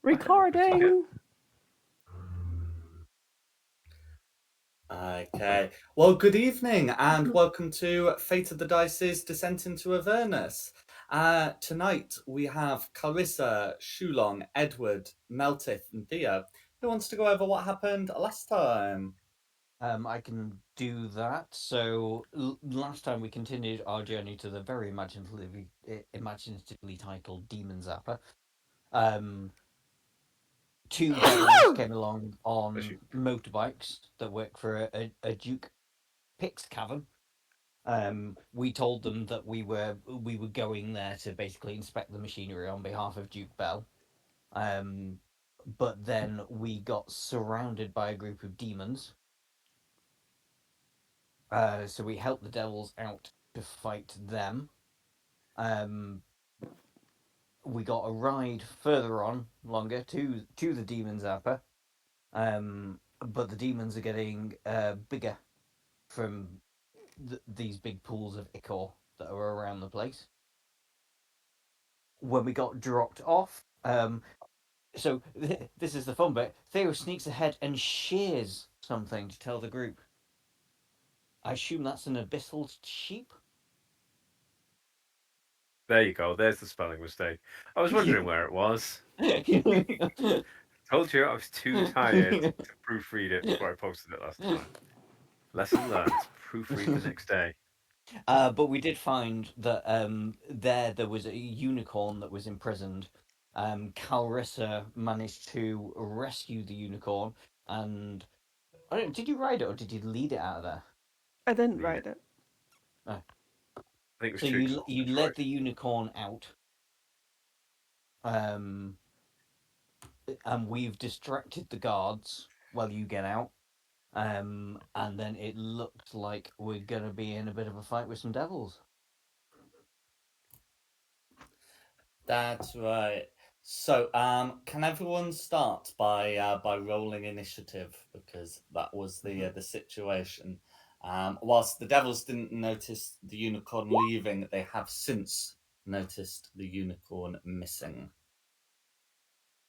Recording. Okay. Well, good evening and welcome to Fate of the Dice's Descent into Avernus. Tonight we have Clarissa, Shulong, Edward, Meltith, and Thea. Who wants to go over what happened last time? I can do that. So last time we continued our journey to the very imaginatively titled Demon Zapper. Two devils came along on motorbikes that work for a Duke Pix cavern. We told them that we were going there to basically inspect the machinery on behalf of Duke Bell. But then we got surrounded by a group of demons. So we helped the devils out to fight them. We got a ride further on, longer, to the Demon Zapper. But the demons are getting bigger from these big pools of ichor that are around the place. When we got dropped off, so this is the fun bit. Theo sneaks ahead and shears something to tell the group. I assume that's an abyssal sheep. There you go. There's the spelling mistake. I was wondering where it was. Told you I was too tired to proofread it before I posted it last time. Lesson learned. Proofread the next day. But we did find that there was a unicorn that was imprisoned. Clarissa managed to rescue the unicorn, and I don't. Did you ride it or did you lead it out of there? I didn't Lead write it. it. Oh. I think it was So Triggs you led the unicorn out, and we've distracted the guards while you get out. And then it looked like we're gonna be in a bit of a fight with some devils. That's right. So, can everyone start by rolling initiative because that was the situation. Whilst the devils didn't notice the unicorn leaving, they have since noticed the unicorn missing.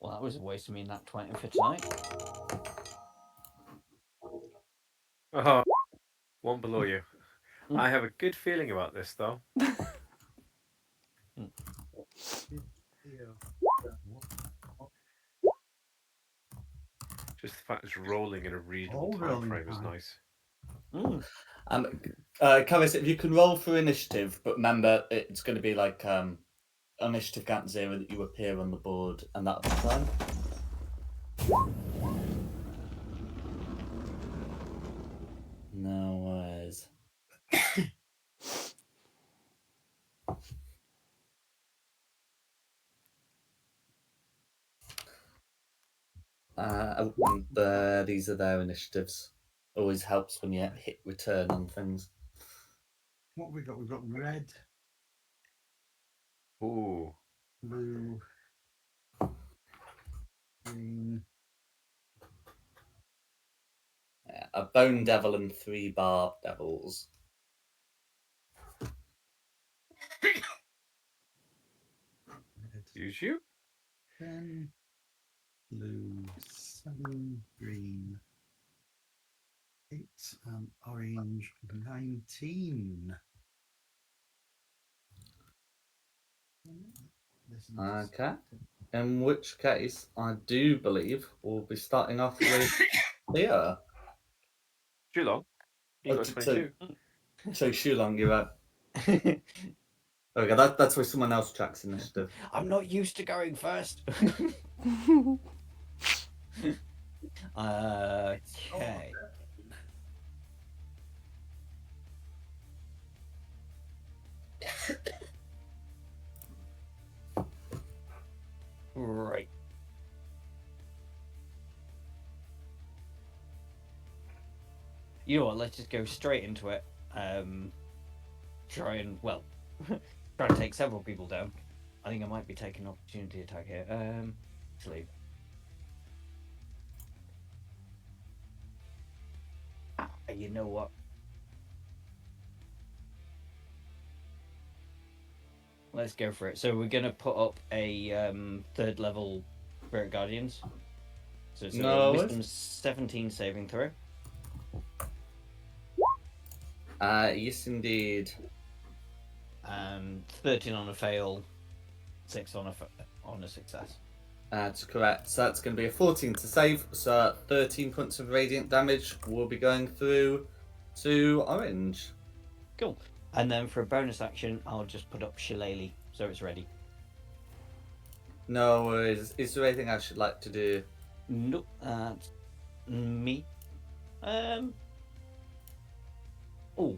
Well, that was a waste of me nat 20 for tonight. Oh, one below you. I have a good feeling about this, though. Just the fact it's rolling in a reasonable time frame is nice. Karis, if you can roll for initiative, but remember it's going to be like initiative count 0 that you appear on the board, and that'll be fine. No worries. These are their initiatives. Always helps when you hit return on things. What have we got? We've got red, Ooh. blue, green. Yeah, a bone devil and 3 barb devils. Use you? 10, blue, 7, green, 8, and orange, 19. Okay. In which case, I do believe we'll be starting off with Thea. Too long. You got 22. So Shulong, you're up. Okay, that's where someone else tracks initiative. I'm not used to going first. Okay. Right. You know what? Let's just go straight into it. Try and try and take several people down. I think I might be taking an opportunity attack here. Sleep. You know what? Let's go for it. So we're gonna put up a third level Spirit Guardians. So it's a No. Wisdom 17 saving throw. Yes, indeed. 13 on a fail, 6 on a success. That's correct. So that's going to be a 14 to save. So 13 points of radiant damage will be going through to Orange. Cool. And then for a bonus action, I'll just put up Shillelagh so it's ready. No worries. Is there anything I should like to do? Nope, that's me. Oh,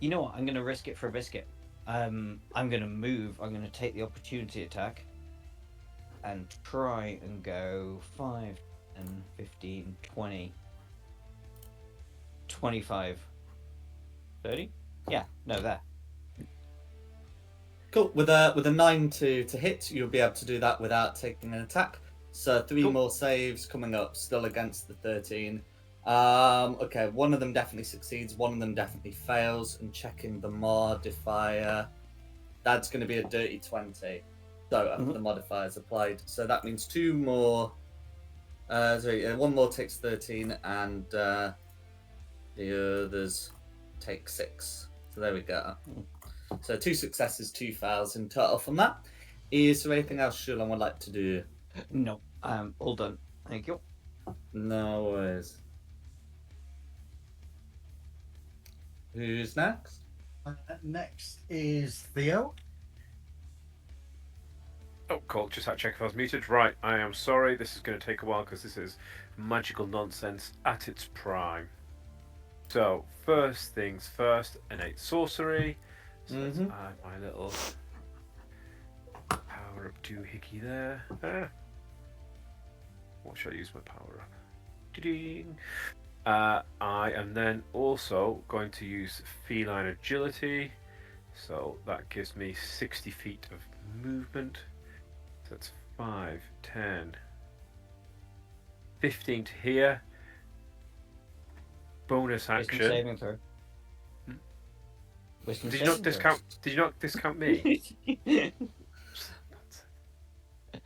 you know what? I'm going to risk it for a biscuit. I'm going to move. I'm going to take the opportunity attack and try and go 5, 10, 15, 20, 25, 30. Yeah, no, there. Cool. With a 9 to hit, you'll be able to do that without taking an attack. So 3 Cool. more saves coming up, still against the 13. Okay, one of them definitely succeeds, one of them definitely fails. And checking the modifier, that's going to be a dirty 20. So the modifier's applied. So that means 2 more. Sorry, 1 more takes 13, and the others take 6. So there we go. So 2 successes, 2 fails in total from that. Is there anything else Shulan would like to do? No, all done. Thank you. No worries. Who's next? Next is Theo. Oh, cool. Just had to check if I was muted. Right, I am sorry. This is going to take a while because this is magical nonsense at its prime. So, first things first, innate sorcery. So let's add my little power up doohickey there. What should I use my power up? Ding. I am then also going to use feline agility. So that gives me 60 feet of movement. So that's 5, 10, 15 to here. Bonus action. Wisdom saving throw. Wisdom Did you not discount? Did you not discount me?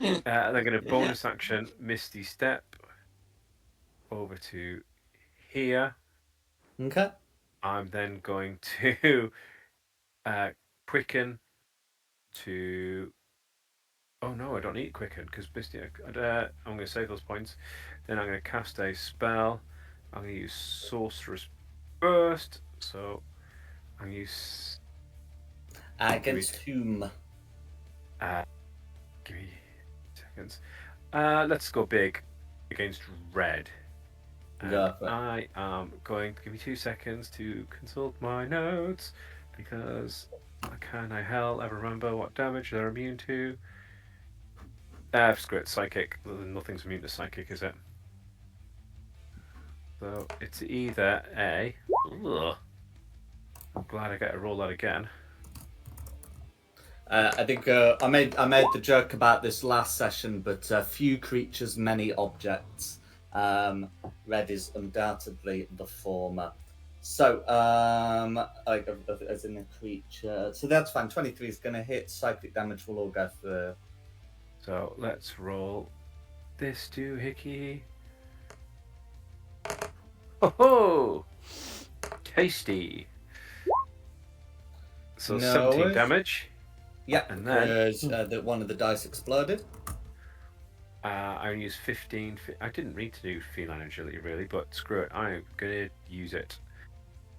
And I'm going to bonus action Misty Step over to here. Okay. I'm then going to quicken to. Oh no, I don't need quicken because Misty. I'm going to save those points. Then I'm going to cast a spell. I'm going to use Sorcerer's Burst. So I'm going to use. Against whom? Give me seconds. Let's go big against red. And I am going to give me 2 seconds to consult my notes because can I hell ever remember what damage they're immune to? Screw it, psychic. Nothing's immune to psychic, is it? So it's either a. Ugh, I'm glad I get to roll that again. I think I made the joke about this last session, but few creatures, many objects. Red is undoubtedly the former. So, like as in a creature. So that's fine. 23 is going to hit. Psychic damage will all go through. So let's roll this doohickey. Oh, tasty. So 17 damage. Yeah, and then because one of the dice exploded. I only used 15. I didn't need to do feline agility really, but screw it. I'm gonna use it.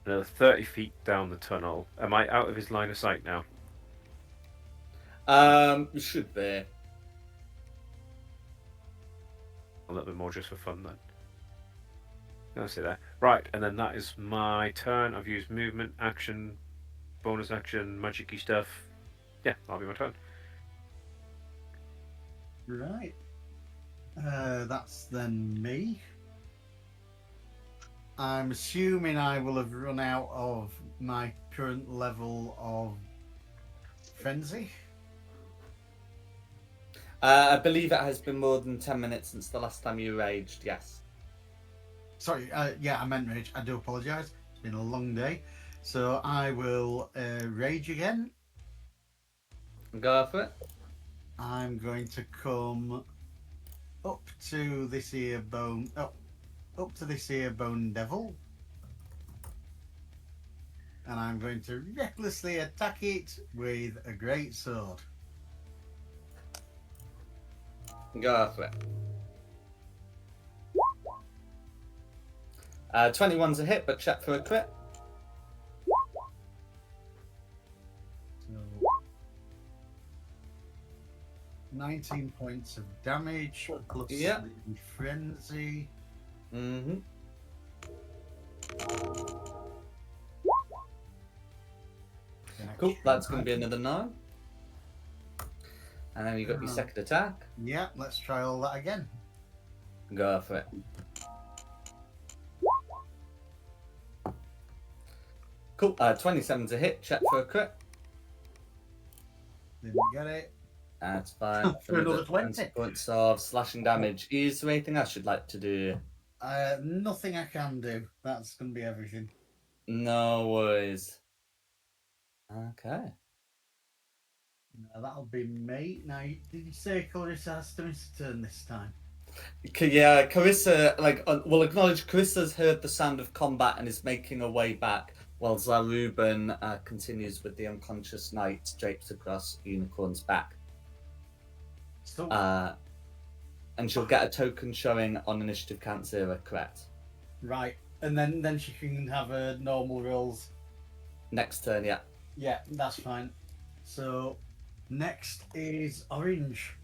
Another 30 feet down the tunnel. Am I out of his line of sight now? Should be. A little bit more just for fun then. I'll see there. Right, and then that is my turn. I've used movement, action, bonus action, magic-y stuff. Yeah, that'll be my turn. Right. That's then me. I'm assuming I will have run out of my current level of frenzy. I believe it has been more than 10 minutes since the last time you raged, yes. Sorry, yeah, I meant rage. I do apologise. It's been a long day. So I will rage again. Go for it. I'm going to come up to this here bone. Oh, up to this here bone devil. And I'm going to recklessly attack it with a great sword. Go for it. 21's a hit, but check for a crit. So 19 points of damage plus Yeah. the frenzy. Mm-hmm. Cool, that's going to be another 9. And then you got your second attack. Yeah, let's try all that again. Go for it. Cool, 27's a hit, check for a crit. Didn't get it. That's fine. For another 20. Points of slashing damage. Is there anything else you'd like to do? Nothing I can do. That's going to be everything. No worries. Okay. Now that'll be me. Now, did you say Clarissa has to miss a turn this time? Yeah, Carissa, we'll acknowledge Carissa's heard the sound of combat and is making her way back, while Zaruban continues with the unconscious knight draped across Unicorn's back. So, And she'll get a token showing on initiative count 0, correct? right. And then she can have her normal rolls. Next turn, yeah. Yeah, that's fine. So, next is Orange.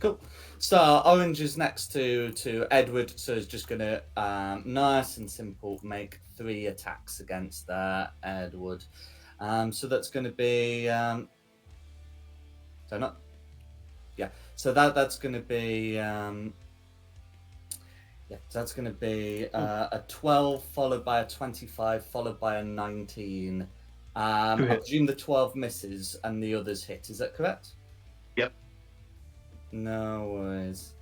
Cool. So Orange is next to Edward, so he's just gonna nice and simple make 3 attacks against Edward. So that's gonna be So that's gonna be so that's gonna be a 12 followed by a 25 followed by a 19. I presume the 12 misses and the others hit. Is that correct? Yep. No worries.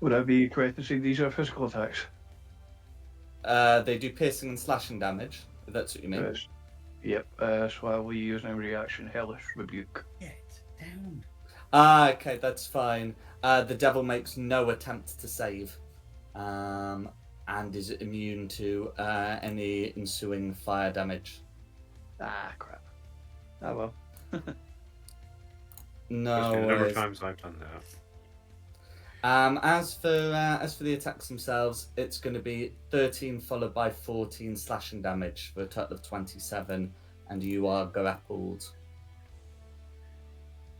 Would I be correct to say these are physical attacks? They do piercing and slashing damage, if that's what you mean. Yep, so I will use my reaction Hellish Rebuke. Get down. Okay, that's fine. The devil makes no attempt to save, and is immune to any ensuing fire damage. Ah, crap. Ah, well. No The number of worries. times I've done that. As for the attacks themselves, it's going to be 13 followed by 14 slashing damage for a total of 27, and you are grappled.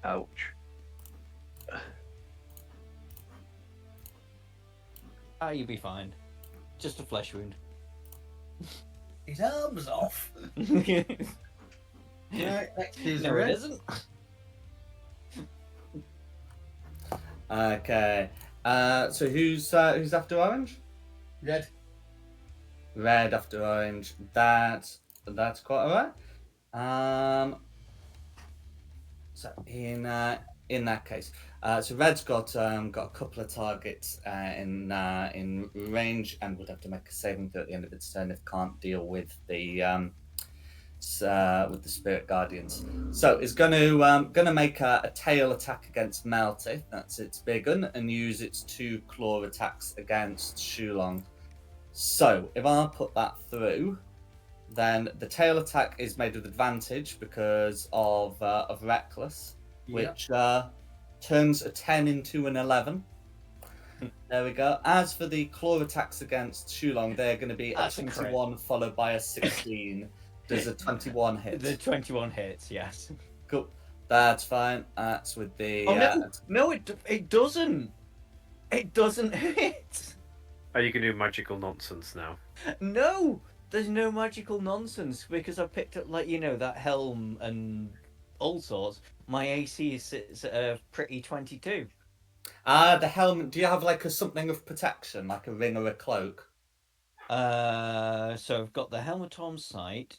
Ouch. You'll be fine. Just a flesh wound. His arm's off. No, Right, next is it Red. isn't. Okay. So who's after Orange? Red. Red after Orange. That's quite alright. So in that case, so Red's got a couple of targets in range and would have to make a saving throw at the end of its turn if it can't deal with the Spirit Guardians. So it's gonna make a tail attack against Melty. That's its big one, and use its 2 claw attacks against Shulong. So if I put that through, then the tail attack is made with advantage because of Reckless, which turns a 10 into an 11. There we go. As for the claw attacks against Shulong, they're going to be a 21 followed by a 16. Does a 21 hit? The 21 hits, yes. Cool. That's fine. That's with the. No, it doesn't. It doesn't hit. Oh, you can do magical nonsense now. No, there's no magical nonsense because I picked up that helm and all sorts. My AC sits at a pretty 22. The helmet. Do you have something of protection, like a ring or a cloak? So I've got the helmet on sight.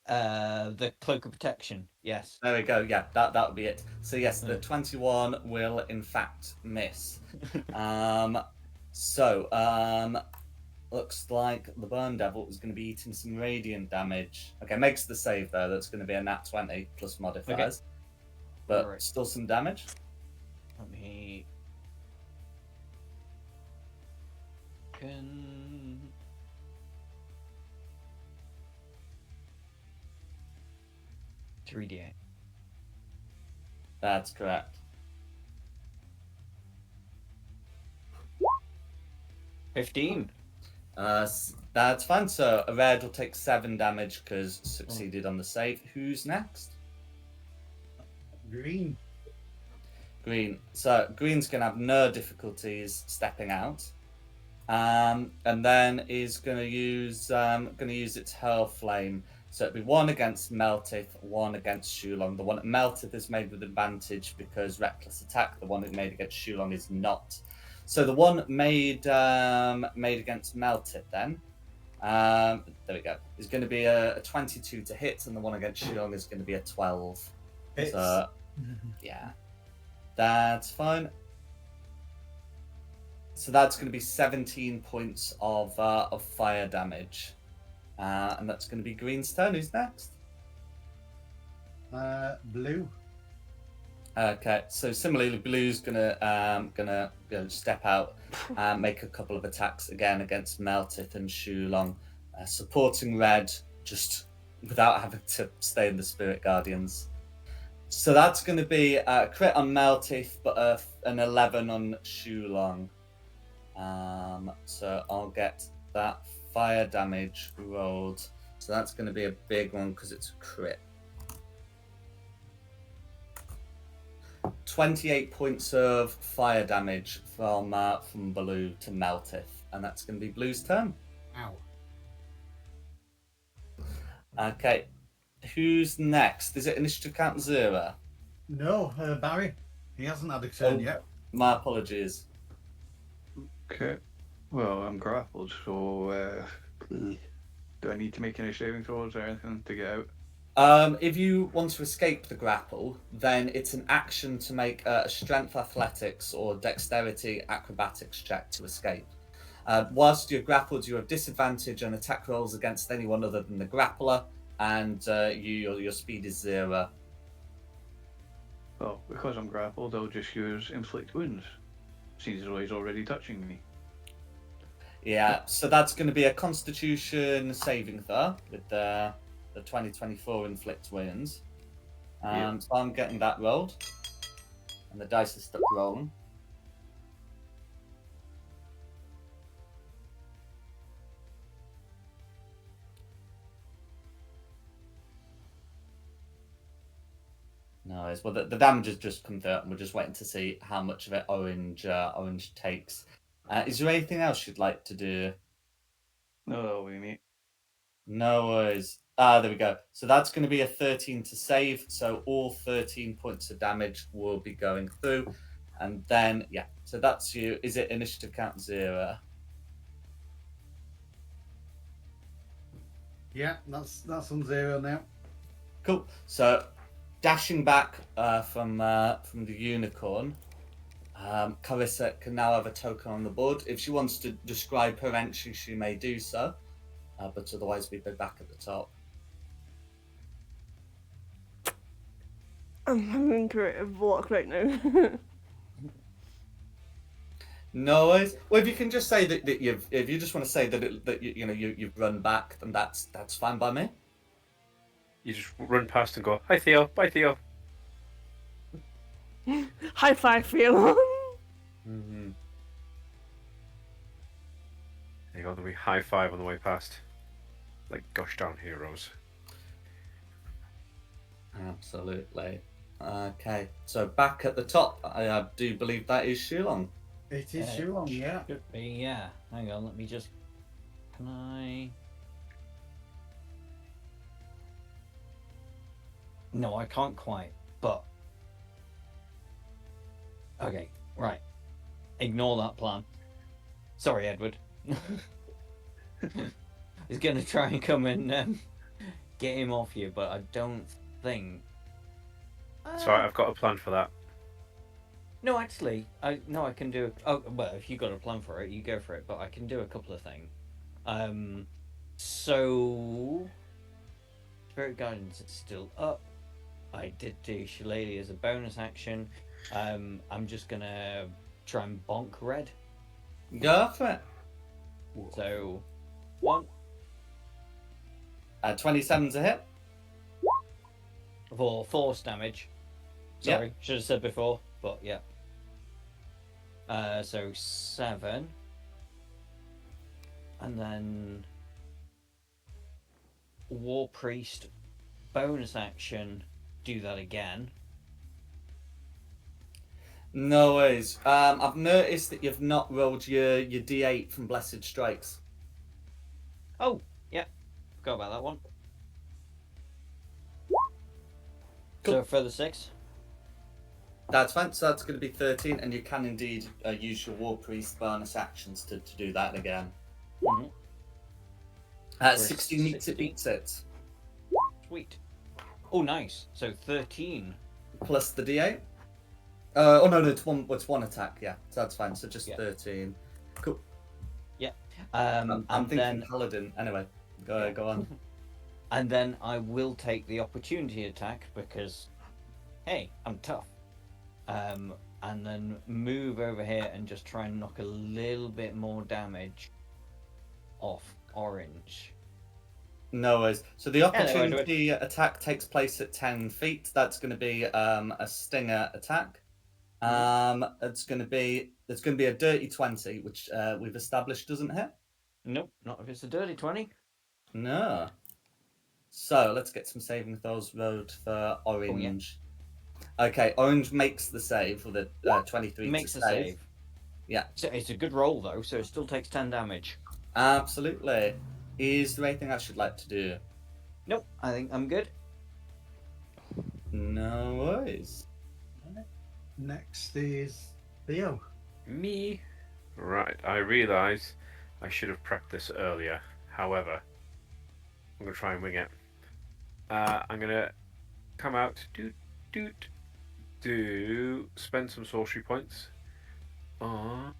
The cloak of protection, yes. There we go. Yeah, that would be it. So yes, the 21 will in fact miss. Looks like the Burn Devil is going to be eating some radiant damage. Okay, makes the save though. That's going to be a nat 20 plus modifiers, but Right. still some damage. Let me second. $3d8. That's correct. 15. That's fine. So a red will take 7 damage because succeeded on the save. Who's next? Green. Green. So Green's gonna have no difficulties stepping out, and then is gonna use its hurl flame. So it'll be 1 against Meltith, 1 against Shulong. The one at Meltith is made with advantage because reckless attack. The one that made against Shulong is not. So the one made against Meltith then, there we go, is going to be a 22 to hit, and the one against Shulong is going to be a 12. Hits. So yeah, that's fine. So that's going to be 17 points of fire damage, and that's going to be Green's turn. Who's next? Blue. Okay, so similarly, Blue's gonna step out and make a couple of attacks again against Meltith and Shulong, supporting Red just without having to stay in the Spirit Guardians. So that's going to be a crit on Meltith, but an 11 on Shulong. So I'll get that fire damage rolled. So that's going to be a big one because it's a crit. 28 points of fire damage from Blue to Meltith, and that's going to be Blue's turn. Ow. Okay, who's next? Is it initiative count 0? No, Barry. He hasn't had a turn yet. My apologies. Okay. Well, I'm grappled, so do I need to make any saving throws or anything to get out? If you want to escape the grapple, then it's an action to make a strength athletics or dexterity acrobatics check to escape. Whilst you're grappled, you have disadvantage on attack rolls against anyone other than the grappler, and your speed is 0. Well, because I'm grappled, I'll just use inflict wounds, seems as though he's already touching me. Yeah, so that's going to be a Constitution saving throw with the 2024 inflict wounds. So I'm getting that rolled, and the dice are stuck rolling. Nice. Well, the damage has just come through, and we're just waiting to see how much of it Orange takes. Is there anything else you'd like to do? No, that'll be me. No worries. There we go. So that's going to be a 13 to save. So all 13 points of damage will be going through. And then, yeah, so that's you. Is it initiative count 0? Yeah, that's on 0 now. Cool. So dashing back from the unicorn, Carissa can now have a token on the board. If she wants to describe her entry, she may do so. But otherwise, we'd be back at the top. I'm having creative block right now. No worries. Well, if you can just say that if you just want to say that you've run back, then that's fine by me. You just run past and go, "Hi Theo, bye Theo." High five, Theo. Mm-hmm. There you go, the wee high five on the way past. Like gosh darn heroes. Absolutely. Okay, so back at the top, I do believe that is Shulong. It is Shulong, yeah. Could be, yeah. Hang on, let me just... Can I... No, I can't quite, but... Okay, right. Ignore that plan. Sorry, Edward. He's gonna try and come and get him off you, but I don't think... Sorry, I've got a plan for that. No, actually, I can do... Oh, well, if you got a plan for it, you go for it, but I can do a couple of things. So... Spirit Guidance is still up. I did do Shillelagh as a bonus action. I'm just gonna try and bonk Red. Go for it. So, 1 27's a hit. for force damage. Sorry, should have said before, but yeah. So 7. And then War Priest bonus action, do that again. No worries. I've noticed that you've not rolled your D8 from Blessed Strikes. Oh, yeah. Forgot about that one. Cool. So further 6. That's fine. So that's going to be 13, and you can indeed use your War Priest bonus actions to do that again. Mm-hmm. 16 meets it, 16. beats it. Sweet. Oh, nice. So 13. Plus the D8. Oh no, it's one attack. Yeah, so that's fine. So just 13. Cool. Yeah. I'm and thinking then Paladin. Anyway, go on. and then I will take the opportunity attack because, hey, I'm tough. And then move over here and just try and knock a little bit more damage off Orange. No worries. So the Hello, opportunity attack takes place at 10 feet. That's going to be a stinger attack. It's going to be a dirty 20, which we've established doesn't hit. Nope, not if it's a dirty 20. No. So let's get some saving throws rolled for Orange. Okay, Orange makes the save with a 23 Makes to a save. Yeah. So it's a good roll though, so it still takes 10 damage. Absolutely. Is there anything I should like to do? Nope, I think I'm good. No worries. Next is Theo. Me? Right, I realise I should have prepped this earlier. However, I'm going to try and wing it. I'm going to come out, spend some sorcery points on...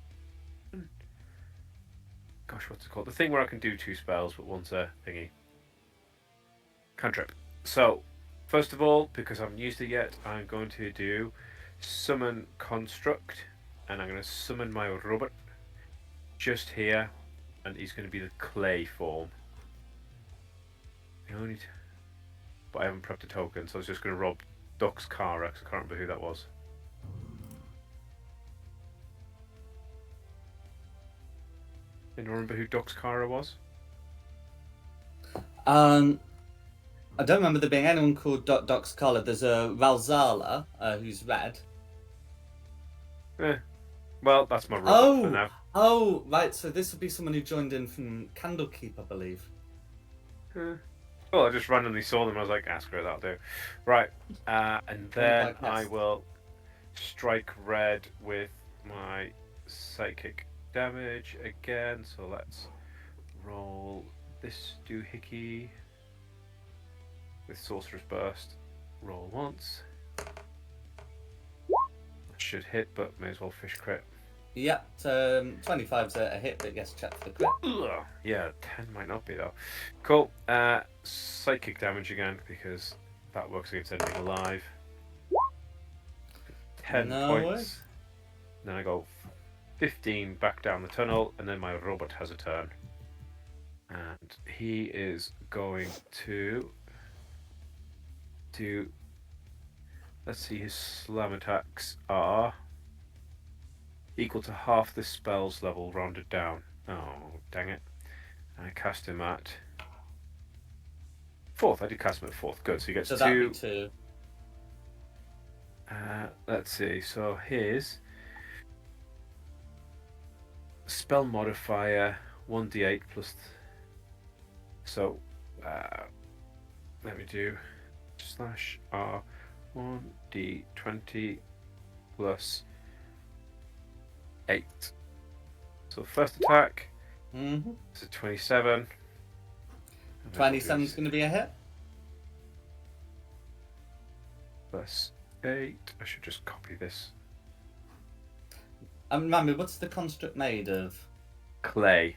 Gosh, what's it called? The thing where I can do 2 spells, but one's a thingy. Cantrip. So, first of all, because I haven't used it yet, I'm going to do Summon Construct, and I'm going to summon my robot just here, and he's going to be the clay form. But I haven't prepped a token, so I was just going to rob Dux Kara, because I can't remember who that was. Anyone remember who Dux Kara was? I don't remember there being anyone called Dox Collar. There's a Ralzala, who's red. Well, that's my robot for now. Oh, right. So this would be someone who joined in from Candlekeep, I believe. Well, I just randomly saw them. I was like, ask her, that'll do. Right, and then I will strike red with my psychic damage again. So let's roll this doohickey with Sorcerer's Burst. Roll once. That should hit, but may as well fish crit. Yeah, 25's a hit, but yes, check for the crit. Ugh. Yeah, 10 might not be though. Cool. Psychic damage again, because that works against anything alive. 10 points. Then I go 15 back down the tunnel, and then my robot has a turn. And he is going to do... Let's see, his slam attacks are equal to half the spell's level rounded down. Oh, dang it. And I cast him at 4th. I did cast him at 4th. Good, so he gets so 2. That'd be 2. Let's see, so his spell modifier 1d8 plus... So, let me do /R 1d20 plus 8. So first attack, it's a 27. 27's going to be a hit. Plus 8. I should just copy this. Remember, what's the construct made of? Clay.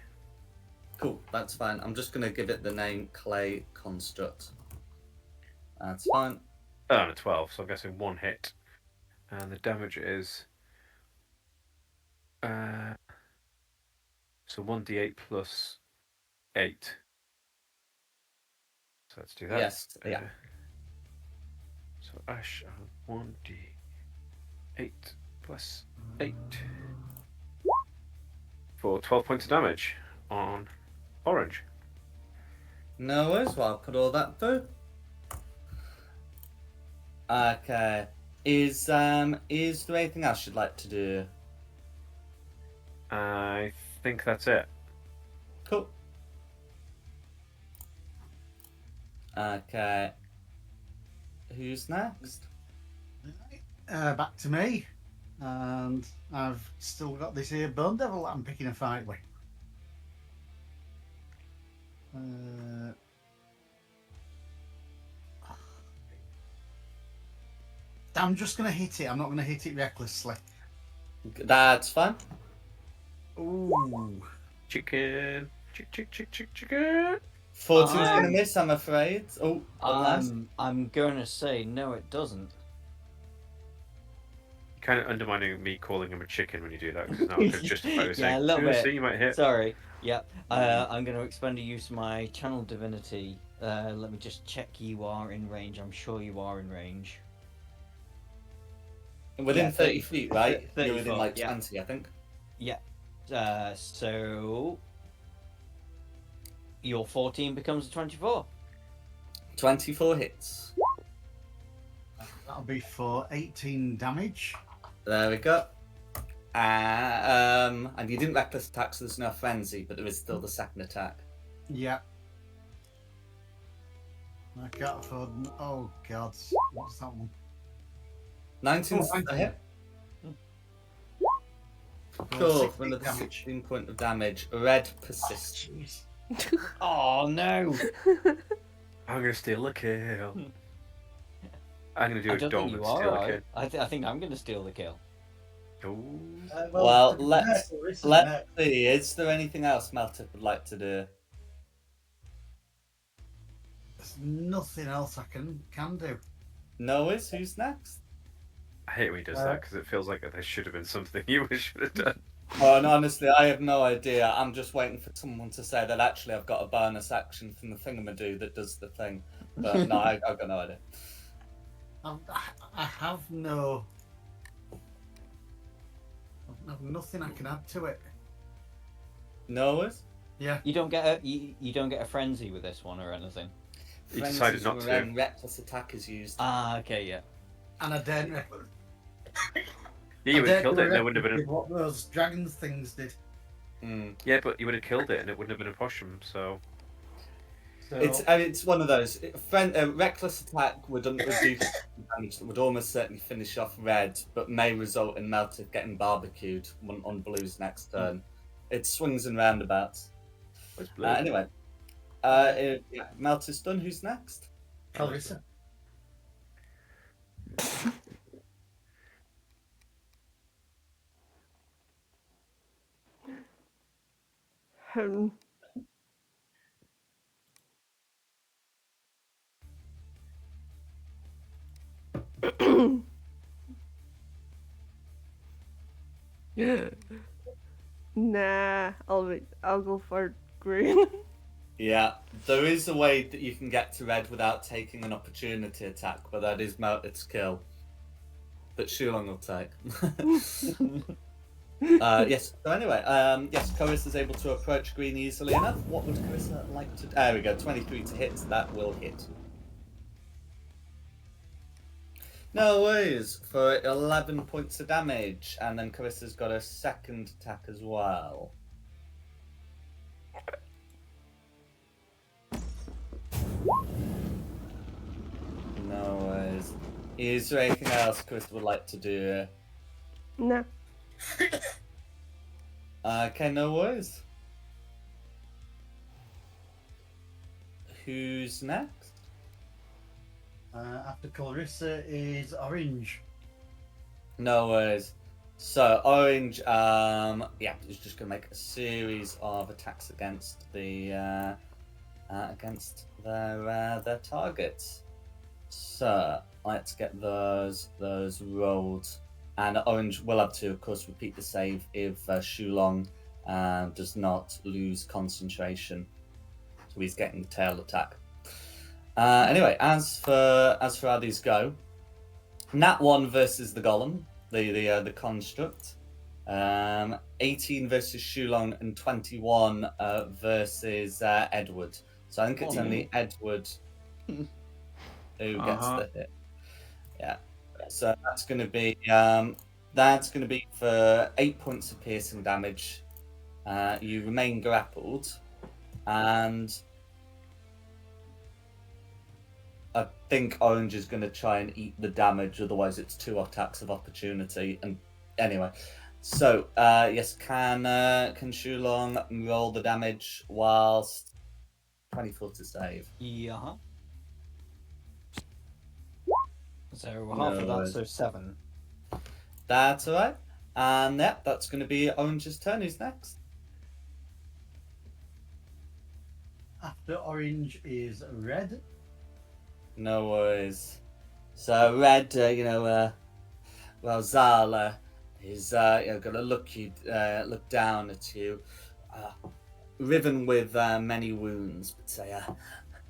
Cool, that's fine. I'm just going to give it the name Clay Construct. That's fine. Oh, and a 12, so I'm guessing 1 hit. And the damage is So 1d8 plus 8. So let's do that. Yes, yeah. So Ash, 1d8 plus 8 for 12 points of damage on Orange. No worries, well, I'll put all that through. Okay. Is there anything else you'd like to do? I think that's it. Cool. Okay. Who's next? Back to me. And I've still got this here bone devil that I'm picking a fight with. I'm just going to hit it. I'm not going to hit it recklessly. That's fine. Ooh. Chicken. Chicken. 14's gonna miss, I'm afraid. Oh, I'm going to say no, it doesn't. Kind of undermining me calling him a chicken when you do that, because it's not just by Yeah, saying, a little bit. See, you might hit. Sorry. Yep. I'm going to expend a use of my channel divinity. Let me just check you are in range. I'm sure you are in range. within yeah, 30 feet, right? 30 You're within foot, like yeah. 20, I think. Yeah. So your 14 becomes a 24. 24 hits. That'll be for 18 damage. There we go. And you didn't reckless attack, so there's no frenzy, but there is still the second attack. Yeah. I can't afford. Oh, God. What's that one? 19's Oh, a hit. For Cool, 16 for another damage. 16 point of damage. Red persists. Jeez. Oh no! I'm going to steal a kill. I'm going to do I a don't dome think and you are. steal a Right? kill. I think I'm going to steal the kill. Ooh. Well, to be let's- fair, isn't Let's it? see, is there anything else Meltic would like to do? There's nothing else I can do. No is? Who's next? I hate when he does that, because it feels like there should have been something you should have done. Oh, and honestly, I have no idea. I'm just waiting for someone to say that actually I've got a bonus action from the thingamadoo that does the thing. But no, I've got no idea. I have no. I have nothing I can add to it. No is? Yeah. You don't get a frenzy with this one or anything. He decided Frenzies not were to. when reckless attack is used. Ah, okay, yeah. And I daren't. Yeah, you would have killed it, and it wouldn't have been. What those dragon things did. Yeah, but you would have killed it, and it wouldn't have been a potion. So So, It's one of those. Reckless attack would do damage that would almost certainly finish off red, but may result in Melted getting barbecued on blue's next turn. It swings and roundabouts. where's blue? Anyway, Melted's done. Who's next? Clarissa. Um, nah, I'll go for green. Yeah, there is a way that you can get to red without taking an opportunity attack, but that is Melted's kill. That Shulong will take. Yes. So anyway, yes, Carissa is able to approach green easily enough. What would Carissa like to? There we go. 23 to hit. That will hit. No worries for 11 points of damage, and then Carissa's got a second attack as well. No worries. Is there anything else Carissa would like to do? Nah. Okay, no worries. Who's next? After Clarissa is Orange. No worries. So Orange, yeah, is just gonna make a series of attacks against the against their targets. So let's get those rolled, and Orange will have to, of course, repeat the save if Shulong does not lose concentration, so he's getting the tail attack. Anyway, as for how these go, Nat 1 versus the golem, the construct. 18 versus Shulong and 21 versus Edward. So I think it's only Edward who gets the hit. Yeah. So that's going to be for 8 points of piercing damage. You remain grappled, and I think Orange is going to try and eat the damage. Otherwise, it's 2 attacks of opportunity. And anyway. So, yes, can Shulong roll the damage whilst 24 to save? Yeah. So half of that, so 7. That's alright. And yeah, that's going to be Orange's turn. Who's next? After Orange is Red. No worries. So, Red, well, Zala is going to look down at you, riven with many wounds, but say,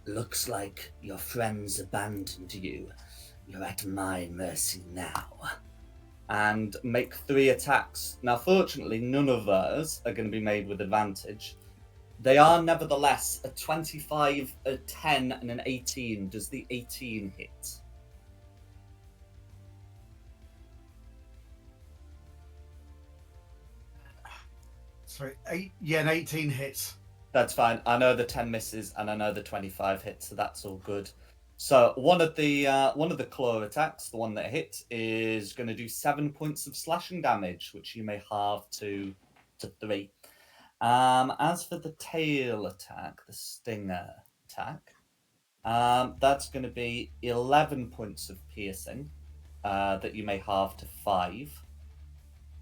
looks like your friends abandoned you. You're at my mercy now. And make 3 attacks. Now, fortunately, none of those are going to be made with advantage. They are nevertheless a 25, a 10, and an 18. Does the 18 hit? Sorry, an 18 hits. That's fine. I know the 10 misses and I know the 25 hits, so that's all good. So one of the claw attacks, the one that hits, is going to do 7 points of slashing damage, which you may halve to 3. As for the tail attack, the stinger attack, that's going to be 11 points of piercing that you may halve to 5.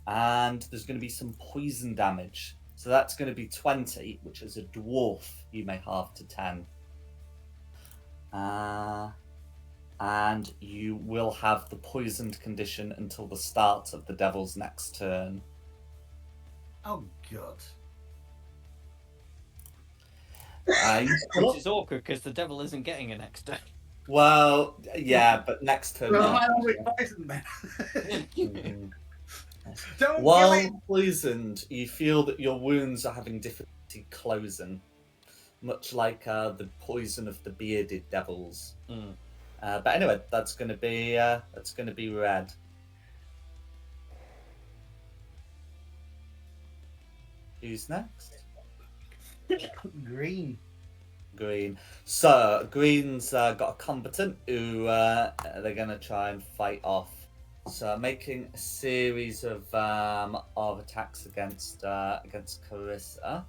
And there's going to be some poison damage. So that's going to be 20, which is a dwarf you may halve to 10. And you will have the poisoned condition until the start of the devil's next turn. Oh, God. Which is awkward because the devil isn't getting an next turn. Well, yeah, but next turn. Well, I always poisoned then. Don't While poisoned, you feel that your wounds are having difficulty closing, much like the poison of the bearded devils. But anyway, that's going to be Red. Who's next? Green. Green. So Green's got a combatant who they're going to try and fight off. So making a series of attacks against Carissa.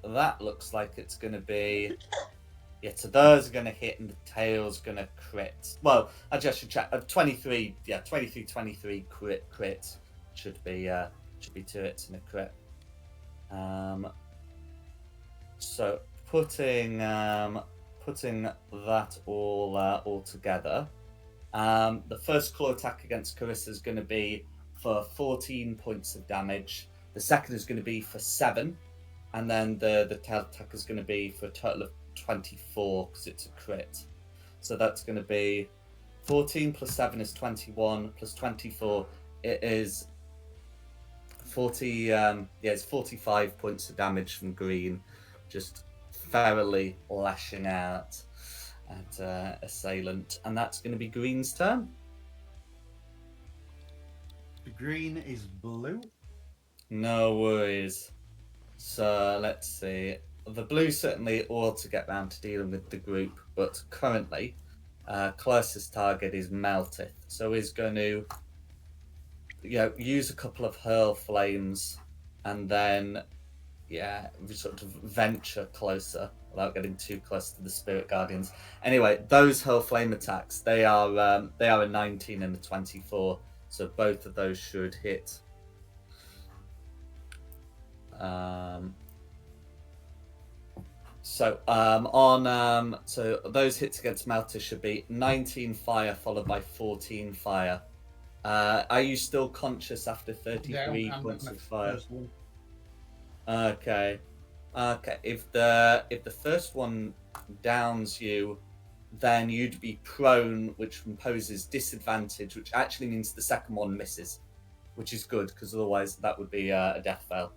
That looks like it's going to be. Yeah, so those are going to hit and the tail's going to crit. Well, I just should check. 23, 23 crit should be 2 hits and a crit. So putting that all together, the first claw attack against Carissa is going to be for 14 points of damage. The second is going to be for 7, and then the tail attack is going to be for a total of 24 because it's a crit. So that's going to be 14 plus 7 is 21 plus 24. It is 40. It's 45 points of damage from Green, just thoroughly lashing out at assailant, and that's going to be Green's turn. The green is blue. No worries. So let's see. The blue certainly ought to get round to dealing with the group, but currently, closest target is Meltith, so he's going to, use a couple of hurl flames, and then, sort of venture closer without getting too close to the spirit guardians. Anyway, those hurl flame attacks, they are a 19 and a 24, so both of those should hit. So those hits against Meltith should be 19 fire followed by 14 fire. Are you still conscious after 33 Yeah, I'm points the of fire? first one. Okay. Okay. If the first one downs you, then you'd be prone, which imposes disadvantage, which actually means the second one misses, which is good because otherwise that would be a death fail.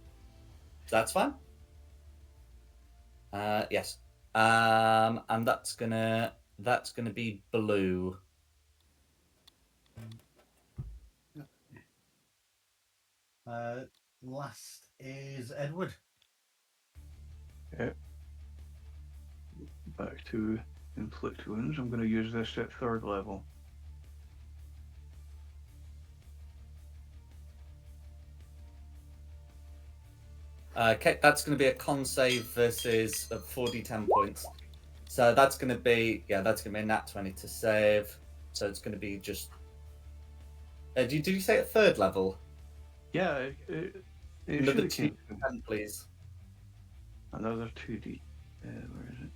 So that's fine. Yes. And that's gonna be blue. Last is Edward. Okay. Back to inflict wounds. I'm going to use this at 3rd level. Okay, that's going to be a con save versus 4d10 points. So that's going to be that's going to be a nat 20 to save. So it's going to be just. Did you say at 3rd level? Yeah, it Another should have 2d10, please. Another 2D. Where is it?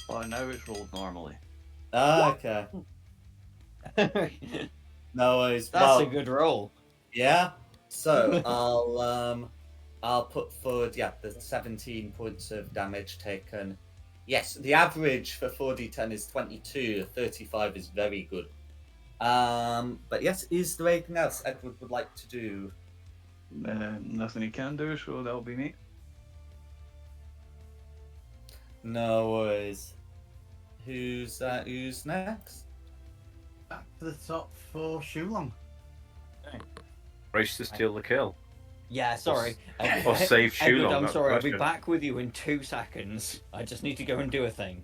Oh, now it's rolled normally. Okay. No worries. That's a good roll. Yeah. So I'll put forward the 17 points of damage taken. Yes, the average for 4d10 is 22. 35 is very good. But yes, is there anything else Edward would like to do? Nothing he can do, so that'll be me. No worries. Who's next? Back to the top for Shulong. Race to steal the kill. Yeah, sorry. Or save Edward, Shulong. I'm that's sorry. the I'll be question. back with you in 2 seconds. I just need to go and do a thing.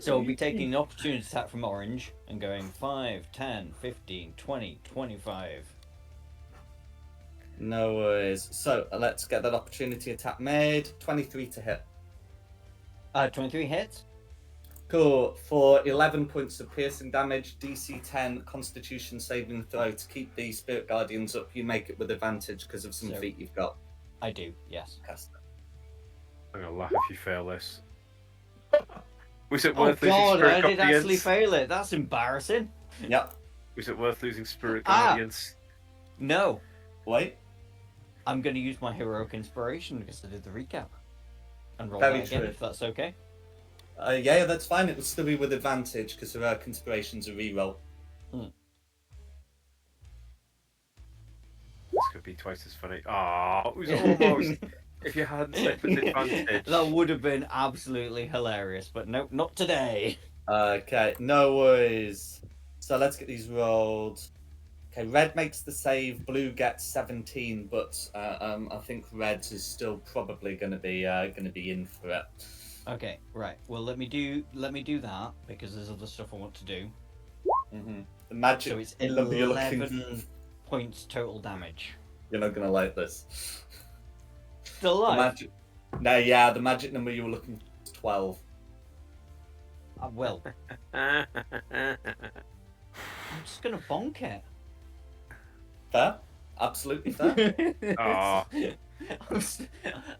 So we'll be taking an opportunity attack from orange and going 5, 10, 15, 20, 25. No worries. So let's get that opportunity attack made. 23 to hit. 23 hits. Cool. For 11 points of piercing damage, DC 10 Constitution saving throw to keep the Spirit Guardians up. You make it with advantage because of some So- feat you've got. I do, yes. Cast it. I'm gonna laugh if you fail this. Was it Oh worth losing god, Spirit I did Guardians? actually fail it. That's embarrassing. Yep. Was it worth losing Spirit Ah! Guardians? No. Wait. I'm going to use my heroic inspiration because I did the recap. And roll Very that again, true. if that's okay. Yeah, that's fine. It will still be with advantage because of Conspiration's a reroll. This could be twice as funny. Ah, it was almost. If you hadn't said with advantage. That would have been absolutely hilarious, but no, not today. Okay, no worries. So let's get these rolled. Okay, red makes the save. Blue gets 17, but I think red is still probably going to be in for it. Okay, right. Well, let me do that because there's other stuff I want to do. Mm-hmm. The magic. So it's number you're 11 points total damage. You're not going to like this. Still The alive? magic. No, yeah, the magic number you were looking for is 12. I will. I'm just gonna bonk it. Fair, absolutely fair. Aw.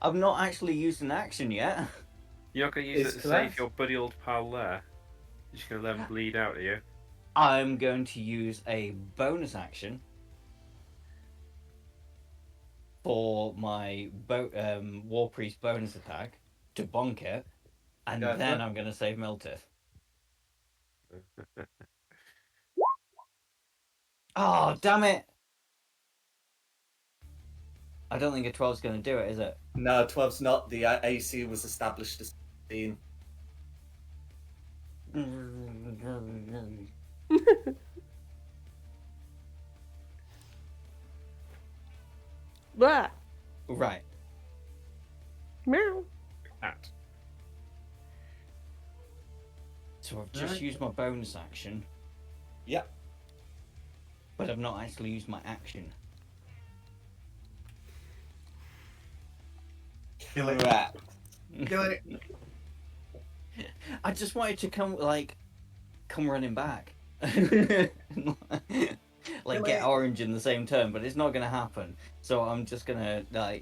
I've not actually used an action yet. You're not going to use It's it to correct. save your buddy old pal there? You're just going to let him bleed out, are you? I'm going to use a bonus action for my War Priest bonus attack to bonk it, and Go for then it. I'm going to save Miltith. Oh, damn it! I don't think a 12's going to do it, is it? No, 12's not. The AC was established as 15. Blah. Right. Meow. That. So I've just Right. used my bonus action, Yep. but I've not actually used my action. Kill it. Correct. Kill it. I just wanted to come running back. Like get orange in the same turn, but it's not gonna happen. So I'm just gonna I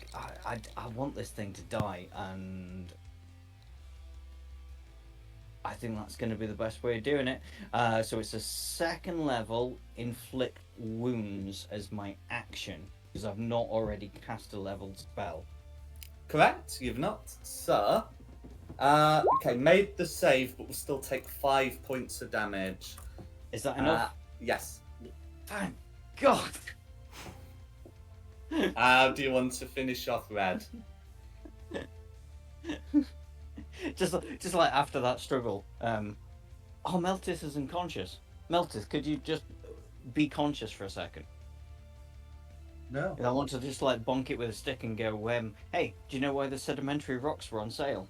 want this thing to die, and I think that's going to be the best way of doing it. So it's a second level inflict wounds as my action because I've not already cast a leveled spell. Correct, you've not. So, okay, made the save, but will still take 5 points of damage. Is that enough? Yes. Thank God. How do you want to finish off Red? just like after that struggle. Meltis is unconscious. Meltis, could you just be conscious for a second? No. I want to just like bonk it with a stick and go, hey, do you know why the sedimentary rocks were on sale?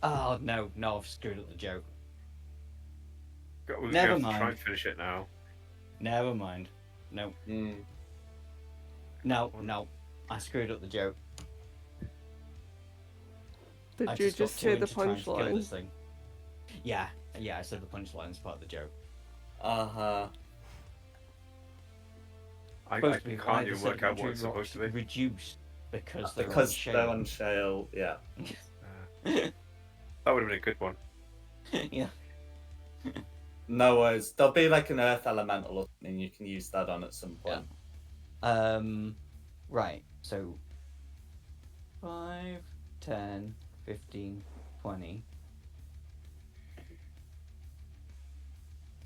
Oh, no, I've screwed up the joke. We're Never going to mind. try and finish it now. Never mind. No. No, I screwed up the joke. Did I you got just too say the into trying to kill punchline? this thing. Yeah, I said the punchline's part of the joke. I Supposed to be why can't the even work out what sedimentary it's supposed to be. rocks reduced because they're on shale, yeah. That would have been a good one. Yeah. No worries. There'll be like an earth elemental or something you can use that on at some point. Yeah. Right, so 5, 10, 15, 20.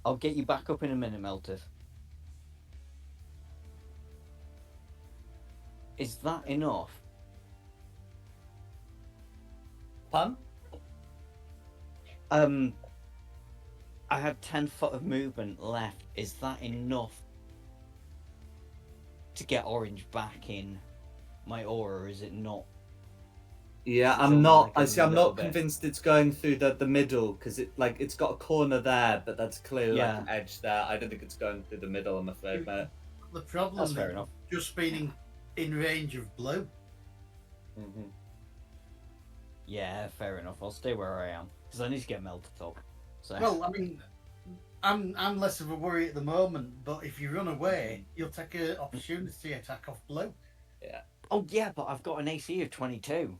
I'll get you back up in a minute, Melted. Is that enough? Pun? I have 10 foot of movement left. Is that enough to get Orange back in my aura, or is it not? Yeah, It's I'm only not. like a I'm little not bit. convinced it's going through the middle because it's got a corner there, but that's clearly like an edge there. I don't think it's going through the middle. I'm afraid, mate. The problem That's is fair enough. just being in range of blue. Mm-hmm. Yeah, fair enough. I'll stay where I am because I need to get melted up. So. Well, I mean, I'm less of a worry at the moment, but if you run away, you'll take an opportunity attack off blue. Yeah. Oh yeah, but I've got an AC of 22.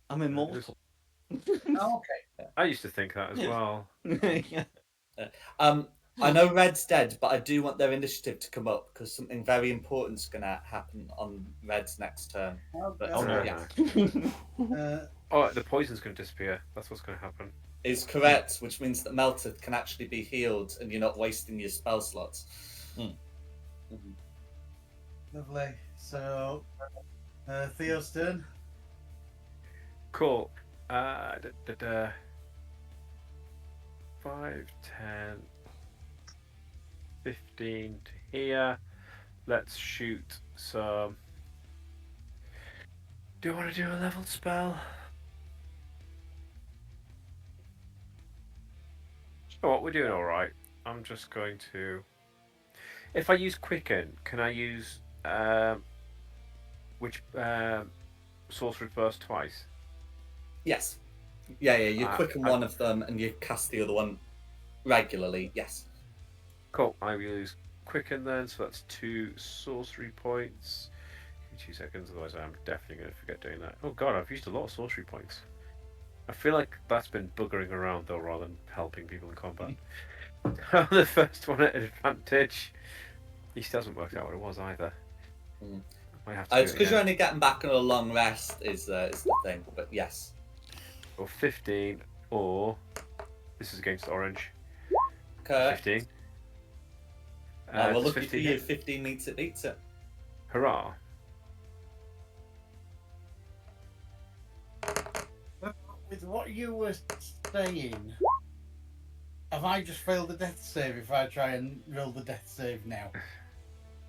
I'm immortal. Oh, okay. I used to think that as well. Yeah. I know Red's dead, but I do want their initiative to come up because something very important's going to happen on Red's next turn. But yeah. The poison's going to disappear. That's what's going to happen. Is correct, which means that Melted can actually be healed and you're not wasting your spell slots. Lovely. So, Theo's turn. Cool. 5, 10, 15 to here. Let's shoot some. Do you want to do a level spell? You know what, we're doing alright. I'm just going to. If I use Quicken, can I use Sorcery Burst twice? Yes. Yeah, you quicken one of them and you cast the other one regularly, yes. Cool, I will use Quicken then, so that's 2 sorcery points. Give me 2 seconds, otherwise I'm definitely going to forget doing that. Oh god, I've used a lot of sorcery points. I feel like that's been buggering around though, rather than helping people in combat. The first one at advantage. He still hasn't worked out what it was either. It's because you're only getting back on a long rest is the thing, but yes. Or 15, or this is against orange. Okay. 15. Well, look for you. 15 meets it, beats it. Hurrah! With what you were saying, have I just failed the death save if I try and roll the death save now?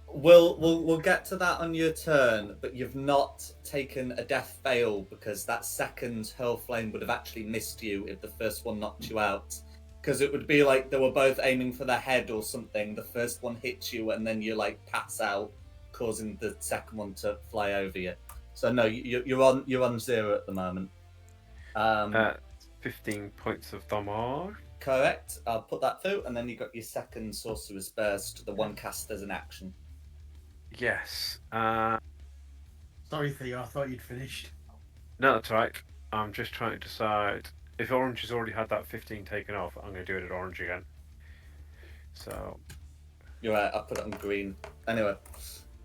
We'll get to that on your turn, but you've not taken a death fail because that second hurl flame would have actually missed you if the first one knocked you out. Because it would be like they were both aiming for the head or something. The first one hits you and then you like pass out, causing the second one to fly over you. So no, you're on 0 at the moment. 15 points of damage. Correct. I'll put that through, and then you got your second sorcerer's burst, the one cast as an action. Yes. Sorry, Theo, I thought you'd finished. No, that's right. I'm just trying to decide if orange has already had that 15 taken off, I'm going to do it at orange again. So You're right. I put it on green. Anyway,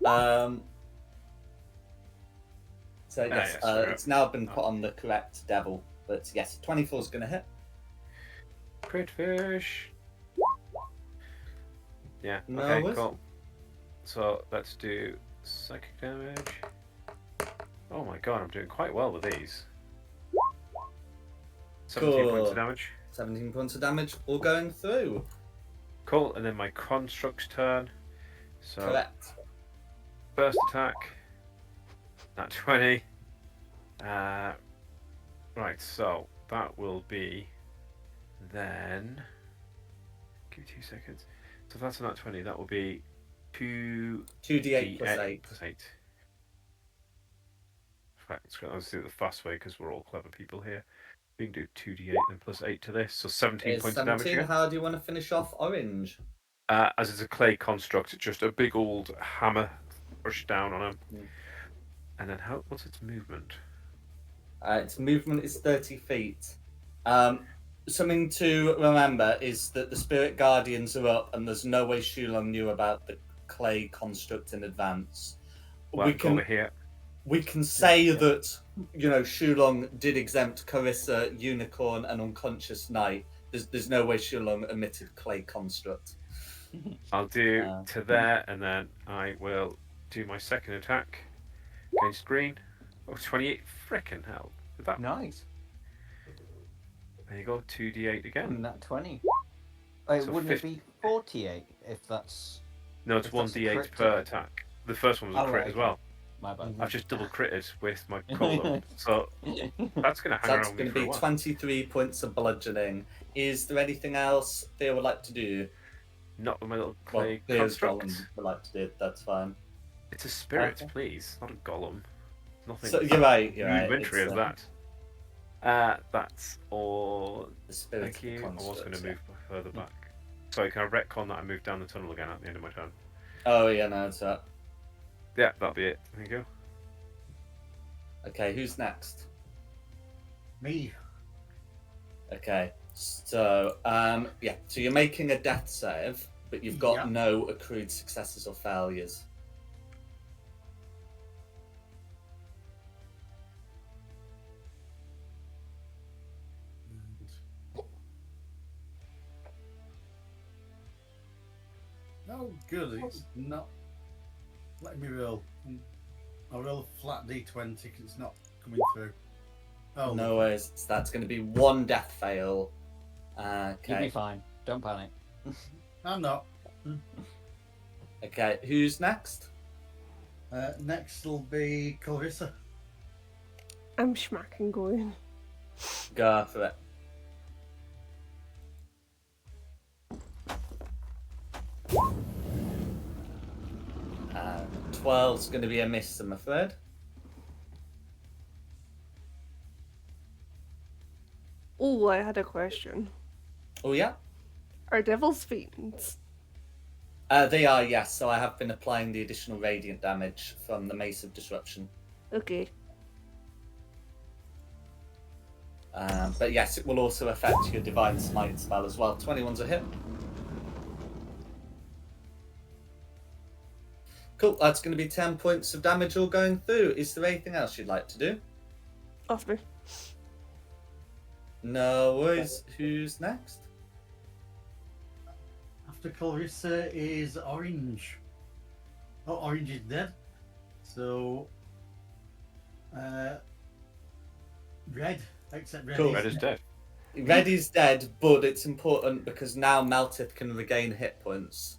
so yes, it's now been put on the correct devil, but yes, 24 is going to hit. Crit fish. Yeah. No Okay. worries. Cool. So let's do psychic damage. Oh my god, I'm doing quite well with these. 17 points of damage. 17 points of damage, all going through. Cool. And then my construct's turn. So Correct. first attack. At 20. Right, so that will be then. Give me 2 seconds. So if that's not 20, that will be 2d8 plus 8. Plus 8. Let's do it the fast way because we're all clever people here. We can do 2d8 and plus 8 to this, so 17 points of damage again. How do you want to finish off orange? As it's a clay construct, it's just a big old hammer pushed down on him. And then what's its movement? Its movement is 30 feet. Something to remember is that the spirit guardians are up, and there's no way Shulong knew about the clay construct in advance. Well, over here. We can say that Shulong did exempt Carissa, Unicorn, and Unconscious Knight. There's no way Shulong omitted clay construct. I'll do to there, and then I will do my second attack against green. Oh, 28. Frickin' hell. Is that Nice. There you go, 2d8 again. That 20. So Wouldn't it be 48 if that's... No, it's if that's a 1d8 crit per to- attack. The first one was a crit as well. My bad. I've just double critted with my column. So that's going to hang That's around going me to for a be while. 23 points of bludgeoning. Is there anything else Thea would like to do? Not with my little Well, clay Thea's construct. golem would like to do it. That's fine. It's a spirit, Okay. please, not a golem. Nothing So you're right. rudimentary It's, as that. That's all. The spirit Thank of the you. I was going construct, to move further back. Sorry, can I retcon that I moved down the tunnel again at the end of my turn? Oh yeah, no, it's that. Yeah, that'll be it. Thank you. Okay, who's next? Me. Okay, so so you're making a death save, but you've got Yeah. no accrued successes or failures. Oh, good. It's not. Let me roll. I'll roll a flat d20 because it's not coming through. Oh, No worries. So that's going to be one death fail. You'll be Okay. fine. Don't panic. I'm not. Okay. Who's next? Next will be Clarissa. I'm smacking going. Go for it. Uh, 12's going to be a miss, I'm afraid. Oh, I had a question. Oh yeah. Are devils fiends? They are, yes. So I have been applying the additional radiant damage from the Mace of Disruption. Okay. But yes, it will also affect your Divine Smite spell as well. 21's a hit. Cool, that's going to be 10 points of damage all going through. Is there anything else you'd like to do? After. No worries. Who's next? After Clarissa is Orange. Oh, Orange is dead. So, Red. Except Red. Cool. Red is dead. Red is dead, but it's important because now Meltith can regain hit points.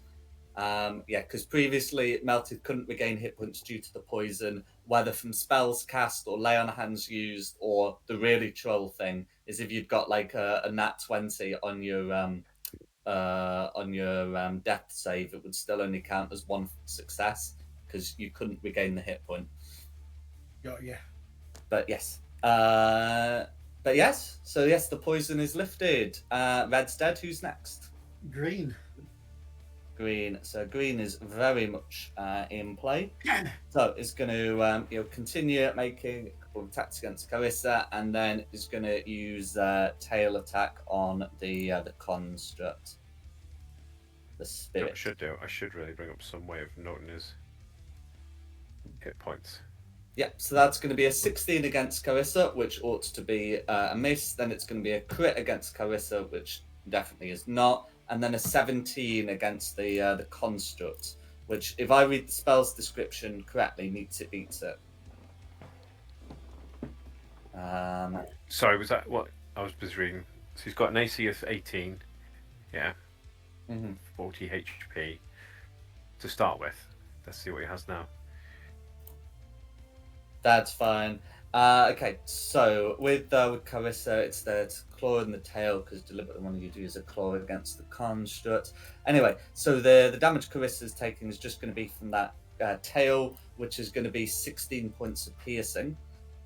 Because previously Meltith couldn't regain hit points due to the poison, whether from spells cast or lay on hands used, or the really troll thing is if you'd got like a nat 20 on your death save, it would still only count as one success because you couldn't regain the hit point. Got ya. But yes. So yes, the poison is lifted. Red's dead. Who's next? Green. green. So green is very much in play. So it's going to continue making a couple of attacks against Carissa, and then it's going to use tail attack on the construct, the You know what spirit. I should do? I should really bring up some way of noting his hit points. Yep, so that's going to be a 16 against Carissa, which ought to be a miss. Then it's going to be a crit against Carissa, which definitely is not. And then a 17 against the construct, which, if I read the spell's description correctly, beats it. Sorry, was that what I was just reading? So he's got an AC of 18. Yeah. 40 HP to start with. Let's see what he has now. That's fine. Okay, so with Carissa, it's the claw in the tail, because deliberately one of you do is a claw against the construct. Anyway, so the damage Carissa's taking is just going to be from that tail, which is going to be 16 points of piercing.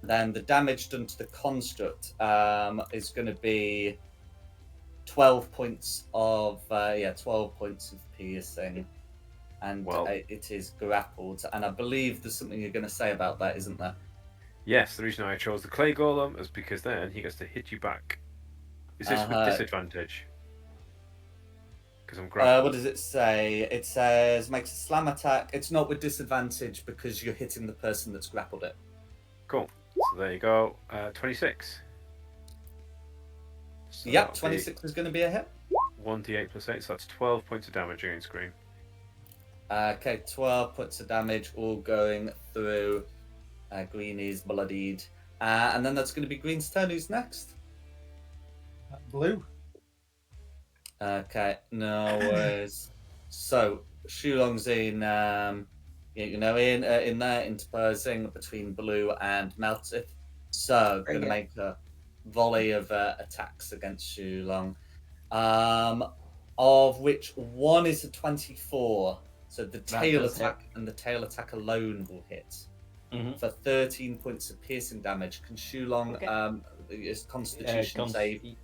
Then the damage done to the construct is going to be 12 points of 12 points of piercing. And it is grappled. And I believe there's something you're going to say about that, isn't there? Yes, the reason I chose the clay golem is because then he gets to hit you back. Is this with disadvantage? Because I'm grappled. What does it say? It says makes a slam attack. It's not with disadvantage because you're hitting the person that's grappled it. Cool. So there you go. 26. So yep, 26 is going to be a hit. 1d8 plus 8, so that's 12 points of damage against green. Okay, 12 points of damage, all going through. Green is bloodied. And then that's going to be Green's turn. Who's next? Blue. Okay, no worries. So, Shulong's in there, interposing between Blue and Meltith. So, going to make a volley of attacks against Shulong, of which one is a 24. So the tail attack and the tail attack alone will hit for 13 points of piercing damage. Can Shulong his Constitution save?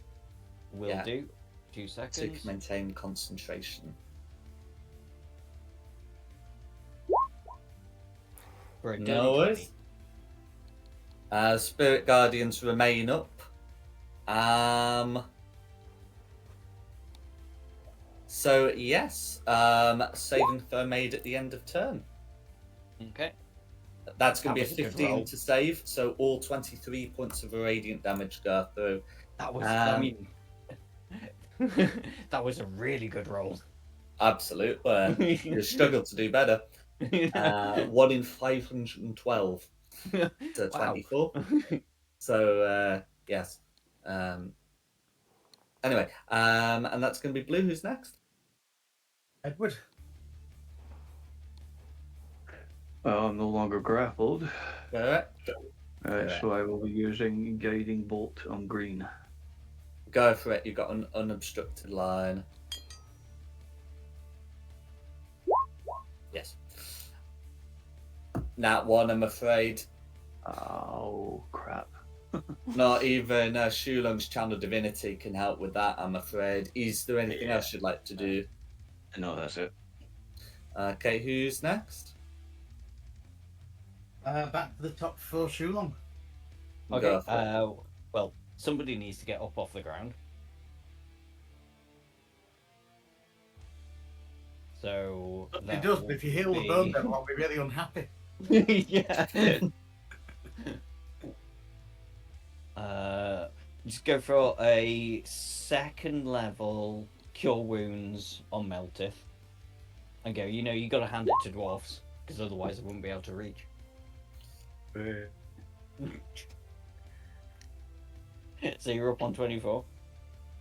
Will do. 2 seconds. So you can maintain concentration. No worries. Spirit Guardians remain up. So yes, saving throw made at the end of turn. Okay. That's going to be a 15 to save, so all 23 points of radiant damage go through. That was, that was a really good roll. Absolutely. You struggled to do better. 1 in 512 to 24. So, yes. Anyway, and that's going to be Blue. Who's next? Edward. Well, I'm no longer grappled. Correct. So I will be using Guiding Bolt on green. Go for it. You've got an unobstructed line. Yes. Nat 1, I'm afraid. Oh, crap. Not even Shulong's Channel Divinity can help with that, I'm afraid. Is there anything else you'd like to do? No, that's it. Okay, who's next? Back to the top for Shulong. Okay. Well, somebody needs to get up off the ground. So It does, but if you heal the bone, then I'll be really unhappy. yeah. Just go for a 2nd level Cure Wounds on Meltith. And go, you got to hand it to dwarfs, because otherwise I wouldn't be able to reach. 0 upon 24.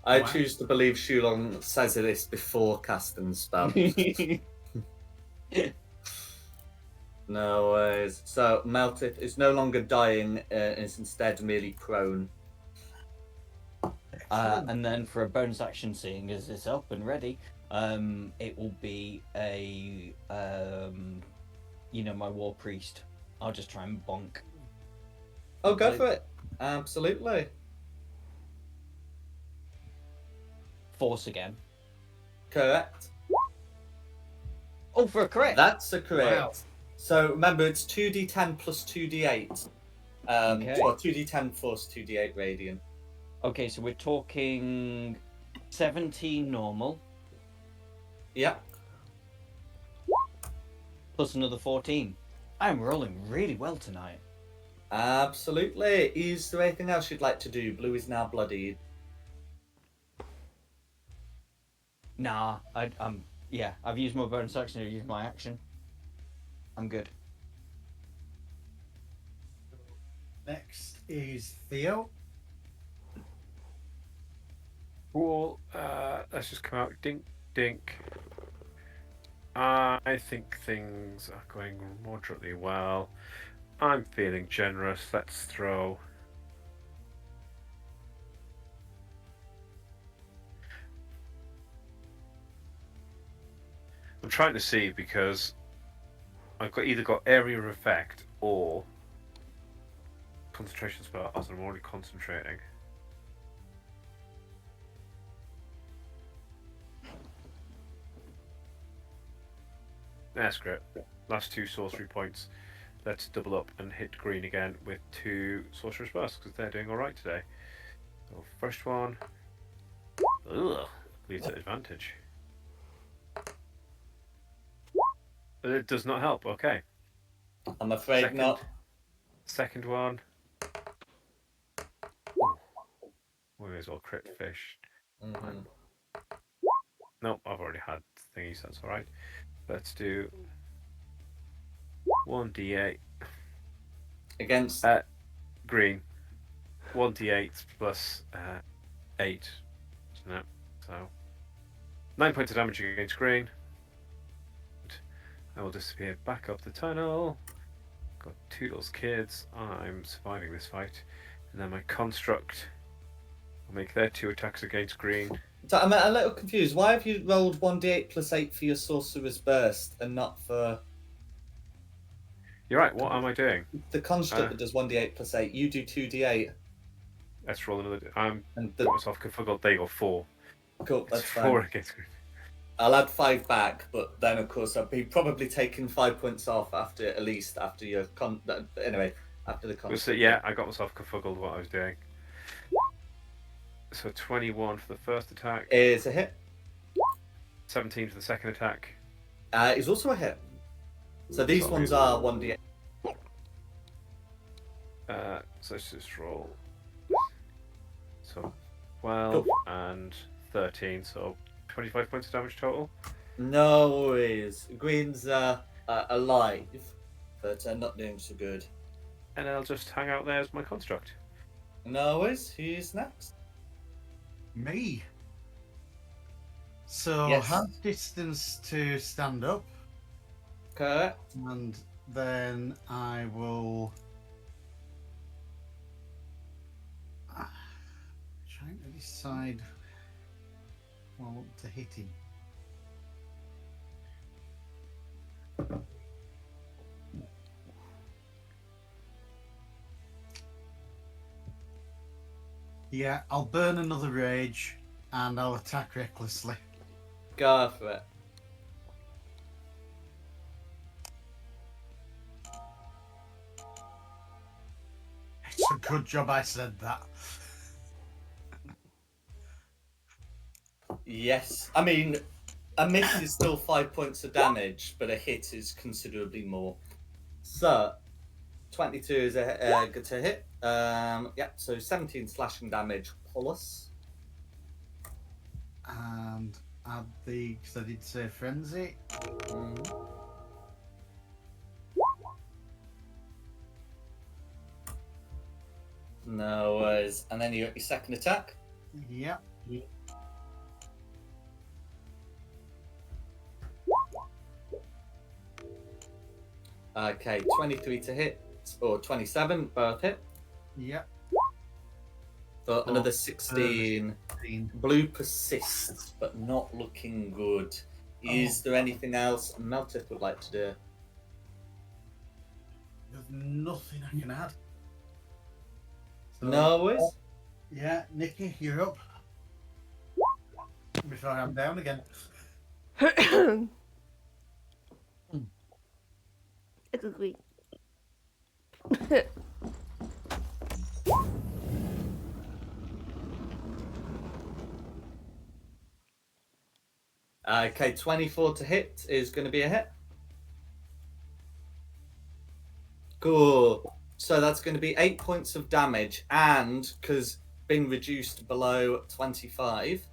I choose to believe Shulong says this before casting the spell. No worries. So Meltith is no longer dying, is instead merely prone. And then for a bonus action, seeing as it's up and ready, it will be a my war priest. I'll just try and bonk. Oh, go for it. Absolutely. Force again. Correct. Oh, for a crit. That's a crit. Wow. So remember, it's 2d10 plus 2d8. Okay. Well, 2d10 plus 2d8 radiant. Okay, so we're talking 17 normal Yeah. plus another 14. I'm rolling really well tonight. Absolutely. Is there anything else you'd like to do? Blue is now bloodied. Nah, yeah, I've used my bonus action. I've used my action. I'm good. Next is Theo. Cool. Let's just come out. Dink, dink. I think things are going moderately well. I'm feeling generous. Let's throw. I'm trying to see because I've either got area of effect or concentration spells, and I'm already concentrating. That's great. Last 2 sorcery points. Let's double up and hit green again with 2 sorcerer's bursts because they're doing all right today. So first one, leaves at advantage. It does not help. Okay. I'm afraid not. Second one. We may as well crit fish. Mm-hmm. Nope, I've already had thingies. That's all right. Let's do 1d8 Against green. 1d8 plus 8. No, so 9 points of damage against green. I will disappear back up the tunnel. Got Toodle's kids. I'm surviving this fight. And then my construct will make their 2 attacks against green. So I'm a little confused. Why have you rolled 1d8 plus 8 for your sorcerer's burst and not for You're right, what am I doing? the construct that does 1d8 plus 8? You do 2d8. Let's roll another. I'm And got myself configured. They got 4. Cool, that's It's fine. 4 against green. I'll add 5 back, but then of course I'll be probably taking 5 points off after your anyway after the So, construct. yeah, I got myself configured what I was doing. So 21 for the first attack. Is a hit. 17 for the second attack. Is also a hit. So these ones are 1d8. So let's just roll. So 12 and 13, so 25 points of damage total. No worries. Green's alive, but not doing so good. And I'll just hang out there as my construct. No worries. Who's next? Me. So Yes. half distance to stand up, Correct. and then I will. Trying to decide who I want to hit him. Yeah, I'll burn another rage and I'll attack recklessly. Go for it. It's a good job I said that. Yes. I mean, a miss is still 5 points of damage, but a hit is considerably more. So, 22 is a good to hit. Yeah, so 17 slashing damage plus. And add the, because I did say frenzy. No worries. And then you got your second attack. Yep. Okay, 23 to hit, or 27, both hit. Yep. So another 16. 15. Blue persists, but not looking good. Is there anything else Meltith would like to do? There's nothing I can add. So, No worries. Yeah, Nikki, you're up. Before I'm down again. It's agree. Okay, 24 to hit is going to be a hit. Cool. So that's going to be 8 points of damage, and because being reduced below 25,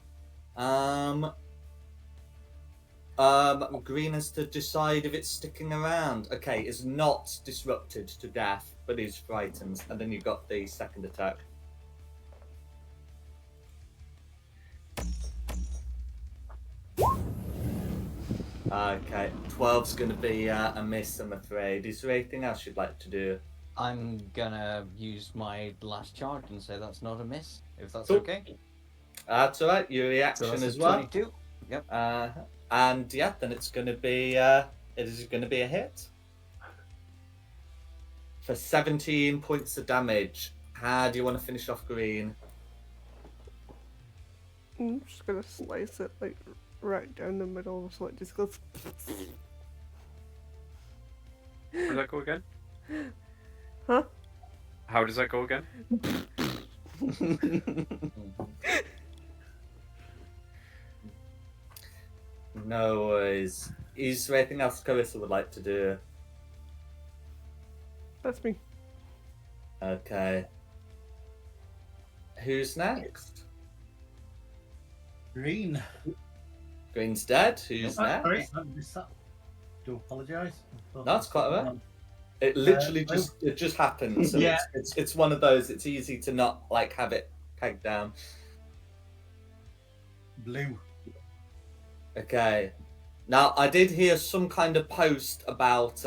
Green has to decide if it's sticking around. Okay, it's not disrupted to death, but is frightened. And then you've got the second attack. Okay, 12's going to be a miss, I'm afraid. Is there anything else you'd like to do? I'm gonna use my last charge and say that's not a miss, if that's Cool. okay. That's all right. Your reaction that's as a well. 22. Yep. And yeah, then it's going to be it is going to be a hit for 17 points of damage. How do you want to finish off Green? I'm just gonna slice it like right down the middle so it just goes. Where does that go again? Huh? How does that go again? No worries. Is there anything else Carissa would like to do? That's me. Okay. Who's next? Green. Green's dead. Who's Sorry, next? I missed that. Do apologise. That's quite alright. It literally just happened. So Yeah. it's one of those. It's easy to not like have it pegged down. Blue. Okay. Now I did hear some kind of post about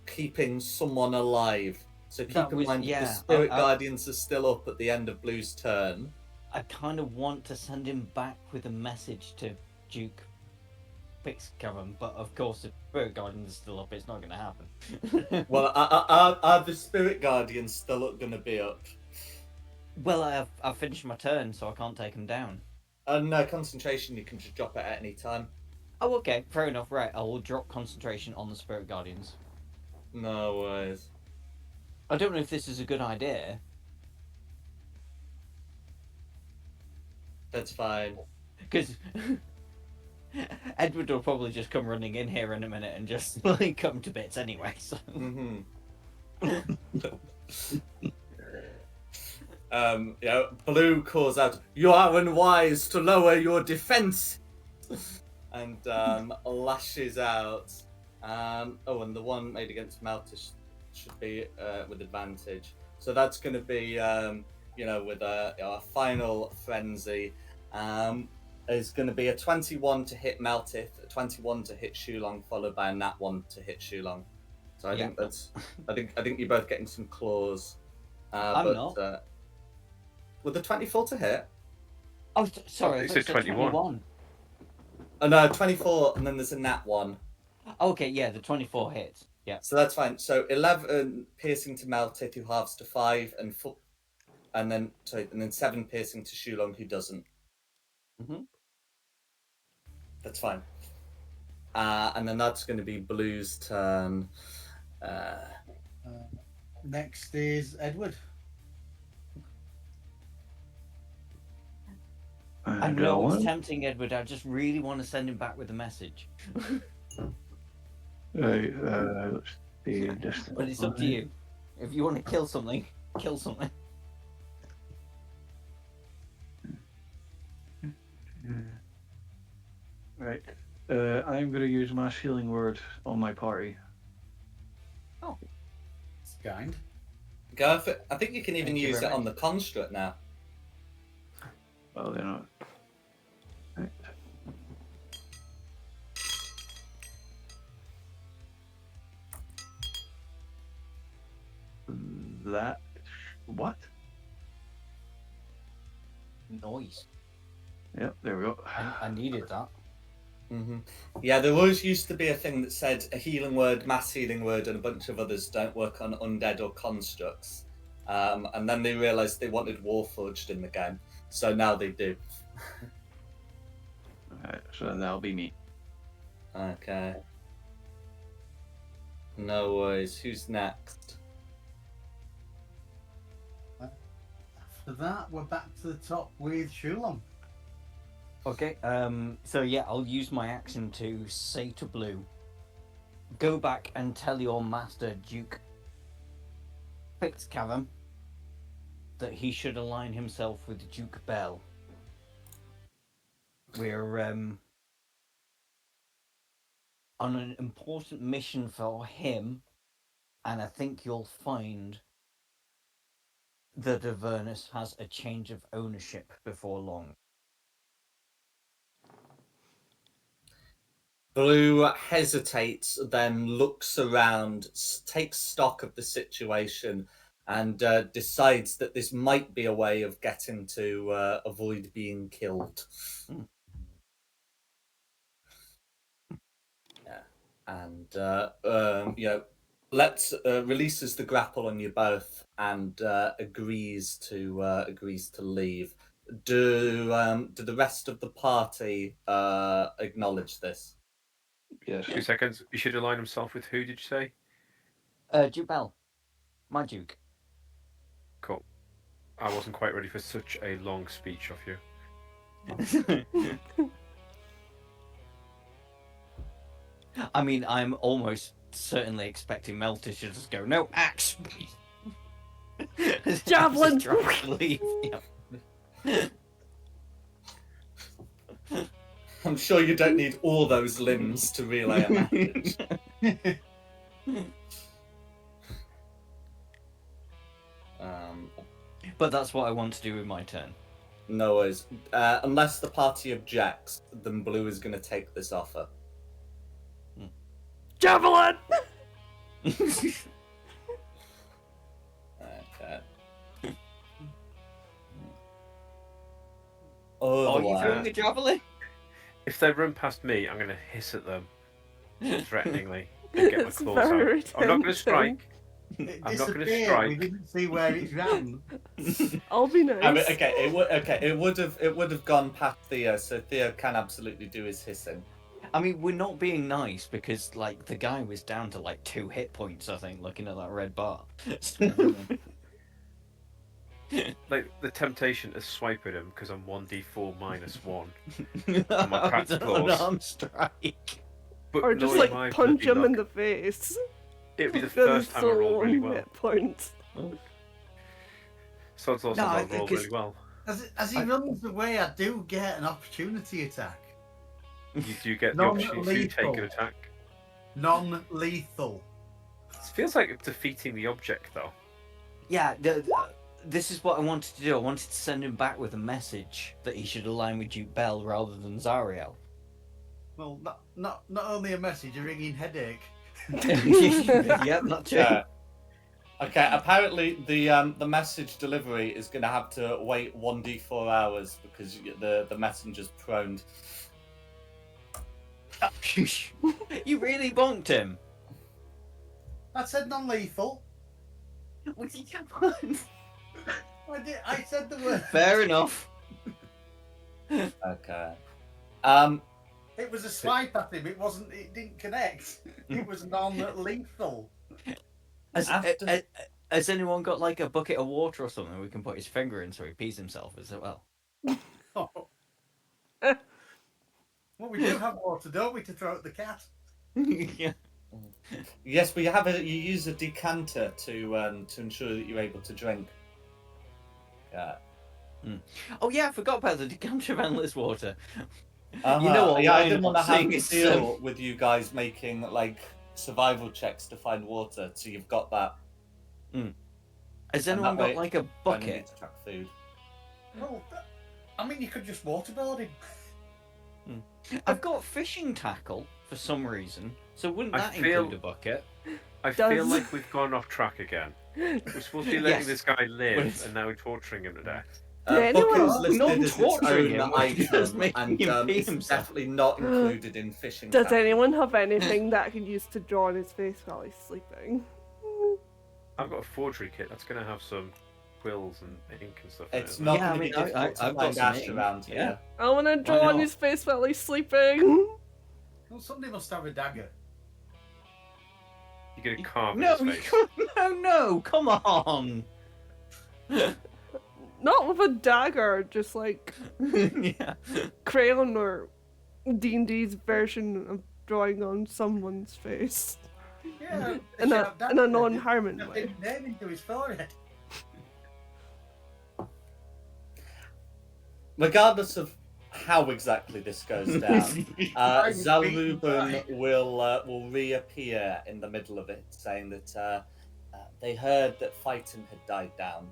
keeping someone alive. So keep in mind the spirit guardians are still up at the end of Blue's turn. I kind of want to send him back with a message to Duke Pixcavern, but of course if Spirit Guardian's still up, it's not going to happen. Well, are the spirit guardians still going to be up? Well, I've finished my turn, so I can't take him down. No, concentration, you can just drop it at any time. Oh, okay, fair enough. Right, I will drop concentration on the Spirit Guardians. No worries. I don't know if this is a good idea. That's fine. Because Edward will probably just come running in here in a minute and just like come to bits anyway. So. Blue calls out, "You are unwise to lower your defense," and lashes out. And the one made against Malthus should be with advantage. So that's going to be, with a final frenzy. Is going to be a 21 to hit Maltith, a 21 to hit Shulong, followed by a nat 1 to hit Shulong. So I think that's. I think you're both getting some claws. I'm not. With the 24 to hit. Oh, sorry. You said 21. Oh no, 24, and then there's a nat 1. Okay, yeah, the 24 hits. Yeah. So that's fine. So 11 piercing to Maltith, who halves to 5, and then 7 piercing to Shulong, who doesn't. Mm-hmm. That's fine. And then that's going to be Blue's turn. Next is Edward. I know it's tempting, Edward. I just really want to send him back with a message. Right, let's see. But it's up to you. If you want to kill something, kill something. Right. I'm going to use my healing word on my party. Oh. It's kind. Go for it. I think you can even Thank you use very it on much. the construct now. Well, they're not. Right. That. What? Noise. Yep, there we go. I needed that. Mm-hmm. Yeah, there always used to be a thing that said a healing word, mass healing word, and a bunch of others don't work on undead or constructs. And then they realised they wanted Warforged in the game, so now they do. Alright, so that'll be me. Okay. No worries. Who's next? After that, we're back to the top with Shulam. Okay. So yeah, I'll use my action to say to Blue, go back and tell your master Duke Fitzcavum that he should align himself with Duke Bell. We're on an important mission for him, and I think you'll find that Avernus has a change of ownership before long. Blue hesitates, then looks around, takes stock of the situation, and decides that this might be a way of getting to avoid being killed. Yeah, and releases the grapple on you both, and agrees to leave. Do the rest of the party acknowledge this? Yes. 2 seconds. He should align himself with who, did you say? Duke Bell. My Duke. Cool. I wasn't quite ready for such a long speech of you. I mean, I'm almost certainly expecting Mel to just go, no, axe! Javelin! Just try to leave. Yeah. I'm sure you don't need all those limbs to relay a message. But that's what I want to do with my turn. No worries. Unless the party objects, then Blue is going to take this offer. Javelin! Okay. Oh, you throwing the javelin? If they run past me, I'm going to hiss at them threateningly and get my It's claws very out. I'm not going to tempting. strike. It I'm not gonna disappeared. strike. We didn't see where it ran. I'll be nice. I mean, it would have gone past Theo, so Theo can absolutely do his hissing. I mean, we're not being nice because, like, the guy was down to, like, 2 hit points, I think, looking at that red bar. Like, the temptation to swipe at him because I'm 1d4 minus 1. My practical arm strike. But Or just, knowing like, my punch bloody him in luck, the face. it'd be the Because first time I rolled really well. hit points. Sod's also No, I rolled think really it's- well. As he runs away, I do get an opportunity attack. You do get the opportunity to take an Non-lethal. attack. Non-lethal. It feels like defeating the object, though. Yeah, this is what I wanted to do. I wanted to send him back with a message that he should align with Duke Bell rather than Zariel. Well, not only a message, a ringing headache. Yep, not true. Okay, apparently the message delivery is going to have to wait 1d4 hours because the messenger's prone. You really bonked him. I said non-lethal. What did you want? I said the word. Fair enough. Okay. It was a swipe at him. It wasn't. It didn't connect. It was non-lethal. Has anyone got like a bucket of water or something we can put his finger in so he pees himself as well? Oh. Well, we do have water, don't we, to throw at the cat? Yeah. Yes, but you use a decanter to ensure that you're able to drink. Yeah. Oh yeah, I forgot about the decanter of endless water. Uh-huh. You know what? Yeah, I why didn't not? want to have Seeing to it's, deal with you guys making like survival checks to find water, so you've got that. Has And anyone that got way- like a when you need bucket? to track food. Well, I mean, you could just waterboard him. I've got fishing tackle for some reason, so wouldn't I that feel- include a bucket? I Does- feel like we've gone off track again. We're supposed to be letting Yes. this guy live, But- and now we're torturing him to death. Did Bucket anyone- is listed Not as its torturing him, own we're just item, making and him pee it's himself. definitely not included in fishing. Does tackle. anyone have anything that I can use to draw on his face while he's sleeping? I've got a forgery kit that's going to have some quills and ink and stuff. It's in it. not Yeah, I going to mean, be difficult I've to got find some ash ink, around yeah. here. I want to draw on not? his face while he's sleeping. Well, somebody must have a dagger. You're gonna carve No, in you his face. can't. No, come on. Not with a dagger, just like Yeah. crayon or D&D's version of drawing on someone's face Yeah, in a sharp in a dagger, non-harming just way. name into his forehead. Regardless of how exactly this goes down, Zalruben will reappear in the middle of it, saying that they heard that fighting had died down.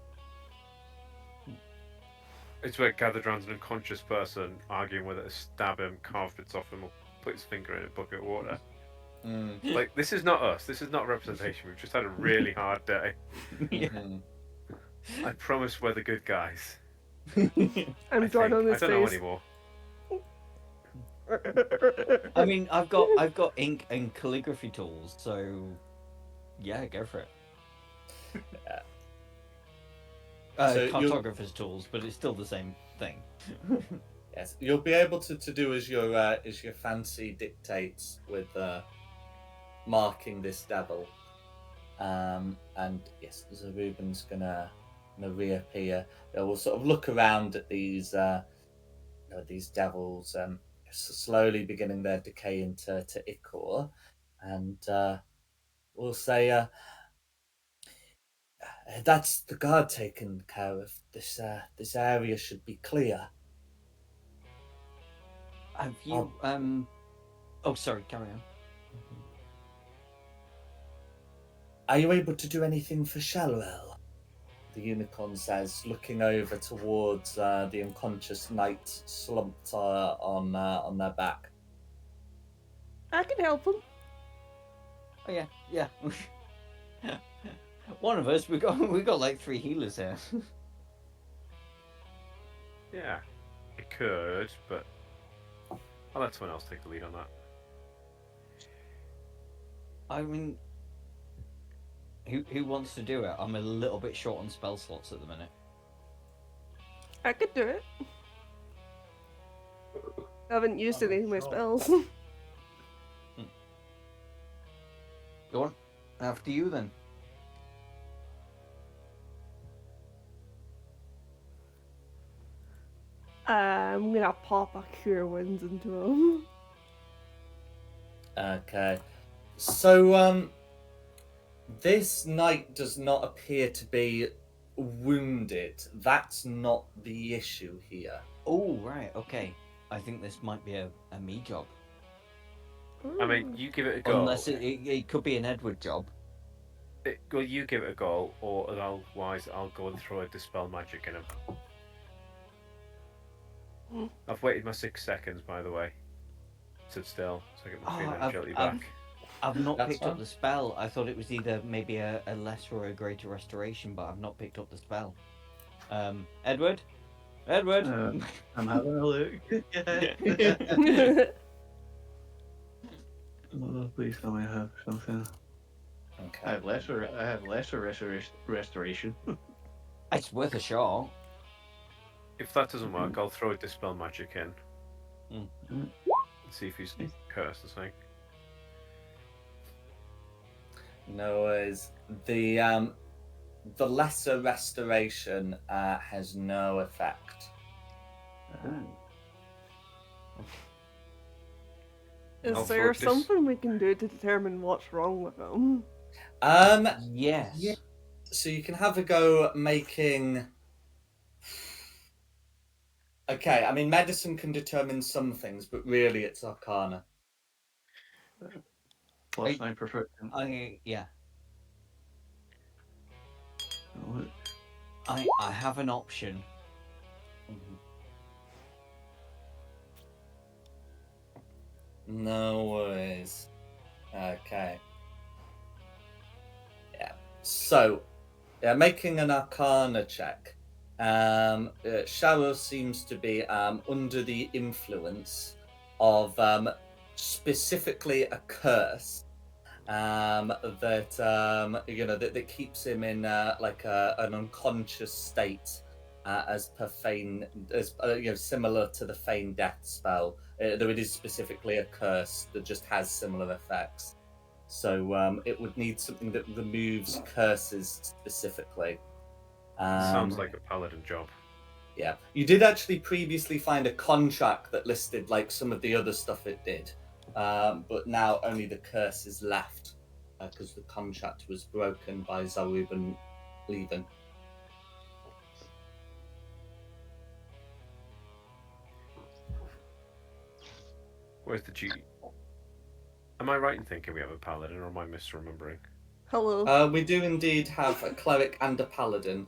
It's where gathered around an unconscious person arguing whether to stab him, carve bits off him, or put his finger in a bucket of water. Like, this is not us. This is not representation. We've just had a really hard day. Yeah. I promise we're the good guys. I'm drawing on I his don't know face. anymore. I mean, I've got ink and calligraphy tools, so yeah, go for it. So Cartographer's tools, but it's still the same thing. Yes, you'll be able to do as your fancy dictates with marking this devil, and yes, Zalruben's gonna reappear. They will sort of look around at these devils, slowly beginning their decay into ichor, and we'll say, that's the guard taken care of. This area should be clear. Have you Oh, sorry. Carry on. Are you able to do anything for Shalwell? The unicorn says, looking over towards the unconscious knight slumped on their back. I can help him. Oh yeah. One of us. We got like 3 healers here. Yeah, it could, but I'll let someone else take the lead on that. I mean, who wants to do it? I'm a little bit short on spell slots at the minute. I could do it. I haven't used any of my spells. Go on. After you then. I'm gonna pop a cure wounds into him. Okay. So, this knight does not appear to be wounded. That's not the issue here. Oh, right, okay. I think this might be a me job. I mean, you give it a go. Unless it could be an Edward job. Well, you give it a go, or otherwise I'll go and throw a dispel magic in him. I've waited my 6 seconds, by the way. Sit still, so I get my feeling gently back. I've not That's picked up the spell. I thought it was either maybe a lesser or a greater restoration, but I've not picked up the spell. Edward? Edward? I'm having a look. Oh, please tell me I have something. Okay. I have lesser restoration. It's worth a shot. If that doesn't work, I'll throw a dispel magic in. And see if he's cursed or something. No worries. The lesser restoration has no effect. Is there something we can do to determine what's wrong with him? Yes. Yeah. So you can have a go making. Okay, I mean, medicine can determine some things, but really it's Arcana. Plus 9 proficiency. Yeah. Oh, I have an option. No worries. Okay. Yeah. So, making an Arcana check. Sharo seems to be under the influence of specifically a curse that keeps him in like an unconscious state, as per feign, as similar to the feign death spell. Though it is specifically a curse that just has similar effects. So it would need something that removes curses specifically. Sounds like a paladin job. Yeah, you did actually previously find a contract that listed like some of the other stuff it did, but now only the curse is left because the contract was broken by Zaruban leaving. Where's the G? Am I right in thinking we have a paladin, or am I misremembering? Hello. We do indeed have a cleric and a paladin.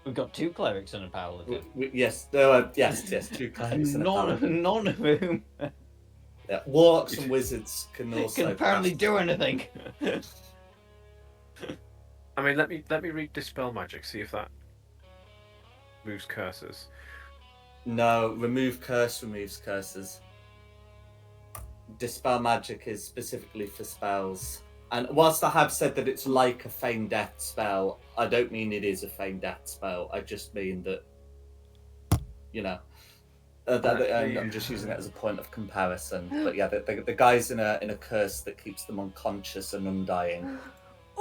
We've got 2 clerics and a paladin. Yes, yes, 2 clerics and a paladin. None of whom Yeah, warlocks and wizards can also can apparently cast- do anything. I mean, let me read Dispel Magic, see if that moves curses. No, remove curse removes curses. Dispel magic is specifically for spells. And whilst I have said that it's like a feign death spell, I don't mean it is a feign death spell. I just mean that, you know, I'm just using it as a point of comparison. But yeah, the guy's in a curse that keeps them unconscious and undying.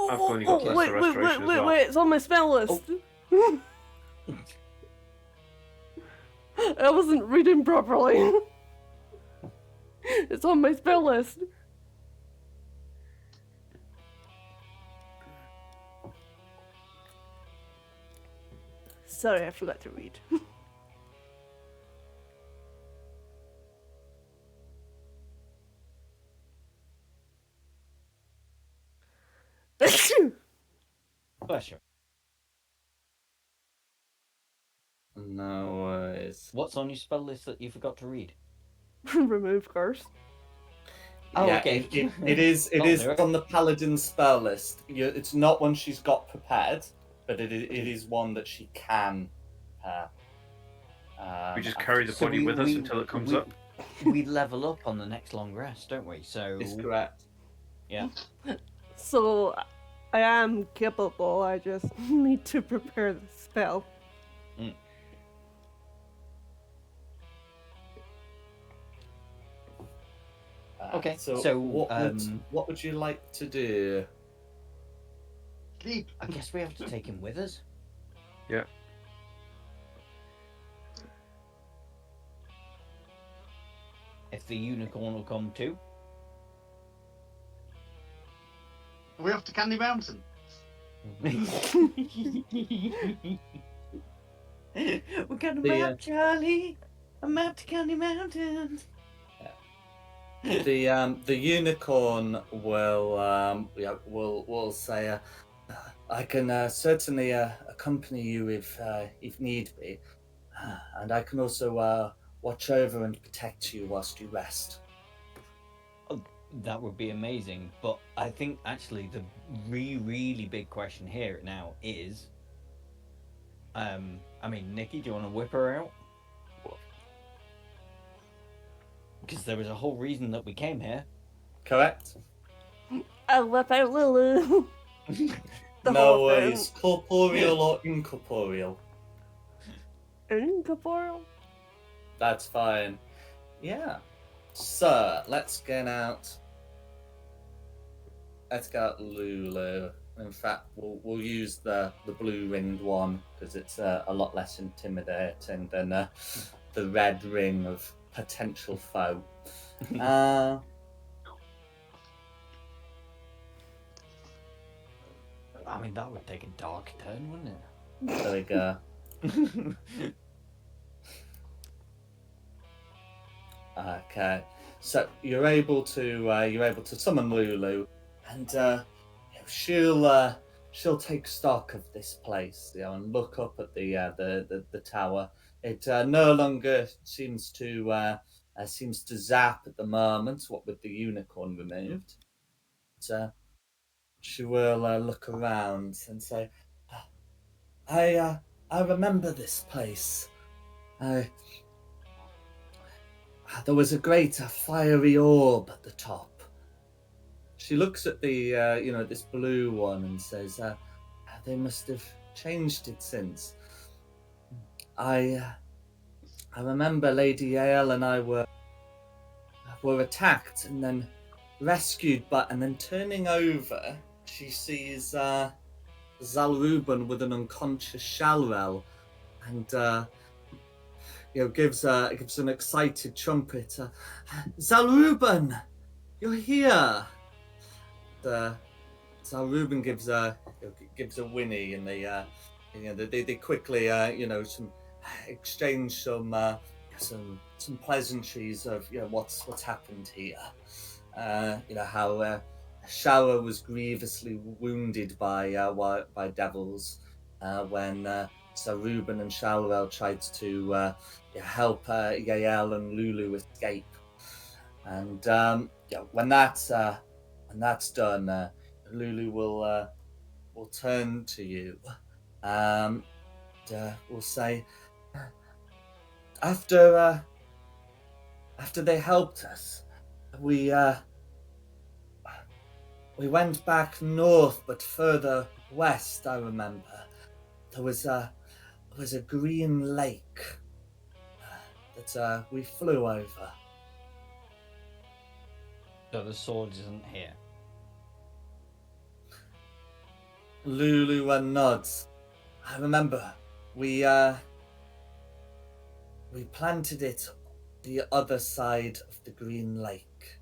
I've only got wait, lesser wait, restoration wait, as well. wait, it's on my spell list. I wasn't reading properly. It's on my spell list. Sorry, I forgot to read. Bless you. No worries. What's on your spell list that you forgot to read? Remove curse. Oh, Yeah, okay. it is That'll do it. on the paladin spell list. It's not one she's got prepared, but it is one that she can prepare. We just carry the So body with us until it comes up. We level up on the next long rest, don't we? So Is correct. yeah. So, I am capable, I just need to prepare the spell. Okay, So, so, what would you like to do? Sleep. I guess we have to take him with us. Yeah. If the unicorn will come too. Are we off to Candy Mountain? We're gonna The, map, Charlie. A map to Candy Mountain. The unicorn will say, I can certainly accompany you if need be, and I can also watch over and protect you whilst you rest. That would be amazing, but I think actually the really big question here now is, I mean, Nikki, do you want to whip her out? Because there was a whole reason that we came here. Correct? I'll whip out Lulu. The No whole worries. thing. Corporeal or incorporeal? Incorporeal? That's fine. Yeah. So let's get out. Let's get out Lulu. In fact, we'll use the blue ringed one because it's a lot less intimidating than the red ring of potential foe. I mean, that would take a dark turn, wouldn't it? There we go. Okay, so you're able to summon Lulu, and she'll take stock of this place, and look up at the tower. It no longer seems to zap at the moment, what with the unicorn removed. But, she will look around and say, I remember this place. There was a great fiery orb at the top. She looks at the this blue one and says, they must have changed it since. I remember Lady Yale and I were attacked, and then rescued, and then turning over, she sees Zalruben with an unconscious Shalrel, and gives an excited trumpet. Zalruben, you're here. Zalruben gives a whinny, and they quickly exchange some pleasantries of what's happened here. How Shower was grievously wounded by devils when Zalruben and Shalrel tried to help Yael and Lulu escape. And when that's done, Lulu will turn to you. Will say, after they helped us, we went back north, but further west. I remember there was a green lake that we flew over. So the sword isn't here. Lulu nods. I remember we planted it the other side of the green lake.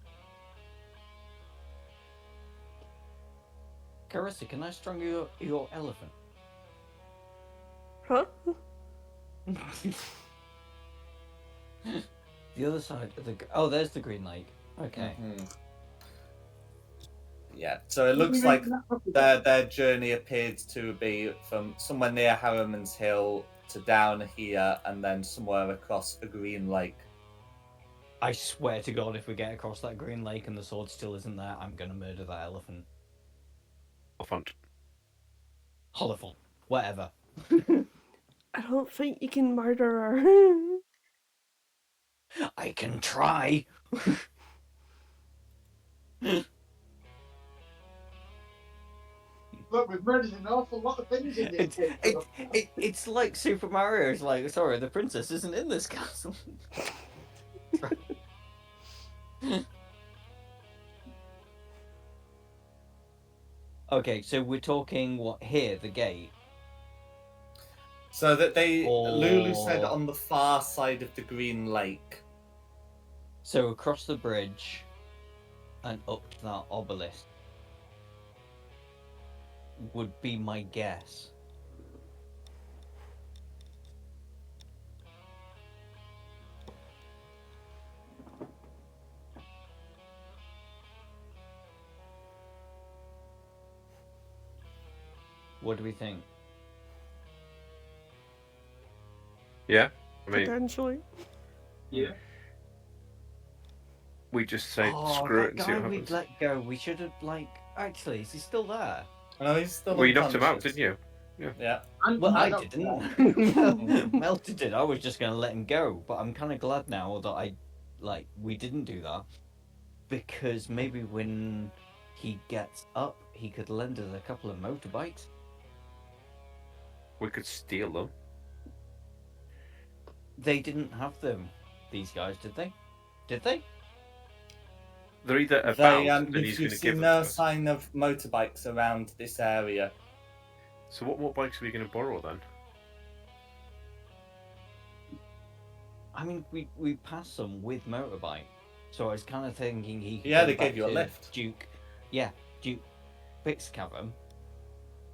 Carissa, can I strangle your elephant? Huh? The other side of the... Oh, there's the green lake. Okay. Mm-hmm. Yeah, so it looks like their journey appeared to be from somewhere near Harriman's Hill to down here, and then somewhere across a green lake. I swear to God, if we get across that green lake and the sword still isn't there, I'm going to murder that elephant. Holophant. Whatever. I don't think you can murder her. I can try. Look, we've murdered an awful lot of things in this. It's like Super Mario. It's like, sorry, the princess isn't in this castle. Okay, so we're talking what here, the gate. So that Lulu said on the far side of the green lake. So across the bridge and up to that obelisk would be my guess. What do we think? Yeah, I mean, Potentially. Yeah. we just say screw it and see what happens. We'd let go. We should have Actually, is he still there? No, he's still Well, you knocked him out, unconscious. didn't you? Yeah. Well, I don't- didn't. Melted did. I was just going to let him go, but I'm kind of glad now that we didn't do that, because maybe when he gets up, he could lend us a couple of motorbikes. We could steal them. They didn't have them, these guys, did they? Did they? They're either about, and You've he's going to seen give no them to us. sign of motorbikes around this area. So what bikes are we going to borrow then? I mean, we passed some with motorbike, so I was kind of thinking he. Yeah, could they go back gave you a to lift. Duke Pixcavern,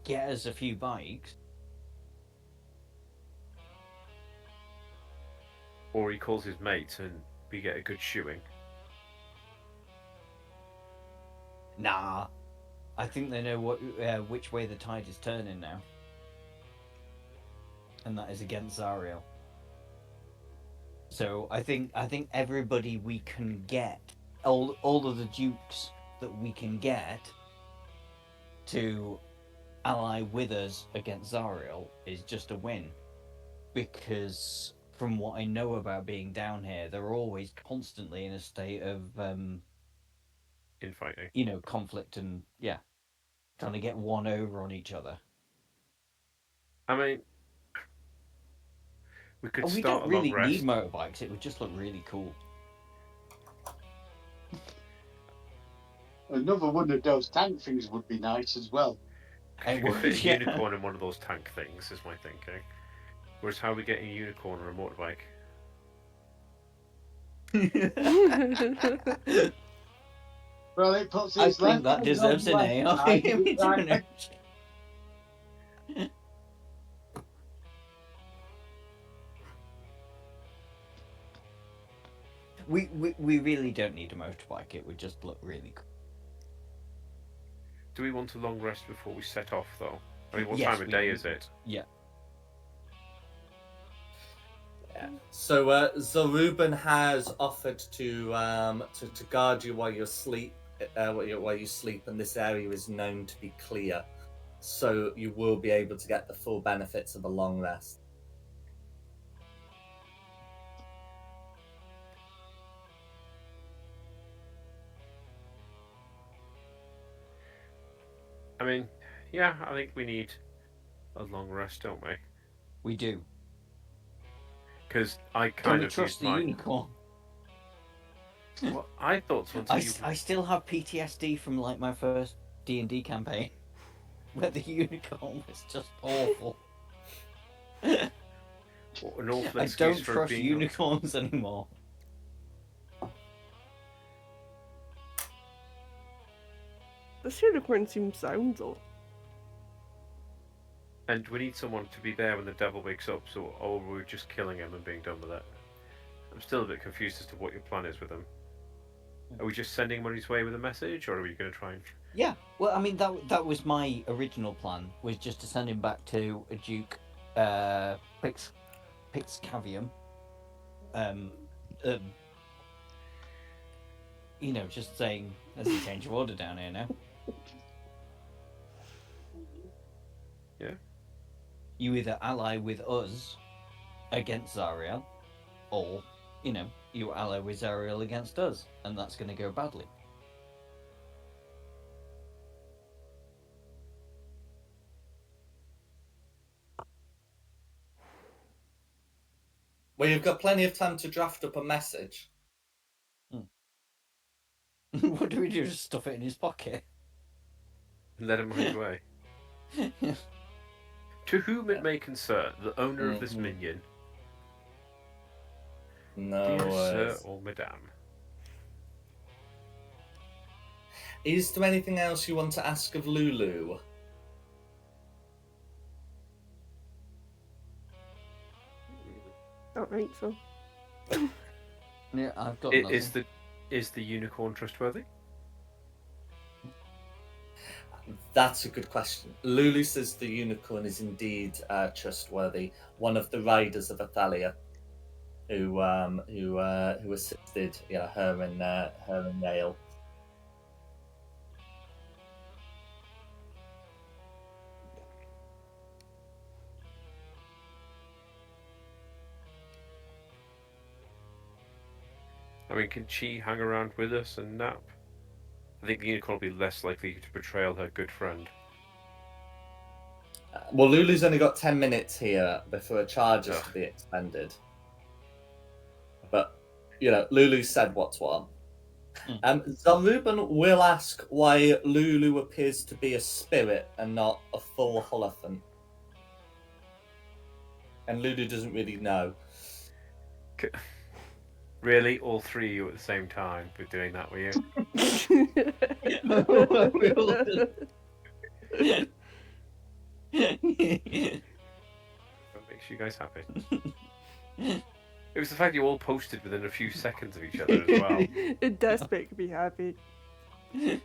get us a few bikes. Or he calls his mates and we get a good shoeing. Nah, I think they know which way the tide is turning now, and that is against Zariel. So I think everybody we can get, all of the dukes that we can get to ally with us against Zariel is just a win, because from what I know about being down here, they're always constantly in a state of Infighting. conflict and trying to get one over on each other. I mean, we could We start don't a really long rest. need motorbikes. It would just look really cool. Another one of those tank things would be nice as well. It You could would, fit a yeah. unicorn in one of those tank things, is my thinking. Whereas how are we getting a unicorn on a motorbike? Well, it puts I its think that legs on deserves the an left A. I side, think we right. do it. We really don't need a motorbike. It would just look really cool. Do we want a long rest before we set off, though? I mean, what Yes, time of we- day we- is it? Yeah. Yeah. So Zaruban has offered to guard you while you sleep, while you sleep, and this area is known to be clear, so you will be able to get the full benefits of a long rest. I mean, yeah, I think we need a long rest, don't we? We do. Because I Can kind we of trust used the my. unicorn? Well, I thought so until I, you. I still have PTSD from like my first D&D campaign, where the unicorn was just awful. An awful I excuse don't for trust being. unicorns anymore. This unicorn seems sound though. And we need someone to be there when the devil wakes up, so or we're just killing him and being done with it. I'm still a bit confused as to what your plan is with him. Are we just sending him on his way with a message, or are we going to try and? Yeah, well, I mean that was my original plan, was just to send him back to a Duke, Pixcavium. You know, just saying there's a change of order down here now. Yeah. You either ally with us against Zariel, or, you know, you ally with Zariel against us, and that's going to go badly. Well, you've got plenty of time to draft up a message. What do we do? Just stuff it in his pocket? Let him on his way. To whom it may concern, the owner of this Mhm. minion, No dear sir worries. or madame. Is there anything else you want to ask of Lulu? I don't think so. Yeah, I've got Is the unicorn trustworthy? That's a good question. Lulu says the unicorn is indeed trustworthy. One of the riders of Athalia, who assisted, her and Yale. I mean, can she hang around with us and nap? I think the unicorn will be less likely to betray her good friend. Well, Lulu's only got 10 minutes here before a charge is Ugh. to be expended. But, Lulu said what's what. Zaruban will ask why Lulu appears to be a spirit and not a full Holophant. And Lulu doesn't really know. Really? All three of you at the same time were doing that, were you? What makes you guys happy? It was the fact you all posted within a few seconds of each other as well. It does make me happy. And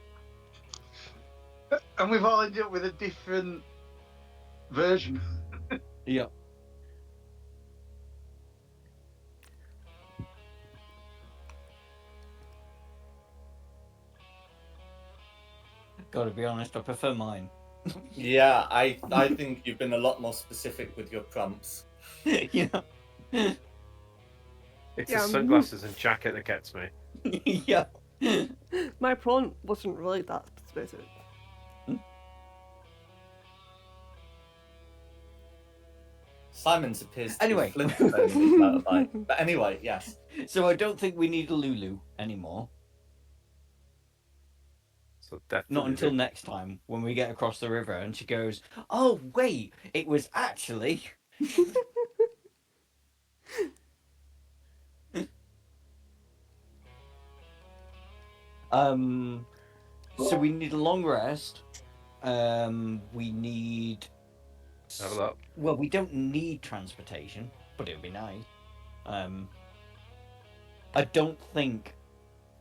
we've all ended up with a different version. Yeah. Gotta be honest, I prefer mine. Yeah, I think you've been a lot more specific with your prompts. Yeah. It's Yeah, the sunglasses and jacket that gets me. Yeah. My prompt wasn't really that specific. Simon's appears to Anyway. be Flintstone in his motorbike. But anyway, yes. So I don't think we need a Lulu anymore. So definitely Not until next time when we get across the river and she goes, "Oh wait, it was actually." So we need a long rest. We need. Level up. Well, we don't need transportation, but it would be nice. I don't think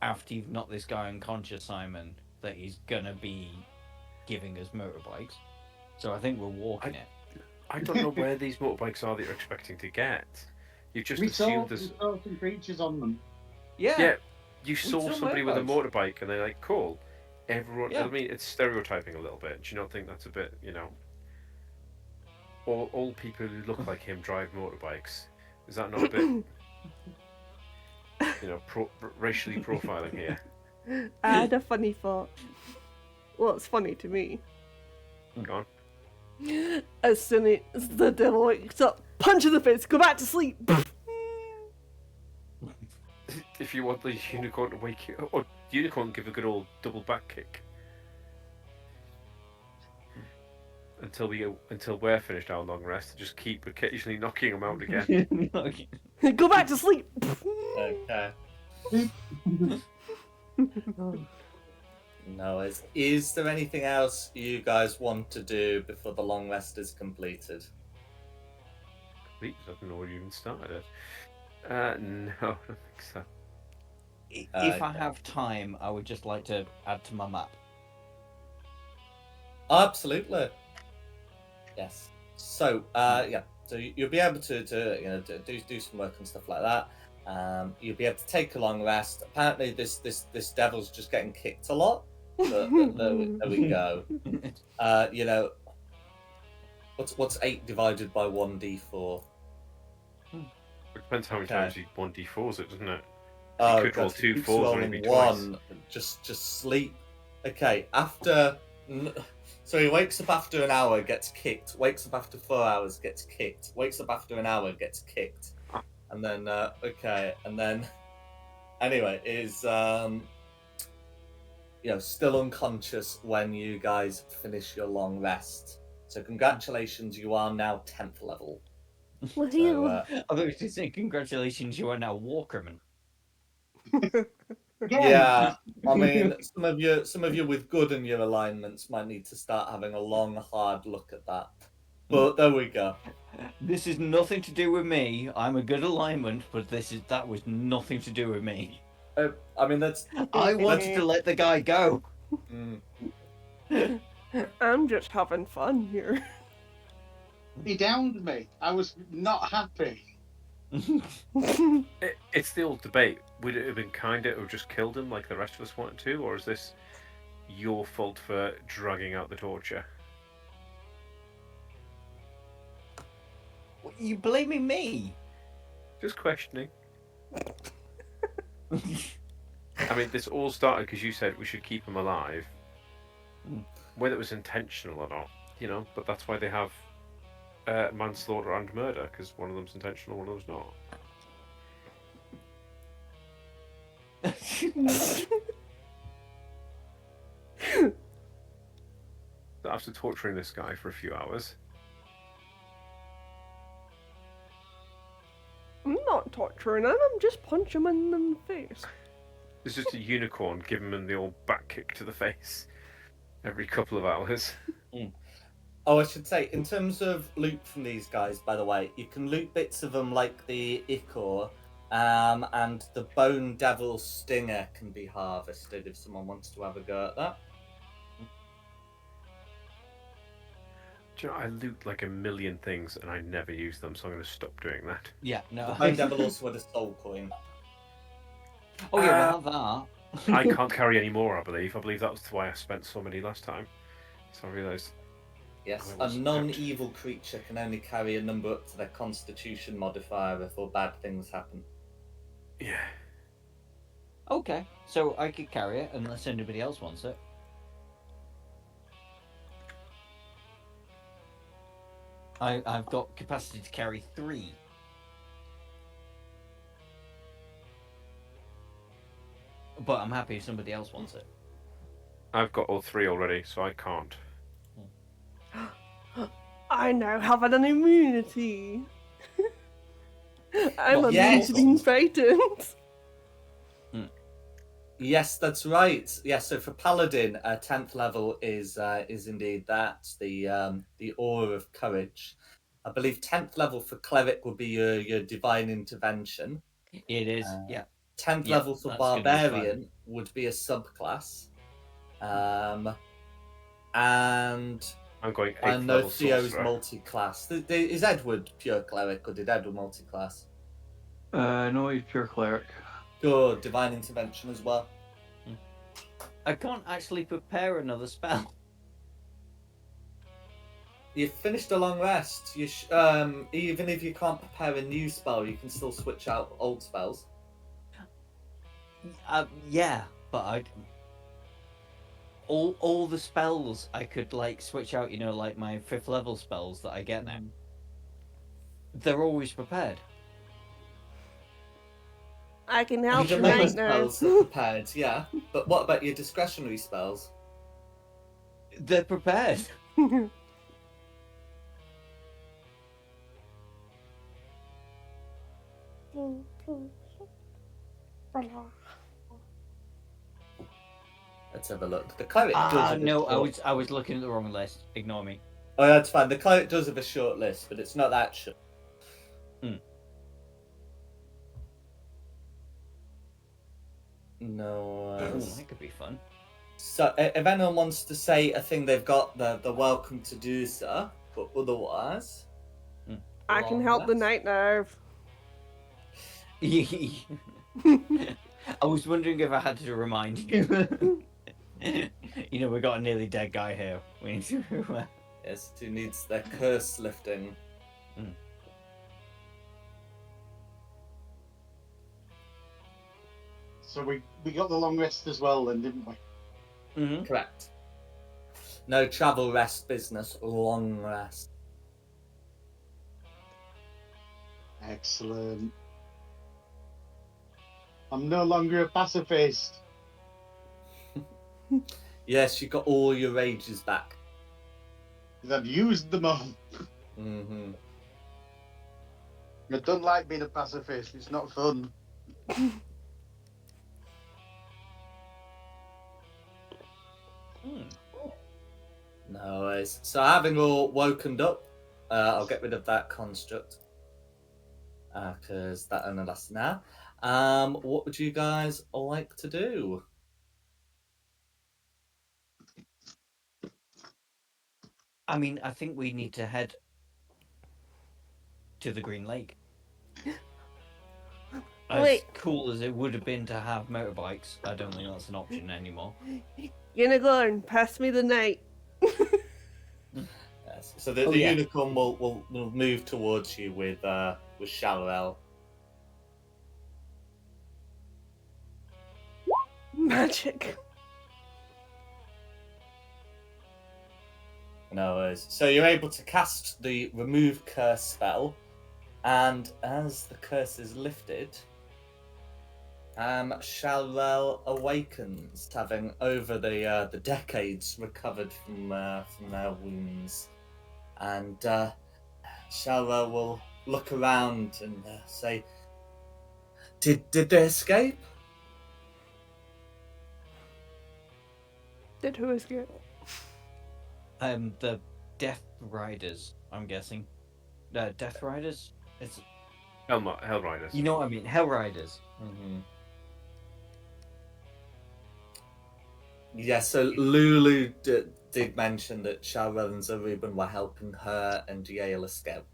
after you've knocked this guy unconscious, Simon, that he's gonna be giving us motorbikes. So I think we're walking it. I don't know where these motorbikes are that you're expecting to get. You just We saw, assumed we there's. saw some creatures on them. Yeah, you saw saw somebody with a motorbikes. motorbike and they're like, cool. Everyone, Yeah. I mean, it's stereotyping a little bit. Do you not think that's a bit, all people who look like him drive motorbikes? Is that not a bit, racially profiling here? I had a funny thought. Well, it's funny to me. Go on. As soon as the devil wakes up, punch in the face, go back to sleep. If you want the unicorn to wake you up, or unicorn give a good old double back kick. Until we're finished our long rest, just keep occasionally knocking them out again. Go back to sleep. Okay. No, is there anything else you guys want to do before the long rest is completed? Please, I don't know where you even started it. No, I don't think so. If I have time, I would just like to add to my map. Absolutely. Yes. So, so you'll be able to do some work and stuff like that. You'll be able to take a long rest. Apparently, this devil's just getting kicked a lot. But there we go. What's 8 divided by 1d4? It depends how many times you 1d4s it, doesn't it? Oh, You could roll God, two keeps fours rolling maybe twice. Just sleep. Okay, after. So he wakes up after an hour, gets kicked. Wakes up after 4 hours, gets kicked. Wakes up after an hour, gets kicked. And then, and then. Anyway, is still unconscious when you guys finish your long rest. So congratulations, you are now 10th level. So, I thought you were saying congratulations, you are now Walkerman. yeah, I mean, some of you with good in your alignments might need to start having a long, hard look at that. But there we go. This is nothing to do with me. I'm a good alignment, but that was nothing to do with me. I mean, that's. I wanted to let the guy go. I'm just having fun here. He downed me. I was not happy. It's the old debate. Would it have been kinder to have just killed him like the rest of us wanted to, or is this your fault for dragging out the torture? You blaming me? Just questioning. I mean, this all started because you said we should keep him alive. Whether it was intentional or not, but that's why they have manslaughter and murder, because one of them's intentional, one of them's not. So after torturing this guy for a few hours. I'm not torturing him, I'm just punching him in the face. It's just a unicorn giving him the old back kick to the face every couple of hours. Oh, I should say, in terms of loot from these guys, by the way, you can loot bits of them like the Ichor, and the Bone Devil Stinger can be harvested if someone wants to have a go at that. Do you know, I loot like a million things and I never use them, so I'm going to stop doing that. Yeah, no. The Bone Devil also had a soul coin. Oh yeah, we'll have that. I can't carry any more, I believe. I believe that was why I spent so many last time. So I realised. Yes, a non-evil creature can only carry a number up to their constitution modifier before bad things happen. Yeah. Okay, so I could carry it unless anybody else wants it. I've got capacity to carry 3. But I'm happy if somebody else wants it. I've got all 3 already, so I can't. I now have an immunity. I'm What, immune yes. to being frightened. Yes, that's right. Yes, so for Paladin, 10th level is indeed that, the Aura of Courage. I believe 10th level for Cleric would be your Divine Intervention. It is, yeah. 10th Yep, level for that's gonna be fun. Barbarian would be a subclass. And I'm going I 8th know level Theo's sorcerer. multi-class. Is Edward pure Cleric, or did Edward multi-class? No, he's pure cleric. Good, Divine Intervention as well. I can't actually prepare another spell. You finished a long rest. Even if you can't prepare a new spell, you can still switch out old spells. Yeah, but all the spells I could like switch out. You know, like my 5th level spells that I get now. They're always prepared. I can help Your you main right now. spells are prepared, yeah. But what about your discretionary spells? They're prepared. Let's have a look. The cleric does have No, a I was looking at the wrong list. Ignore me. Oh, that's fine. The cleric does have a short list, but it's not that short. No. That could be fun. So, if anyone wants to say a thing they've got, they're welcome to do so. But otherwise, I can help the night nerve. I was wondering if I had to remind you. You know, we got a nearly dead guy here. We need to. Yes, who needs their curse lifting? So we got the long rest as well, then, didn't we? Mm-hmm. Correct. No travel rest business, long rest. Excellent. I'm no longer a pacifist. Yes, you got all your rages back. I've used them all. Mm-hmm. I don't like being a pacifist. It's not fun. No worries. So having all woken up, I'll get rid of that construct. Because that only lasts now. What would you guys like to do? I mean, I think we need to head to the Green Lake. As Wait. cool as it would have been to have motorbikes, I don't think that's an option anymore. Unicorn, pass me the night. Yes. So the Oh, yeah. unicorn will move towards you with Shalrel. Magic. No worries. So you're able to cast the remove curse spell, and as the curse is lifted, Shalrel awakens, having over the decades recovered from their wounds, and Shalrel will look around and say, "Did they escape?" Did who escape? The Death Riders, I'm guessing. Death Riders? It's Hell Riders. You know what I mean? Hell Riders. Mm-hmm. Yeah, so Lulu did mention that Shalrel and Zaruban were helping her and Yale escape.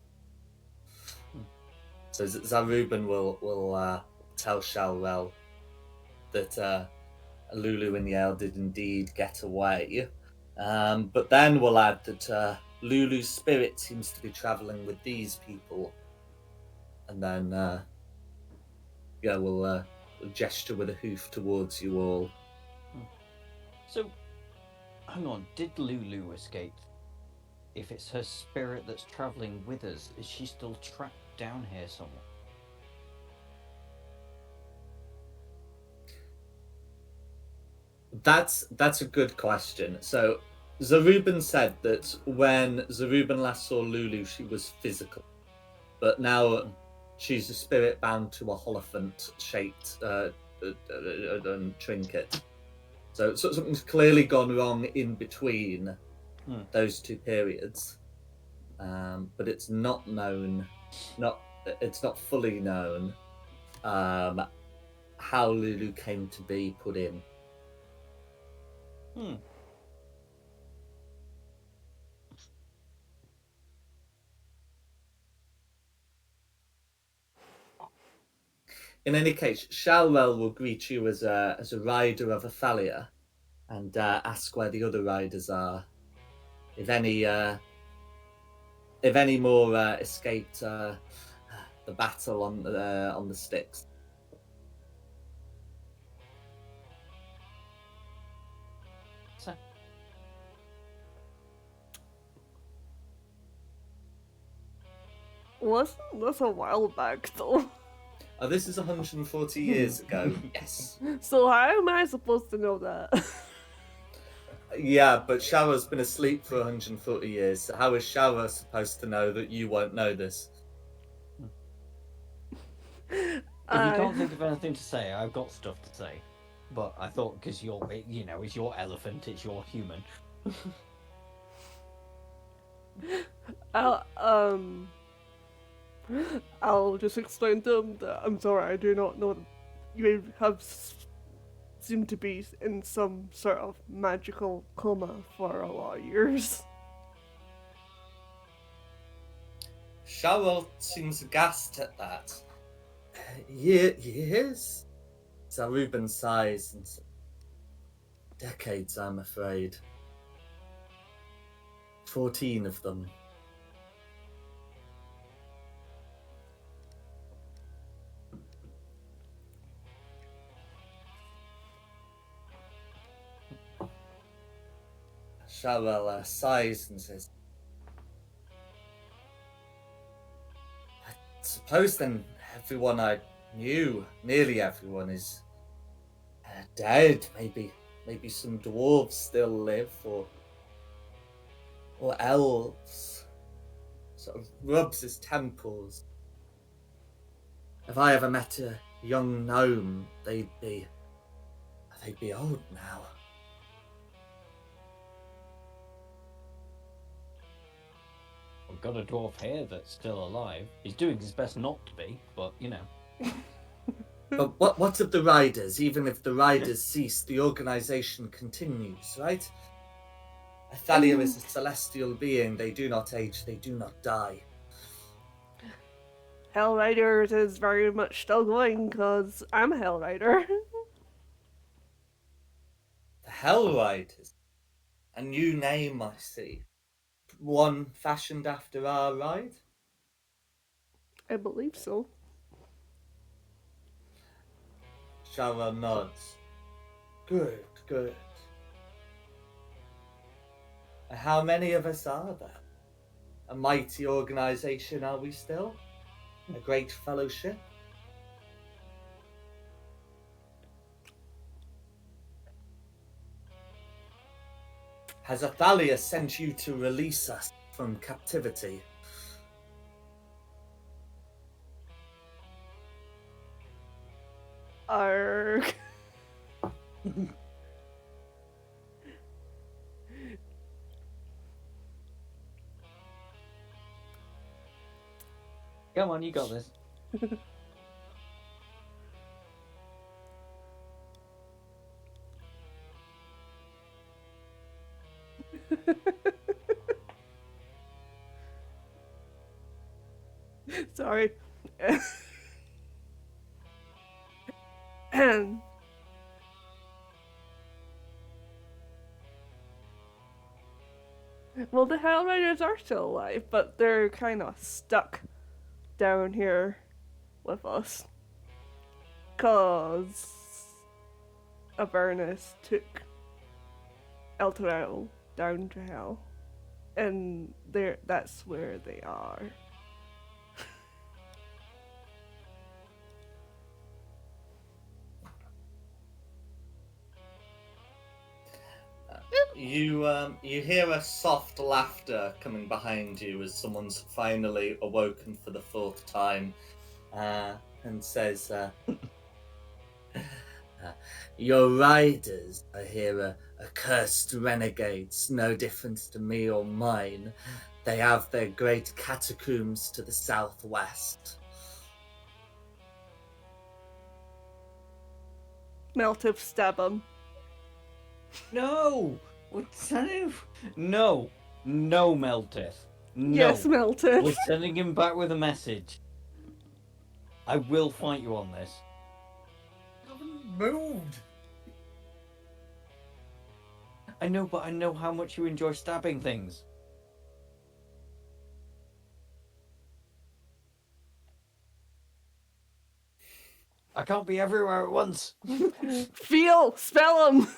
So Zaruban will tell Shalrel that Lulu and Yale did indeed get away. But then we'll add that Lulu's spirit seems to be travelling with these people. And then we'll gesture with a hoof towards you all. So, hang on, did Lulu escape? If it's her spirit that's travelling with us, is she still trapped down here somewhere? That's a good question. So Zaruban said that when Zaruban last saw Lulu, she was physical, but now she's a spirit bound to a holophant-shaped trinket. So something's clearly gone wrong in between those two periods, but it's not known. It's not fully known how Lulu came to be put in. In any case, Shalwell will greet you as a rider of Athalia, and ask where the other riders are. If any more escaped the battle on the Styx. Wasn't this a while back though? Oh, this is 140 years ago. Yes. So how am I supposed to know that? Yeah, but Shara's been asleep for 140 years. So how is Shara supposed to know that you won't know this? If you can't think of anything to say, I've got stuff to say. But I thought, because you're, it's your elephant, it's your human. I'll just explain to him that I'm sorry, I do not know that you have seemed to be in some sort of magical coma for a lot of years. Shara seems aghast at that. Years? Zaruban sighs and says, decades, I'm afraid. 14 of them. Shara sighs and says, I suppose then everyone I knew, nearly everyone, is dead. Maybe some dwarves still live, or elves. Sort of rubs his temples. If I ever met a young gnome, they'd be old now. We've got a dwarf here that's still alive. He's doing his best not to be, but But what of the riders? Even if the riders cease, the organization continues, right? Athalia is a celestial being. They do not age, they do not die. Hellriders is very much still going because I'm a Hellrider. The Hellriders. A new name, I see. One fashioned after our ride? I believe so. Shara nods. Good. How many of us are there? A mighty organization, are we still? A great fellowship? Has Athalia sent you to release us from captivity? Arg. come on, you got this. Sorry. Well, the Hellriders are still alive, but they're kind of stuck down here with us. 'Cause Avernus took Elturel down to hell. And that's where they are. you hear a soft laughter coming behind you as someone's finally awoken for the fourth time, and says, "Your riders are here, accursed renegades, no different to me or mine. They have their great catacombs to the southwest." Meltive stab him. No! No! No, Meltith. No. Yes, Meltive. We're sending him back with a message. I will fight you on this. I haven't moved. I know, but I know how much you enjoy stabbing things. I can't be everywhere at once. Spell him.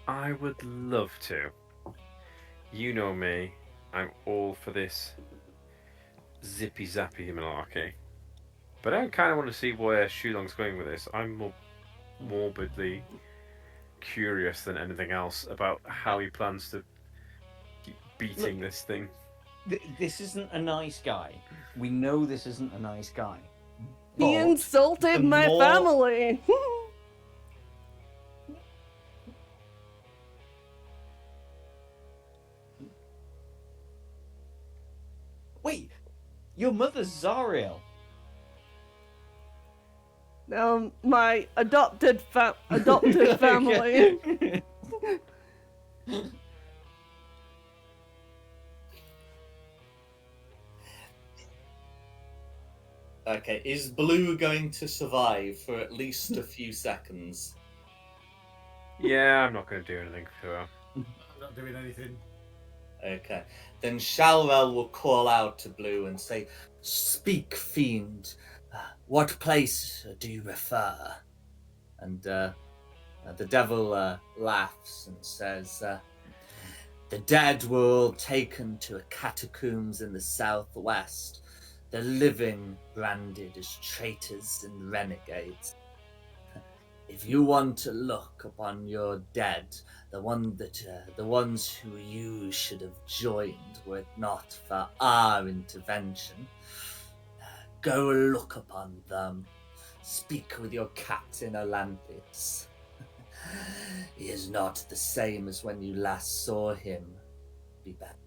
I would love to. You know me. I'm all for this zippy zappy malarkey. But I kind of want to see where Shulong's going with this. I'm more morbidly curious than anything else about how he plans to keep beating this thing. This isn't a nice guy. We know this isn't a nice guy. He But insulted the my more- family. Wait, your mother's Zariel. My adopted family. Okay, is Blue going to survive for at least a few seconds? Yeah, I'm not going to do anything to her. I'm not doing anything. Okay, then Shalrel will call out to Blue and say, "Speak, fiend. What place do you refer?" And the devil laughs and says, "The dead were all taken to a catacombs in the southwest. The living branded as traitors and renegades. If you want to look upon your dead, the ones who you should have joined were it not for our intervention, go look upon them. Speak with your captain Olanthus. He is not the same as when you last saw him. Be back."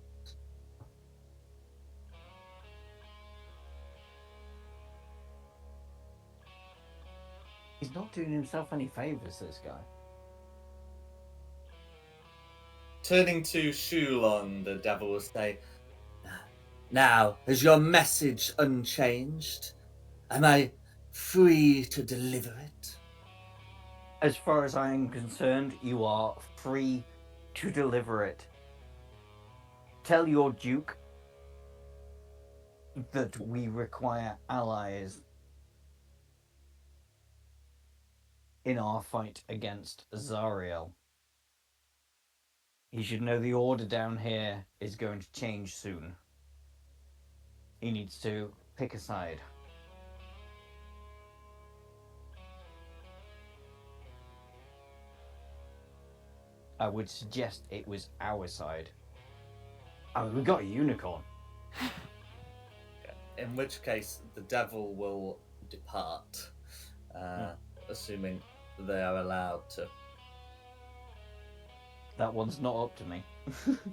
He's not doing himself any favors, this guy. Turning to Shulon, the devil will say, "Now, is your message unchanged? Am I free to deliver it?" As far as I am concerned, you are free to deliver it. Tell your Duke that we require allies in our fight against Zariel. He should know the order down here is going to change soon. He needs to pick a side. I would suggest it was our side. I mean, we got a unicorn. In which case, the devil will depart, assuming they are allowed to. That one's not up to me.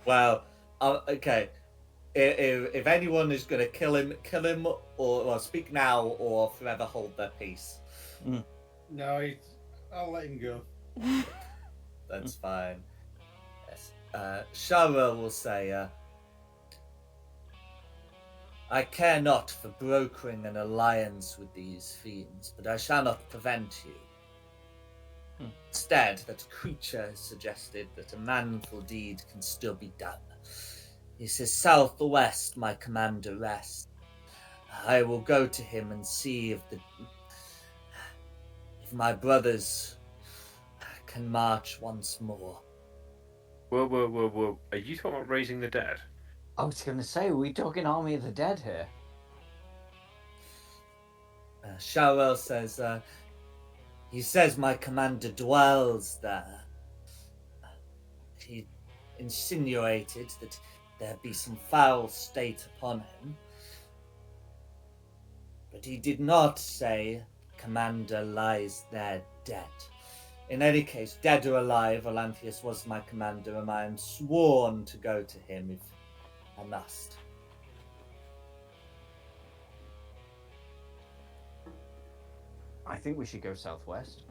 Well, okay. If anyone is going to kill him, or speak now, or forever hold their peace. No, I'll let him go. That's fine. Yes. Shara will say, "I care not for brokering an alliance with these fiends, but I shall not prevent you. Instead, that creature has suggested that a manful deed can still be done. He says, southwest my commander rests. I will go to him and see if my brothers can march once more." Whoa. Are you talking about raising the dead? I was going to say, are we talking Army of the Dead here? Showell says, he says my commander dwells there. He insinuated that there be some foul state upon him, but he did not say commander lies there dead. In any case, dead or alive, Olanthius was my commander, and I am sworn to go to him if I must. I think we should go southwest.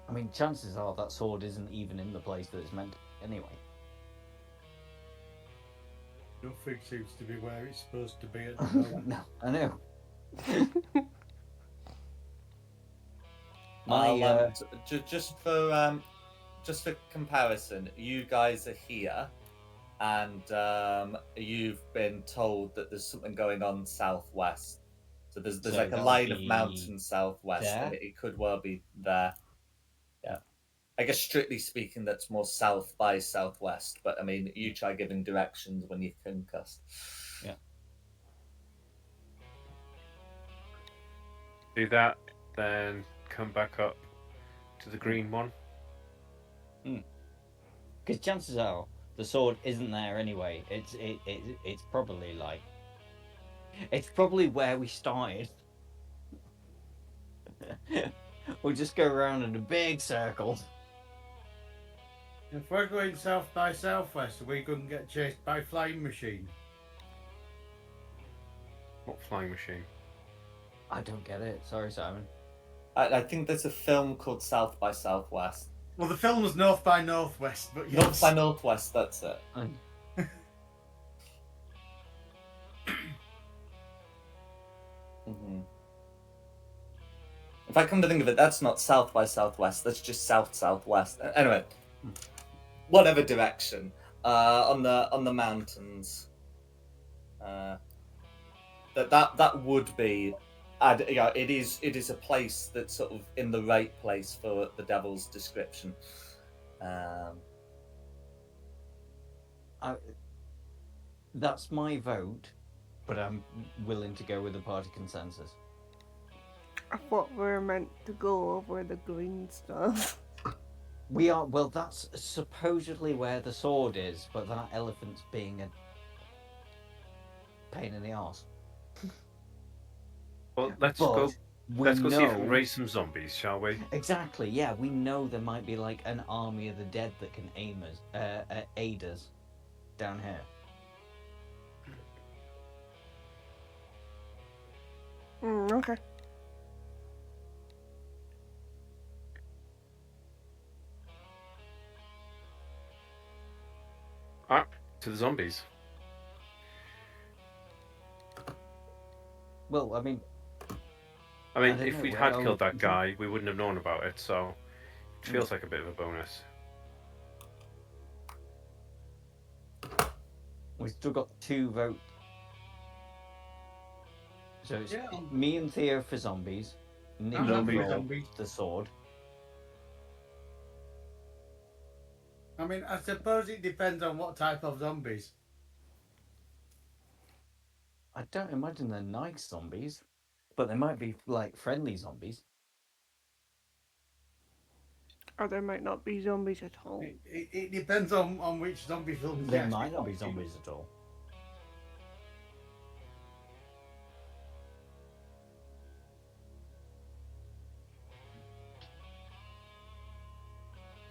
I mean, chances are that sword isn't even in the place that it's meant to be anyway. Nothing seems to be where it's supposed to be at the moment. No, I know. Just for comparison, you guys are here, and you've been told that there's something going on southwest. So there's So like a that line would of be mountains southwest, there? and it could well be there. Yeah, I guess strictly speaking, that's more south by southwest. But I mean, you try giving directions when you concuss. Yeah. Do that, then come back up to the green one. Because chances are the sword isn't there anyway. It's probably like it's probably where we started. We'll just go around in a big circle. If we're going south by southwest, are we going to get chased by flying machine? What flying machine? I don't get it. Sorry, Simon. I think there's a film called South by Southwest. Well, the film was north by northwest, but yes. North by Northwest, that's it. Mm-hmm. If I come to think of it, that's not South by Southwest. That's just South-Southwest. Anyway, whatever direction on the mountains. That would be. It is a place that's sort of in the right place for the devil's description. That's my vote, but I'm willing to go with the party consensus. I thought we were meant to go over the green stuff. We are, well, that's supposedly where the sword is, but that elephant's being a pain in the arse. Well, let's But go see if we know- can raise some zombies, shall we? Exactly, yeah, we know there might be like an army of the dead that can aid us down here. Okay. Ah, to the zombies. Well, I mean, don't if know, we'd where had are killed we- that guy, we wouldn't have known about it, so it feels like a bit of a bonus. we've still got 2 votes. So it's Yeah. me and Theo for zombies, Nick I'm happy with for zombies. the sword. I mean, I suppose it depends on what type of zombies. I don't imagine they're nice zombies, but they might be like friendly zombies. Or there might not be zombies at all. It depends on which zombie film. They might not be zombies at all.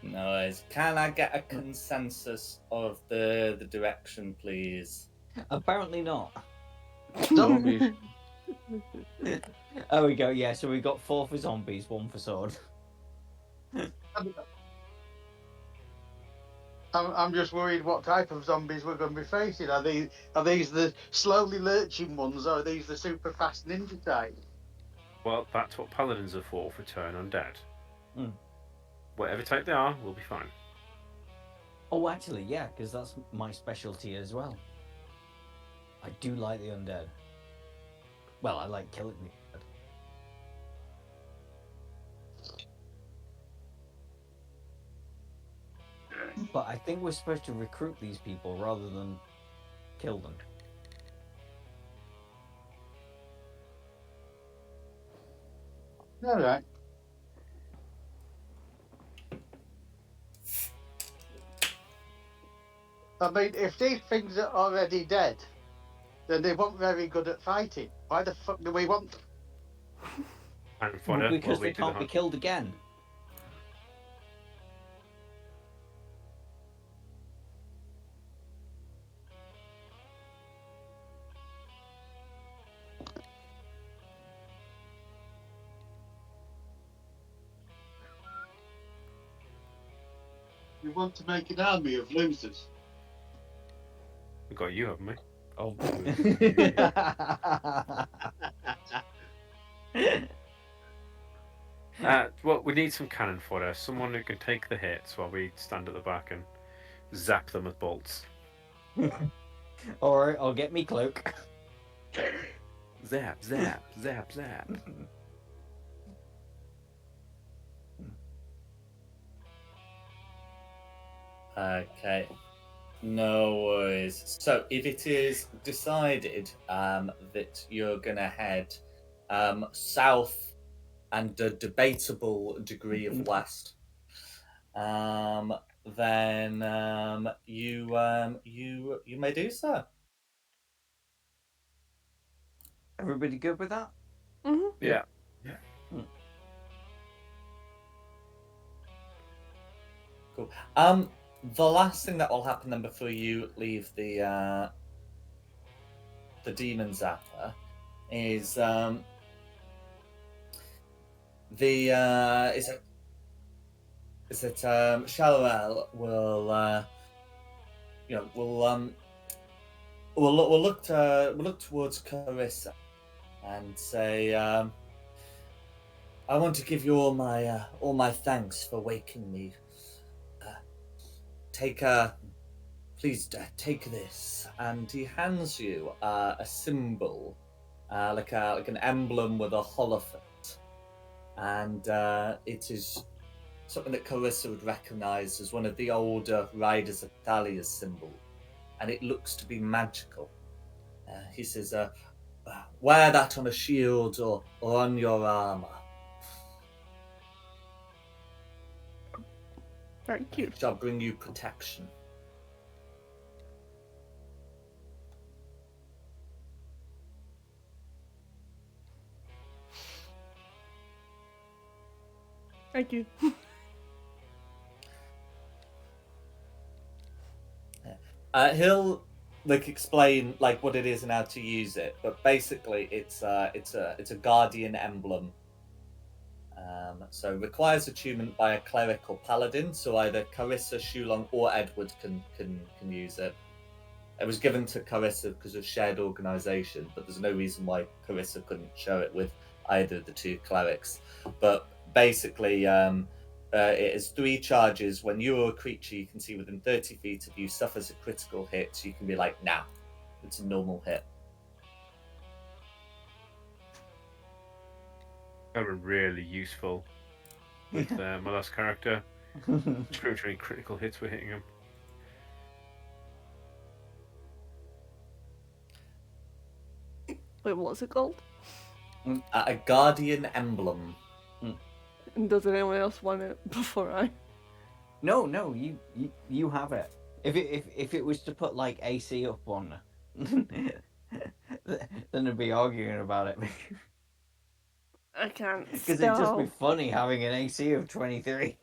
Nice. Can I get a consensus of the direction, please? Apparently not. Zombies. There we go. Yeah, so we got 4 for zombies, 1 for sword. I'm just worried what type of zombies we're going to be facing. Are these the slowly lurching ones, or are these the super fast ninja type? Well, that's what paladins are for turn undead. Mm. Whatever type they are, we'll be fine. Oh, actually, yeah, because that's my specialty as well. I do like the undead. Well, I like killing the undead. But I think we're supposed to recruit these people rather than kill them. All right. I mean, if these things are already dead, then they weren't very good at fighting. Why the fuck do we want them? And Well, fodder because while we they do the can't be hunt. killed again. We want to make an army of losers. We've got you, haven't we? Oh. Well, we need some cannon fodder. Someone who can take the hits while we stand at the back and zap them with bolts. Alright, I'll get me cloak. Zap, zap, zap, zap. Okay. No worries. So, if it is decided that you're going to head south and a debatable degree of west, then you may do so. Everybody good with that? Mm-hmm. Yeah. Cool. The last thing that will happen then before you leave the demon zapper is Shalorel will we'll look towards Carissa and say, I want to give you all my thanks for waking me. Please take this, and he hands you a symbol, like an emblem with a holophant, and it is something that Carissa would recognise as one of the older Riders of Thalia's symbol, and it looks to be magical. He says, wear that on a shield or on your armour. Thank you. It shall bring you protection. Thank you. He'll explain what it is and how to use it, but basically it's a guardian emblem. So requires attunement by a cleric or paladin. So either Carissa, Shulong, or Edward can use it. It was given to Carissa because of shared organisation, but there's no reason why Carissa couldn't share it with either of the two clerics. But basically, it is 3 charges. When you or a creature you can see within 30 feet of you suffers a critical hit, so you can be like, nah, it's a normal hit. That were really useful with my last character. Screw any critical hits were hitting him. Wait, what's it called? A guardian emblem. And does anyone else want it before I? No, you have it. If it was to put like AC up on, then they'd be arguing about it. I can't Because it'd just be spell. funny having an AC of 23.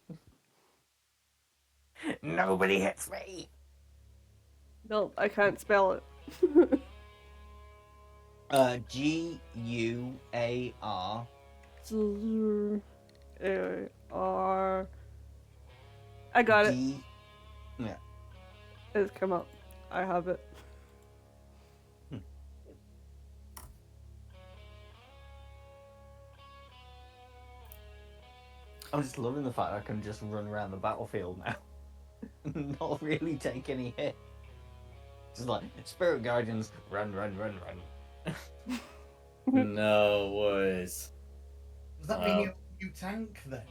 Nobody hits me. No, I can't spell it. Guar. R. I got it. Yeah. It's come up. I have it. I'm just loving the fact I can just run around the battlefield now. Not really take any hit. Just like, Spirit Guardians, run. No worries. Does that mean you tank then?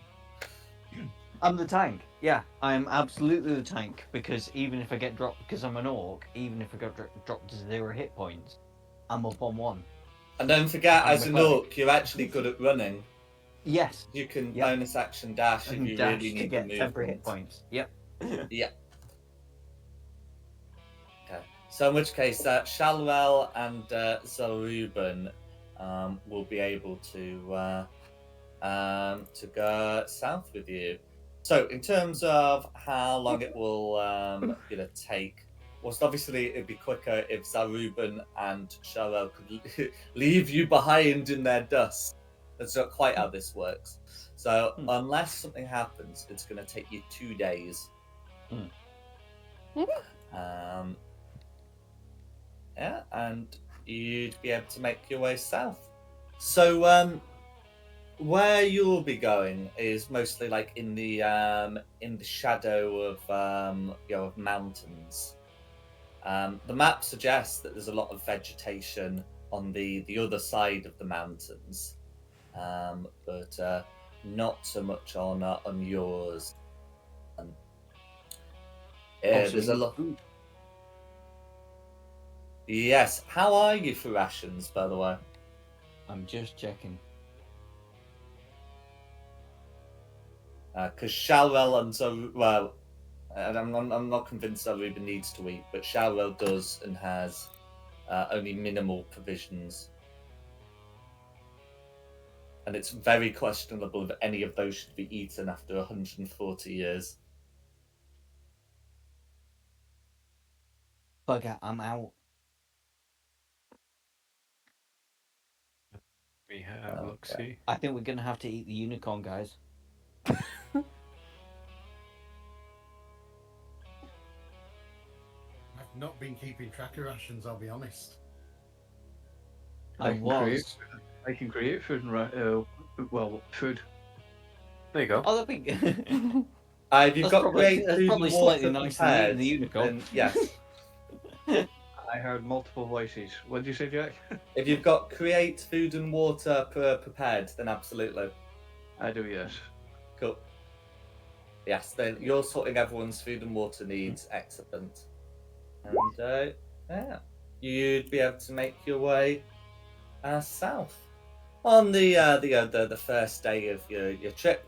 I'm the tank. Yeah, I'm absolutely the tank because even if I get dropped, because I'm an orc, even if I get dropped to 0 hit points, I'm up on 1. And don't forget, I'm as a an cleric. orc, you're actually good at running. Yes. You can Yep. bonus action dash if And you dash really to need get the temporary hit movement. points. Yep. Yeah. Okay. So in which case, Shalwell and Zaruban will be able to go south with you. So in terms of how long it will take, whilst obviously it'd be quicker if Zaruban and Shalwell could leave you behind in their dust. That's not quite how this works. So unless something happens, it's going to take you 2 days. Yeah, and you'd be able to make your way south. So where you'll be going is mostly like in the shadow of of mountains. The map suggests that there's a lot of vegetation on the other side of the mountains, but not so much on yours. There's a lot. Yes. How are you for rations, by the way? I'm just checking. Because Shalwell and I'm not convinced that Ruben needs to eat, but Shalwell does and has only minimal provisions. And it's very questionable if any of those should be eaten after 140 years. Bugger, I'm out. We have look see. I think we're gonna have to eat the unicorn, guys. I've not been keeping track of rations, I'll be honest. I was. I can create food and food. There you go. Oh, that'd be good. If you've got great that's food probably and slightly water nicer than eating prepared, the unicorn. then yes. I heard multiple voices. What did you say, Jack? If you've got create food and water prepared, then absolutely. I do, yes. Cool. Yes, then you're sorting everyone's food and water needs. Excellent. And yeah, you'd be able to make your way south on the first day of your trip.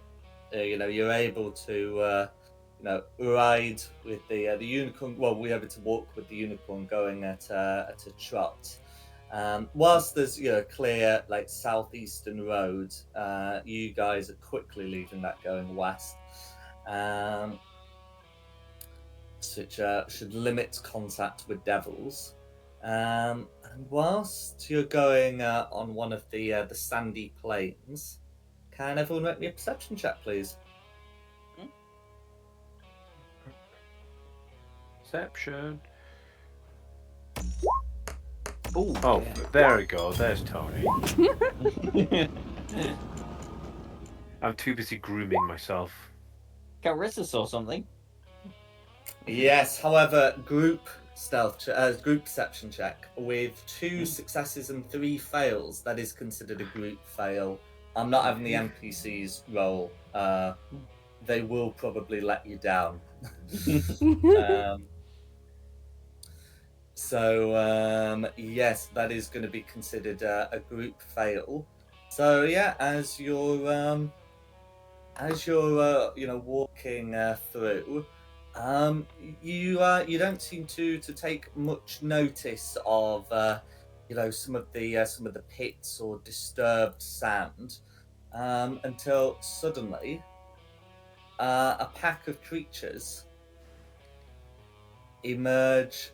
You're able to ride with the unicorn. Well, we're able to walk with the unicorn going at a trot. Whilst there's clear like southeastern road, you guys are quickly leaving that going west, which should limit contact with devils. And whilst you're going on one of the sandy plains, can everyone make me a perception check, please? Perception. Ooh, Oh, yeah. there we go. There's Tony. I'm too busy grooming myself. Carissa saw something. Yes, however, group perception check with 2 successes and 3 fails, that is considered a group fail. I'm not having the NPCs roll. They will probably let you down. Yes, that is going to be considered a group fail. So yeah, as you're walking through, you don't seem to take much notice of some of the pits or disturbed sound until suddenly a pack of creatures emerge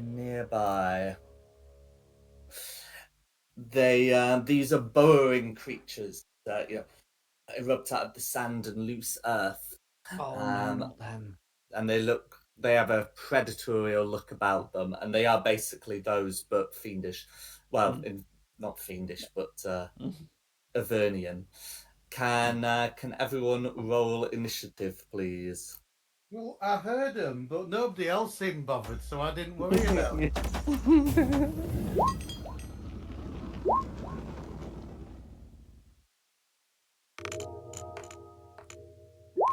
nearby. These are burrowing creatures that erupt out of the sand and loose earth. Oh no, not them. And they have a predatory look about them, and they are basically those, but fiendish. Well, not fiendish, but Avernian. Can everyone roll initiative, please? Well, I heard them, but nobody else seemed bothered, so I didn't worry about it.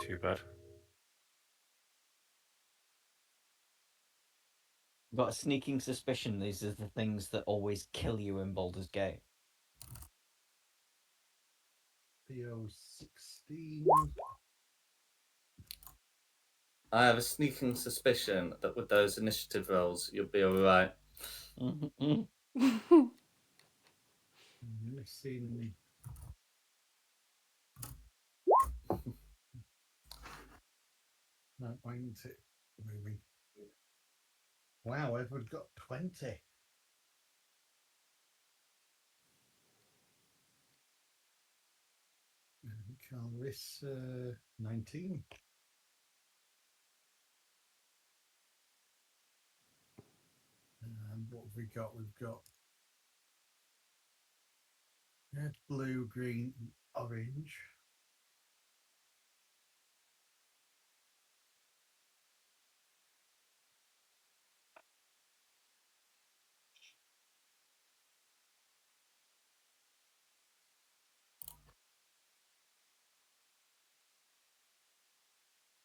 Too bad. I've got a sneaking suspicion these are the things that always kill you in Baldur's Gate. PO 16. I have a sneaking suspicion that with those initiative rolls, you'll be all right. Missing. No, why isn't it moving? Wow, Edward got 20. Calris, 19. And what have we got? We've got red, blue, green, and orange.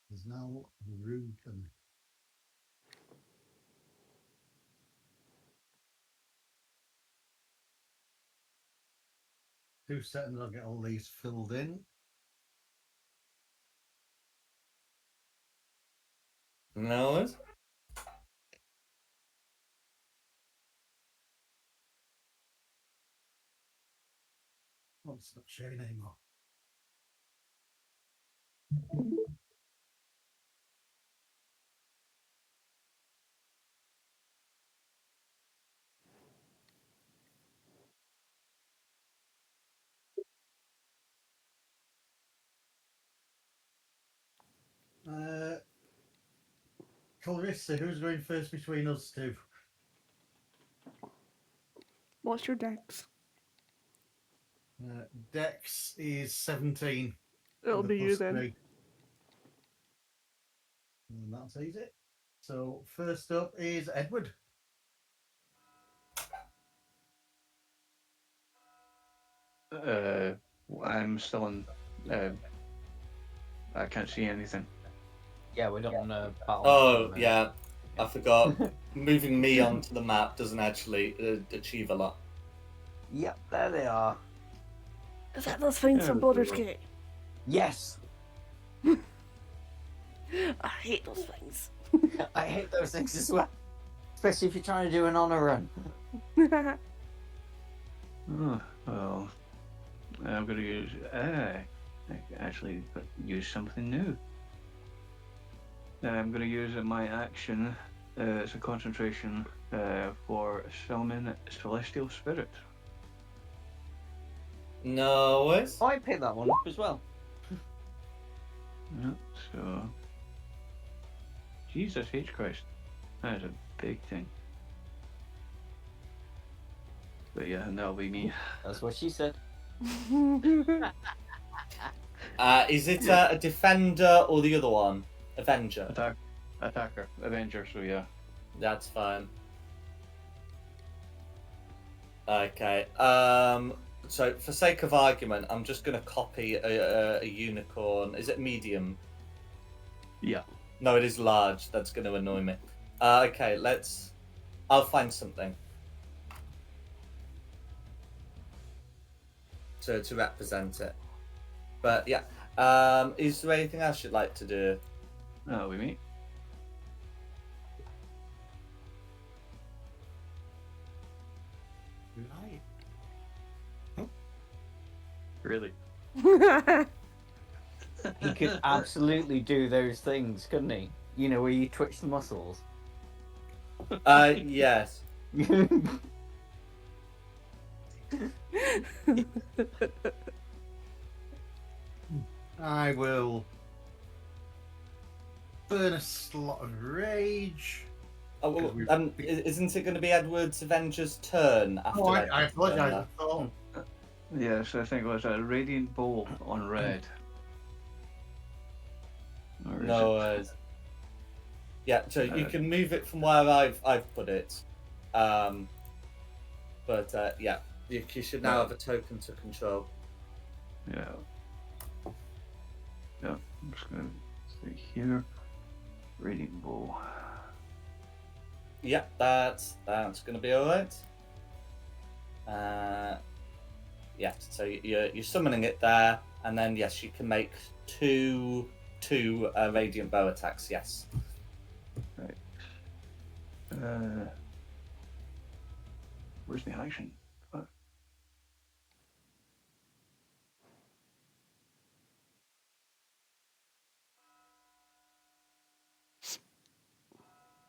There's now Rugen. 2 seconds, I'll get all these filled in. No worries. Oh, it's not showing anymore. Clarissa, who's going first between us two? What's your dex? Dex is 17. It'll with a be you then. +3. And that's easy. So first up is Edward. I'm still in. I can't see anything. Yeah, we don't want to battle. Oh, yeah. I forgot. Moving me onto the map doesn't actually achieve a lot. Yep, there they are. Is that those things from Baldur's Gate? Yes. I hate those things. I hate those things as well. Especially if you're trying to do an honor run. Oh, well, I'm going to use. I actually use something new. I'm going to use my action as a concentration for summon celestial spirit. No worries. Oh, I picked that one up as well. Yeah, so. Jesus H. Christ. That is a big thing. But yeah, and that'll be me. That's what she said. Is it a defender or the other one? Avenger. Attacker. Avenger, so yeah. That's fine. Okay. So for sake of argument, I'm just going to copy a unicorn. Is it medium? Yeah. No, it is large. That's going to annoy me. Okay, I'll find something to represent it. But yeah, is there anything else you'd like to do? That'll be me. Right. Really? He could absolutely do those things, couldn't he? You know, where you twitch the muscles. Yes. I will burn a slot of rage. Oh, well, isn't it going to be Edward's Avenger's turn after? Oh, Edward's I apologize. turn? I thought. Yes, I think it was a radiant bolt on red. Or is No it- worries. Yeah, so you can move it from where I've put it. Yeah, you should now have a token to control. Yeah. Yeah, I'm just gonna Right here. Radiant bow. Yeah, that's going to be all right. Yeah, so you're summoning it there, and then yes, you can make two radiant bow attacks. Yes. Right. Where's the action?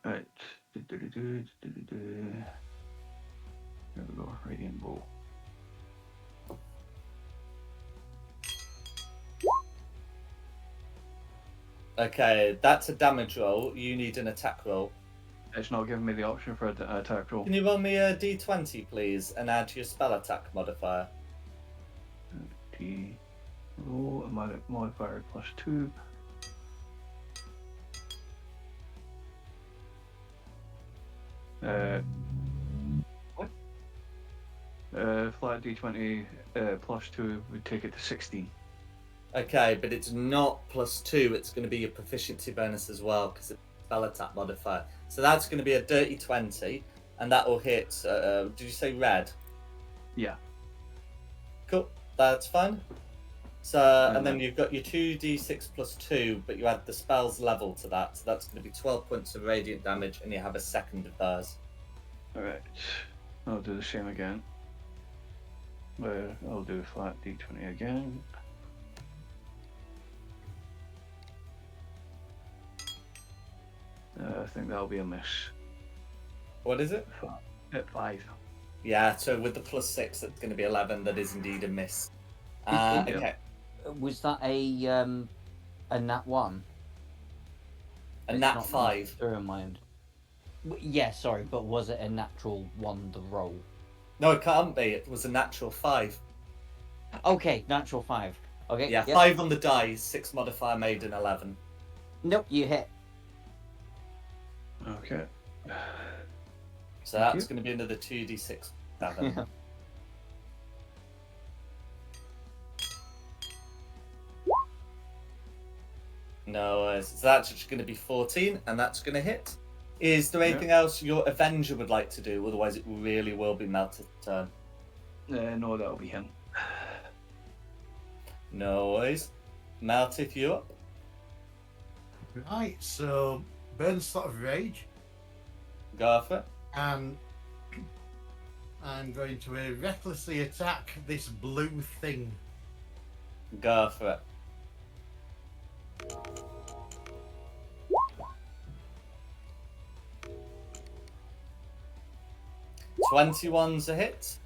Right. There we go. Radiant bow. Okay, that's a damage roll. You need an attack roll. It's not giving me the option for an attack roll. Can you roll me a d20, please, and add your spell attack modifier? D roll a modifier +2. What? Flat D20 +2 would take it to 16. Okay, but it's not +2. It's going to be your proficiency bonus as well because it's a spell attack modifier. So that's going to be a dirty 20, and that will hit. Did you say red? Yeah. Cool. That's fine. So and then you've got your 2d6 +2, but you add the spell's level to that. So that's going to be 12 points of radiant damage, and you have a second of theirs. All right. I'll do the same again. I'll do flat D20 again. I think that'll be a miss. What is it? At 5. Yeah. So with the +6, that's going to be 11. That is indeed a miss. Yeah. Okay. Was that a nat 1? A It's nat not 5. through in my end. Yeah, sorry, but was it a natural 1, the roll? No, it can't be. It was a natural 5. Okay, natural 5. Okay. Yeah, yep. 5 on the die, 6 modifier made an 11. Nope, you hit. Okay. So that's going to be another 2d6 7. Yeah. No, so that's just going to be 14, and that's going to hit. Is there anything else your Avenger would like to do? Otherwise, it really will be Melted turn. No, that'll be him. No worries. Melted, you up? Right, so burn Slot of Rage, Go for it. and I'm going to recklessly attack this blue thing. Go for it. 21's a hit.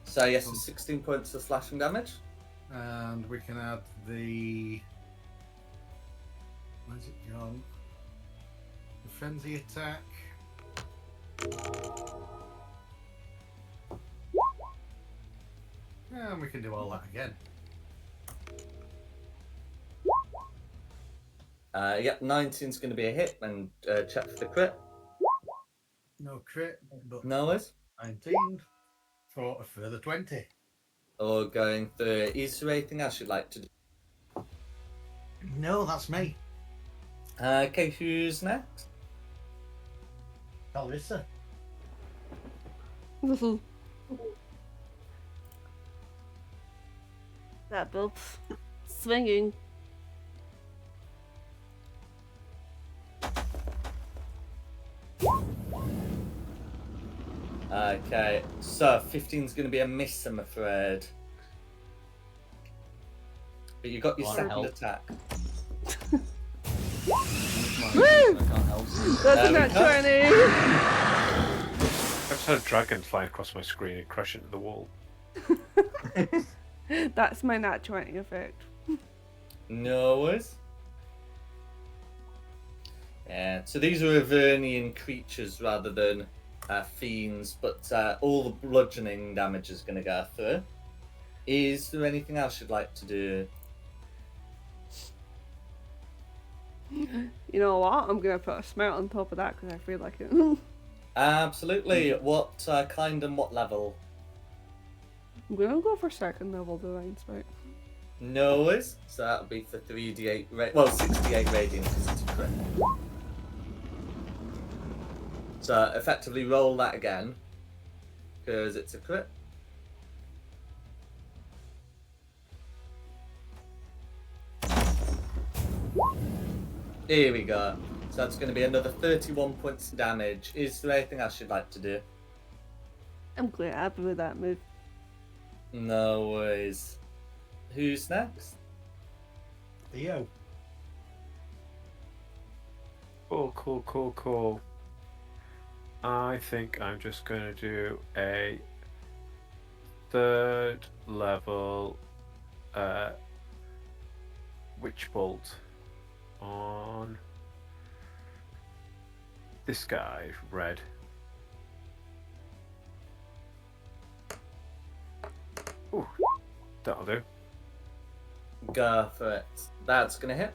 So yes, it's 16 points of slashing damage. And we can add the... Where's it gone? The frenzy attack. And we can do all that again. Yep, 19's going to be a hit, and check for the crit. No crit, but No worries. 19 for a further 20. Or going through. Is there anything else you'd like to do? No, that's me. Okay, who's next? Calvissa. That builds swinging. Okay, so 15's going to be a miss, I'm afraid. But you got your Well, second help. attack. Woo! I can't help. That's we not go. 20. I just had a dragon fly across my screen and crash into the wall. That's my nat 20 effect. No worries. Yeah, so these are Avernian creatures rather than fiends, but all the bludgeoning damage is going to go through. Is there anything else you'd like to do? You know what? I'm gonna put a smite on top of that because I feel like it. Absolutely. What kind and what level? I'm gonna go for second level divine smite. No worries. So that'll be for 3d8, 68 radiant because it's a crit. So effectively roll that again because it's a crit. Here we go. So that's going to be another 31 points of damage. Is there anything else you'd like to do? I'm quite happy with that move. No worries. Who's next? Theo. Cool. I think I'm just going to do a 3rd level Witch Bolt on this guy, Red. Ooh, that'll do. Go for it. That's going to hit.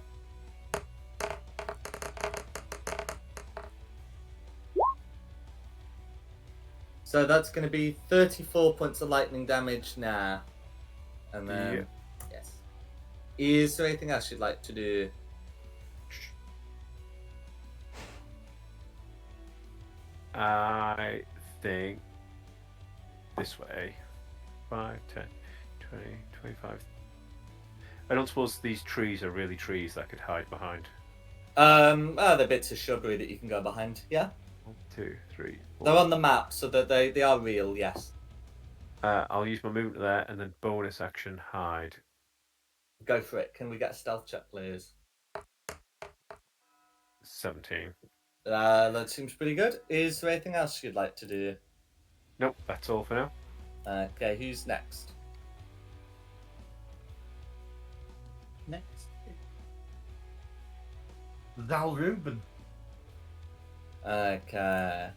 So that's going to be 34 points of lightning damage now. And then, yes. Is there anything else you'd like to do? I think this way. 5, 10, 20, 25. I don't suppose these trees are really trees that I could hide behind. They're bits of shrubbery that you can go behind. Yeah. 1, 2, 3, 4. They're on the map, so that they are real. Yes. I'll use my movement there and then bonus action hide. Go for it. Can we get a stealth check, please? 17. That seems pretty good. Is there anything else you'd like to do? Nope, that's all for now. Okay, who's next? Next. Zal Reuben. Okay.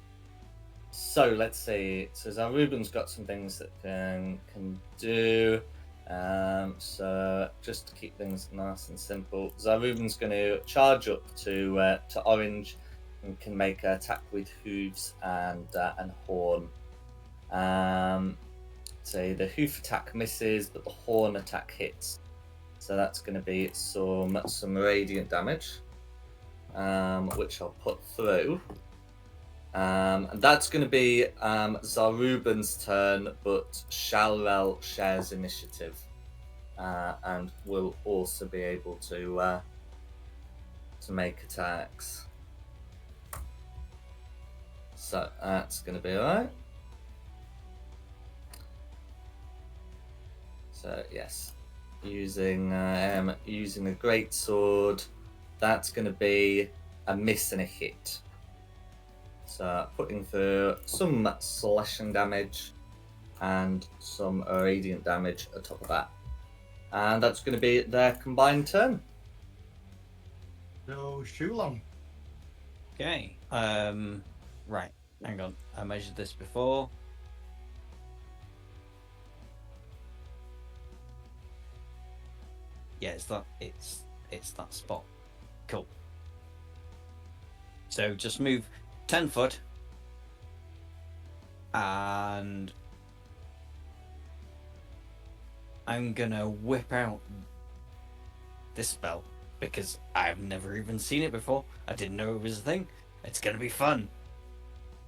So let's see. So Zaruben's got some things that can do. So just to keep things nice and simple, Zaruben's going to charge up to orange and can make an attack with hooves and horn. So the hoof attack misses, but the horn attack hits. So that's going to be some radiant damage, which I'll put through. And that's going to be Zaruben's turn, but Shalrel shares initiative, and will also be able to make attacks. So that's going to be alright. So yes, using a great sword, that's going to be a miss and a hit. So putting through some slashing damage and some radiant damage on top of that. And that's going to be their combined turn. So, Shulon. Okay. Right. Hang on. I measured this before. Yeah, it's that spot. Cool. So just move 10 foot and I'm gonna whip out this spell because I've never even seen it before. I didn't know it was a thing. It's gonna be fun.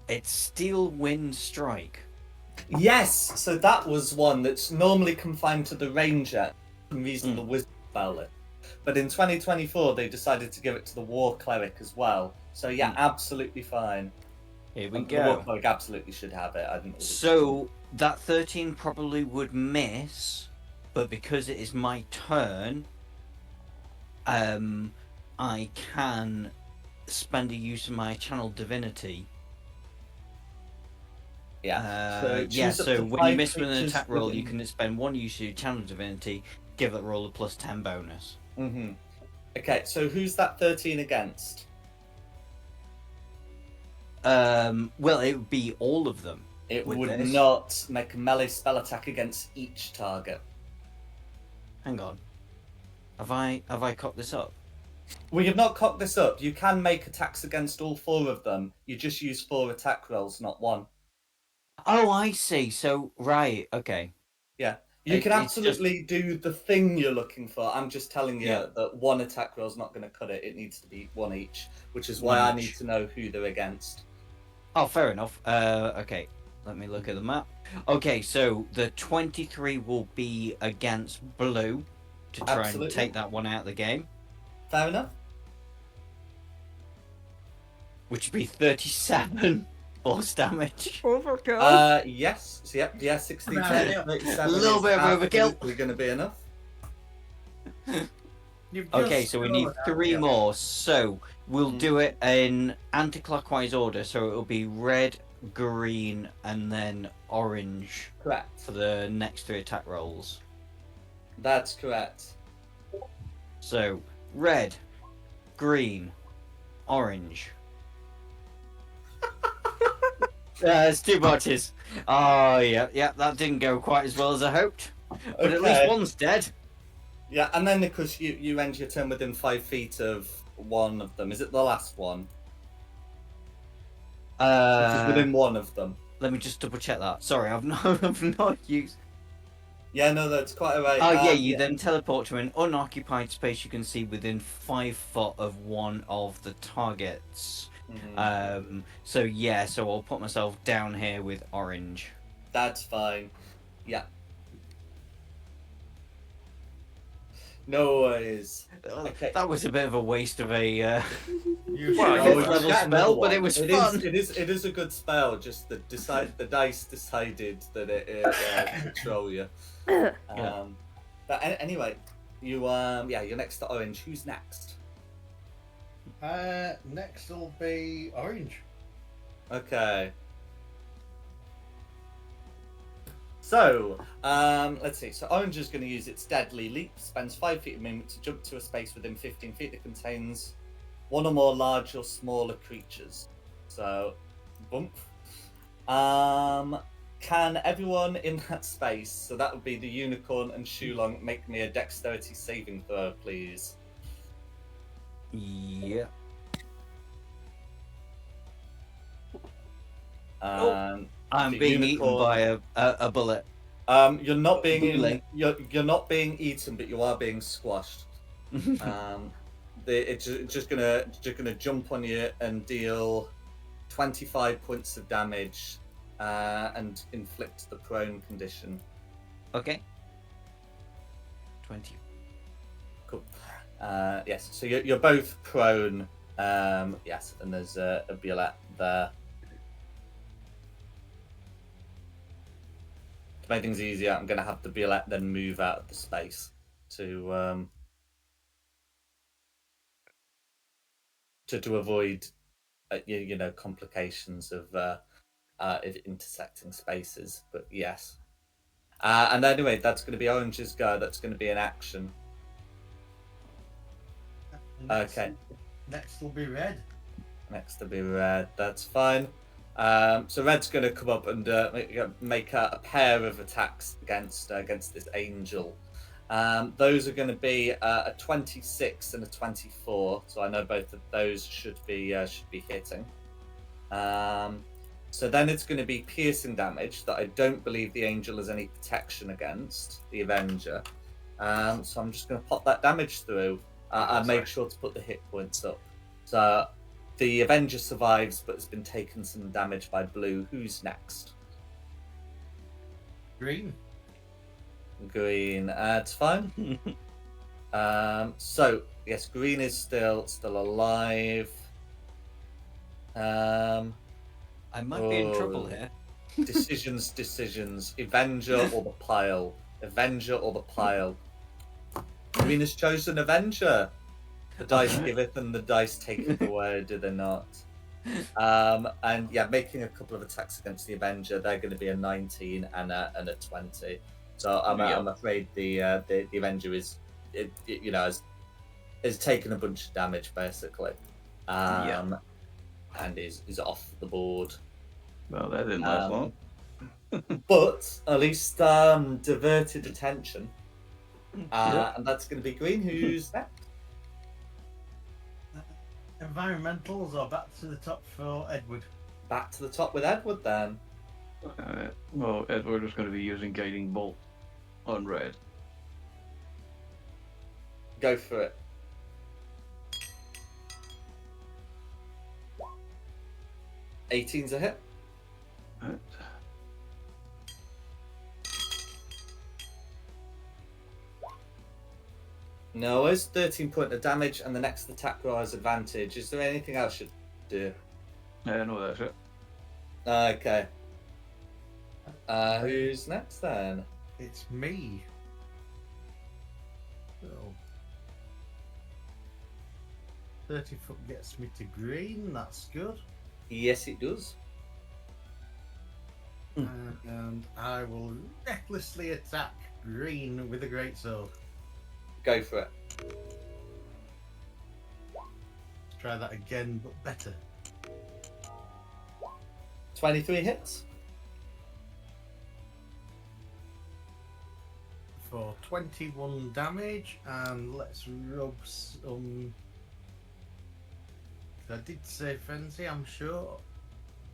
It's Steel Wind Strike. Yes, so that was one that's normally confined to the ranger, for some reason the wizard spell it. But in 2024 they decided to give it to the war cleric as well. So yeah, absolutely fine. Here we The war go. cleric absolutely should have it. I didn't. So that 13 probably would miss, but because it is my turn, I can spend a use of my channel divinity. Yeah. So when you miss with an attack roll, you can spend one use of your channel divinity, give that roll a plus 10 bonus. Mm-hmm. Okay, so who's that 13 against? Well, it would be all of them. It with would this. not make a melee spell attack against each target. Hang on. Have I cocked this up? We have not cocked this up. You can make attacks against all 4 of them. You just use 4 attack rolls, not 1. Oh, I see. So, right, okay. Yeah. You can It's just- absolutely do the thing you're looking for. I'm just telling you Yeah. that one attack roll is not going to cut it. It needs to be one each, which is One why I each. need to know who they're against. Oh, fair enough. Okay, let me look at the map. Okay, so the 23 will be against blue to try Absolutely. and take that one out of the game, Fair enough. which would be 37 force damage. Overkill. Yes. So, yep. Yeah, 16 Nah, to yeah. 37 A little is bit of overkill. absolutely going to be enough. You've Okay, just so we need scored, 3 haven't you? more. So we'll do it in anti-clockwise order. So it'll be red, green, and then orange Correct. for the next 3 attack rolls. That's correct. So red, green, orange. There's 2 botches. Oh yeah, that didn't go quite as well as I hoped. But at least Okay. one's dead. Yeah, and then because you end your turn within 5 feet of one of them. Is it the last one? Which is within one of them. Let me just double check that. Sorry, I've not used. Yeah, no, that's quite alright. Oh yeah, you then teleport to an unoccupied space you can see within 5 foot of one of the targets. So yeah, so I'll put myself down here with orange. That's fine. Yeah. No worries. Okay. That was a bit of a waste of a You Well, should- Oh, fifth level yeah, spell, another but one. it was It fun. It is a good spell. Just the dice decided that it control you. But anyway, you're next to orange. Who's next? Next will be orange. Okay. So, let's see. So orange is going to use its deadly leap, spends 5 feet of movement to jump to a space within 15 feet that contains one or more large or smaller creatures. So, bump. Can everyone in that space, so that would be the unicorn and Shulong, make me a dexterity saving throw, please? Yeah. I'm the being eaten unicorn- by a bullet. You're not being Bullet. you're not being eaten, but you are being squashed. It's just gonna jump on you and deal 25 points of damage and inflict the prone condition. Okay. 20. Cool. Yes, so you're both prone. Yes, and there's a Violette there. To make things easier, I'm going to have the Violette then move out of the space to avoid complications of intersecting spaces. But yes, and anyway, that's going to be Orange's go. That's going to be an action. Okay. Next will be red. Next to be red. That's fine. So red's going to come up and make a pair of attacks against this angel. Those are going to be a 26 and a 24. So I know both of those should be hitting. So then it's going to be piercing damage that I don't believe the angel has any protection against, the Avenger. So I'm just going to pop that damage through and make sure to put the hit points up. So the Avenger survives but has been taken some damage by blue. Who's next? Green. Green. It's fine. So yes, green is still alive. I might be in trouble here. Decisions. Avenger or the pile? Avenger or the pile? Green has chosen Avenger. The dice giveth and the dice taketh away, do they not? And yeah, making a couple of attacks against the Avenger. They're going to be a 19 and a 20. So I'm afraid the Avenger is has taken a bunch of damage basically, and is off the board. Well, that didn't last long. But at least diverted attention, and that's going to be Green. Who's next? Environmentals or back to the top for Edward? Back to the top with Edward then. Well, Edward is going to be using Guiding Bolt. on red. Go for it. '18's a hit. Right. No, it's 13 point of damage, and the next attack roll has advantage. Is there anything else you do? No, that's it. Okay. Who's next then? It's me. So, 30 foot gets me to green. That's good. Yes, it does. And I will recklessly attack green with a greatsword. Go for it. Let's try that again, but better. 23 hits. For 21 damage, and let's rub some. I did say frenzy, I'm sure.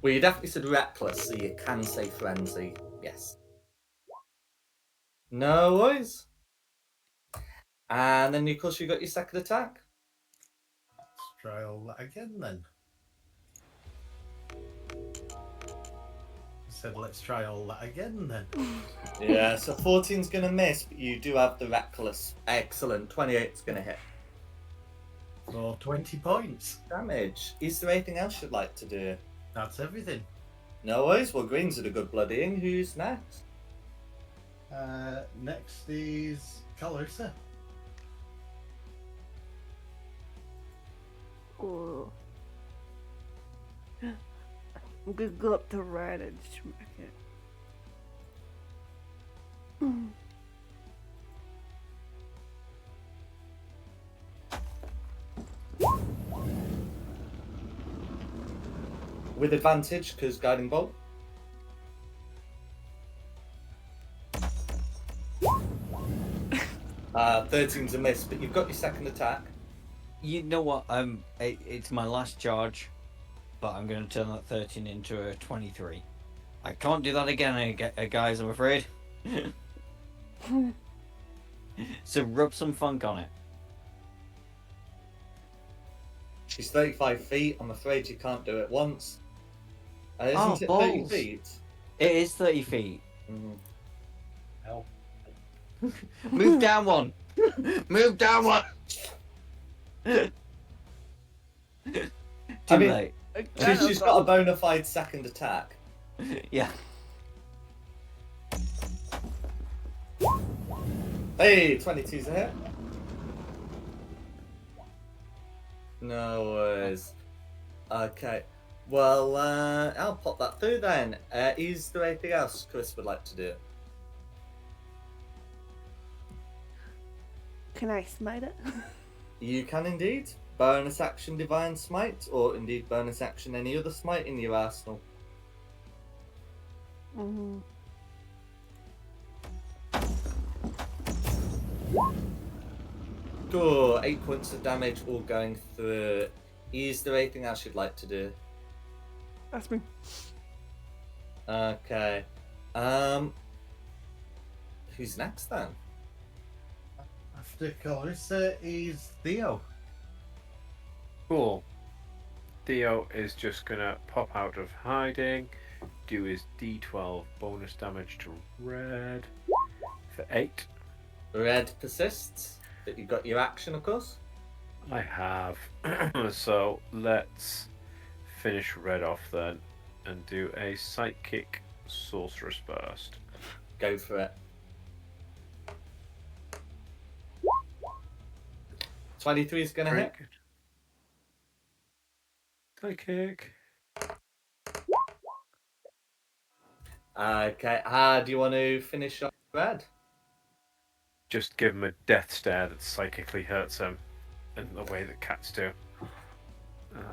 Well, you definitely said reckless, so you can say frenzy. Yes. No worries. And then, of course, you got your second attack. Let's try all that again then. I said let's try all that again then. Yeah, so 14's going to miss, but you do have the reckless. Excellent. 28's going to hit. For 20 points. Damage. Is there anything else you'd like to do? That's everything. No worries. Well, Green's at a good bloodying. Who's next? Next is Clarissa. Oh. I'm gonna go up to red and smack it. With advantage, because guiding bolt. Uh, 13's a miss, but you've got your second attack. You know what? It's my last charge, but I'm going to turn that 13 into a 23. I can't do that again, guys. I'm afraid. So rub some funk on it. She's 35 feet. I'm afraid you can't do it once. Isn't Oh, it 30 balls. feet? It is 30 feet. Mm. Hell. Move down one. Move down one. Too I mean- late. She's got a bona fide second attack. Yeah. Hey, 22's a hit. No worries. Okay. Well, I'll pop that through then. Is there anything else Chris would like to do? Can I smite it? You can indeed. Bonus action Divine Smite, or indeed bonus action any other smite in your arsenal. Mm-hmm. Cool. 8 points of damage all going through. Is there anything else you'd like to do? That's me. Okay. Who's next then? After Clarissa is Theo. Cool. Theo is just gonna pop out of hiding, do his D12 bonus damage to red for 8. Red persists, but you got your action, of course. I have. So let's finish red off then and do a psychic sorceress burst. Go for it. 23 is gonna hit. Very good. Psychic. Okay. How do you want to finish off red? Just give him a death stare that psychically hurts him in the way that cats do.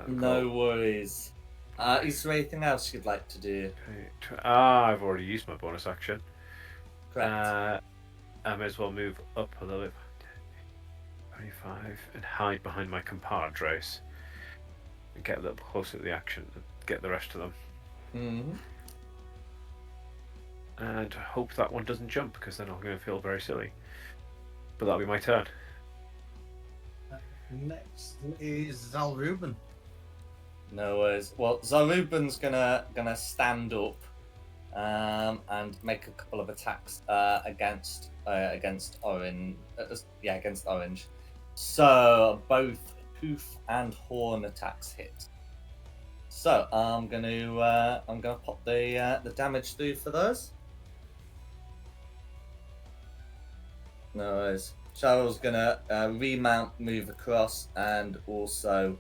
No Cool. worries. Is there anything else you'd like to do? I've already used my bonus action. Correct. I may as well move up a little bit. 25 and hide behind my compadres and get a little closer to the action and get the rest of them. Mm-hmm. and hope that one doesn't jump, because then I'm going to feel very silly. But that'll be my turn. Next is Zalruben. No worries. Well, Zaruban's gonna stand up and make a couple of attacks against Orange. Against Orange. So both hoof and horn attacks hit. So I'm gonna pop the damage through for those. No worries. Cheryl's gonna remount, move across, and also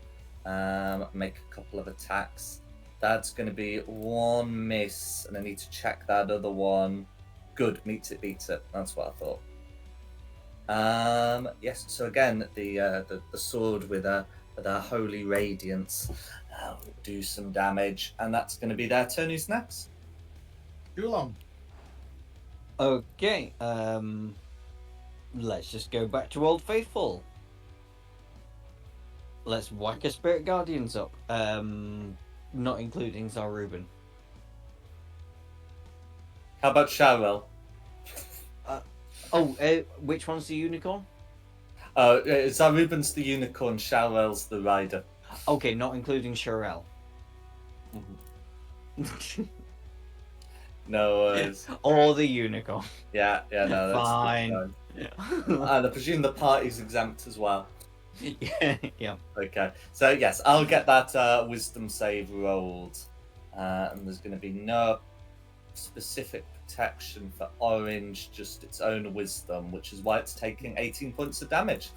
make a couple of attacks. That's going to be one miss, and I need to check that other one. Good, meets it, beats it. That's what I thought. Yes. So again, the sword with a holy radiance will do some damage, and that's going to be their turn. Who's next? Dulon. Okay. Let's just go back to Old Faithful. Let's whack a Spirit Guardians up. Not including Zaruben. How about Sharwell? Which one's the unicorn? Zaruben's the unicorn, Sharwell's the rider. Okay, not including Sharel. No worries. Or the unicorn. Yeah, no, that's fine. And I presume the party's exempt as well. Yeah. Okay, so yes, I'll get that wisdom save rolled, and there's going to be no specific protection for Orange, just its own wisdom, which is why it's taking 18 points of damage.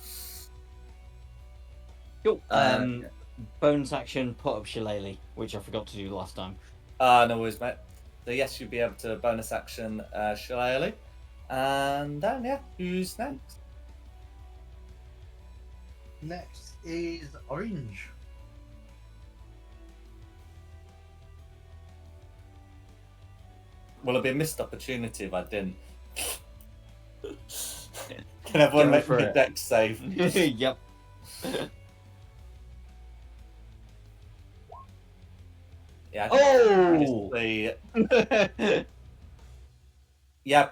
Cool. Bonus action, put up Shillelagh, which I forgot to do last time. No worries, mate. So yes, you'll be able to bonus action Shillelagh, and then yeah, who's next? Next is Orange. Well, it'd be a missed opportunity if I didn't. Can everyone Go make for me a it. dex save? Yep. Yeah. Oh!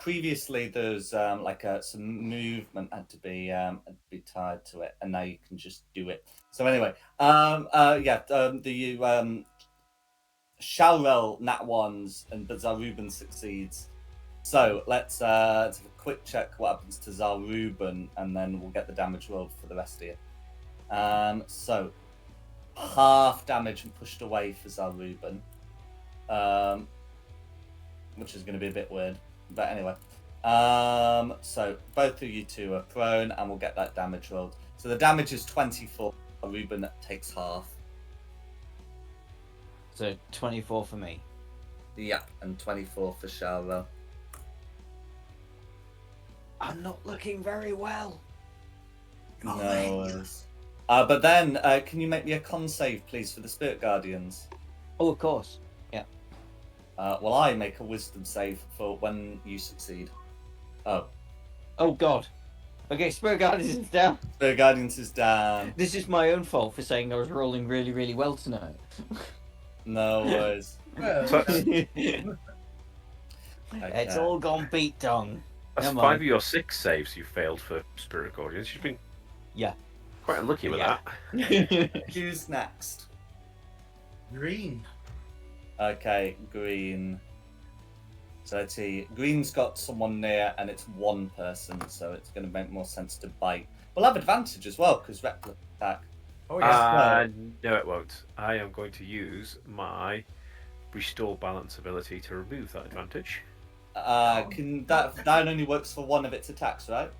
Previously there's some movement had to be tied to it, and now you can just do it. So anyway, the Shalrel nat ones and but Zaruben succeeds. So let's have a quick check what happens to Zaruben, and then we'll get the damage rolled for the rest of you. So half damage and pushed away for Zaruben, which is going to be a bit weird. But anyway, so both of you two are prone, and we'll get that damage rolled. So the damage is 24. Ruben takes half. So 24 for me. Yeah, and 24 for Shalwell. I'm not looking very well. No worries. But then, can you make me a con save, please, for the Spirit Guardians? Oh, of course. Yeah. Well, I make a Wisdom save for when you succeed. Oh. Oh, God. Okay, Spirit Guardians is down. Spirit Guardians is down. This is my own fault for saying I was rolling really, really well tonight. No worries. Well, It's all gone beat dong. That's Never 5 mind. of your 6 saves you failed for Spirit Guardians. You've been Yeah. quite unlucky with Yeah. that. Who's next? Green. Okay, Green. So let's see. Green's got someone near, and it's one person, so it's going to make more sense to bite. We'll have advantage as well, because reckless attack. Oh, yes. No, it won't. I am going to use my Restore Balance ability to remove that advantage. Can that only works for one of its attacks, right?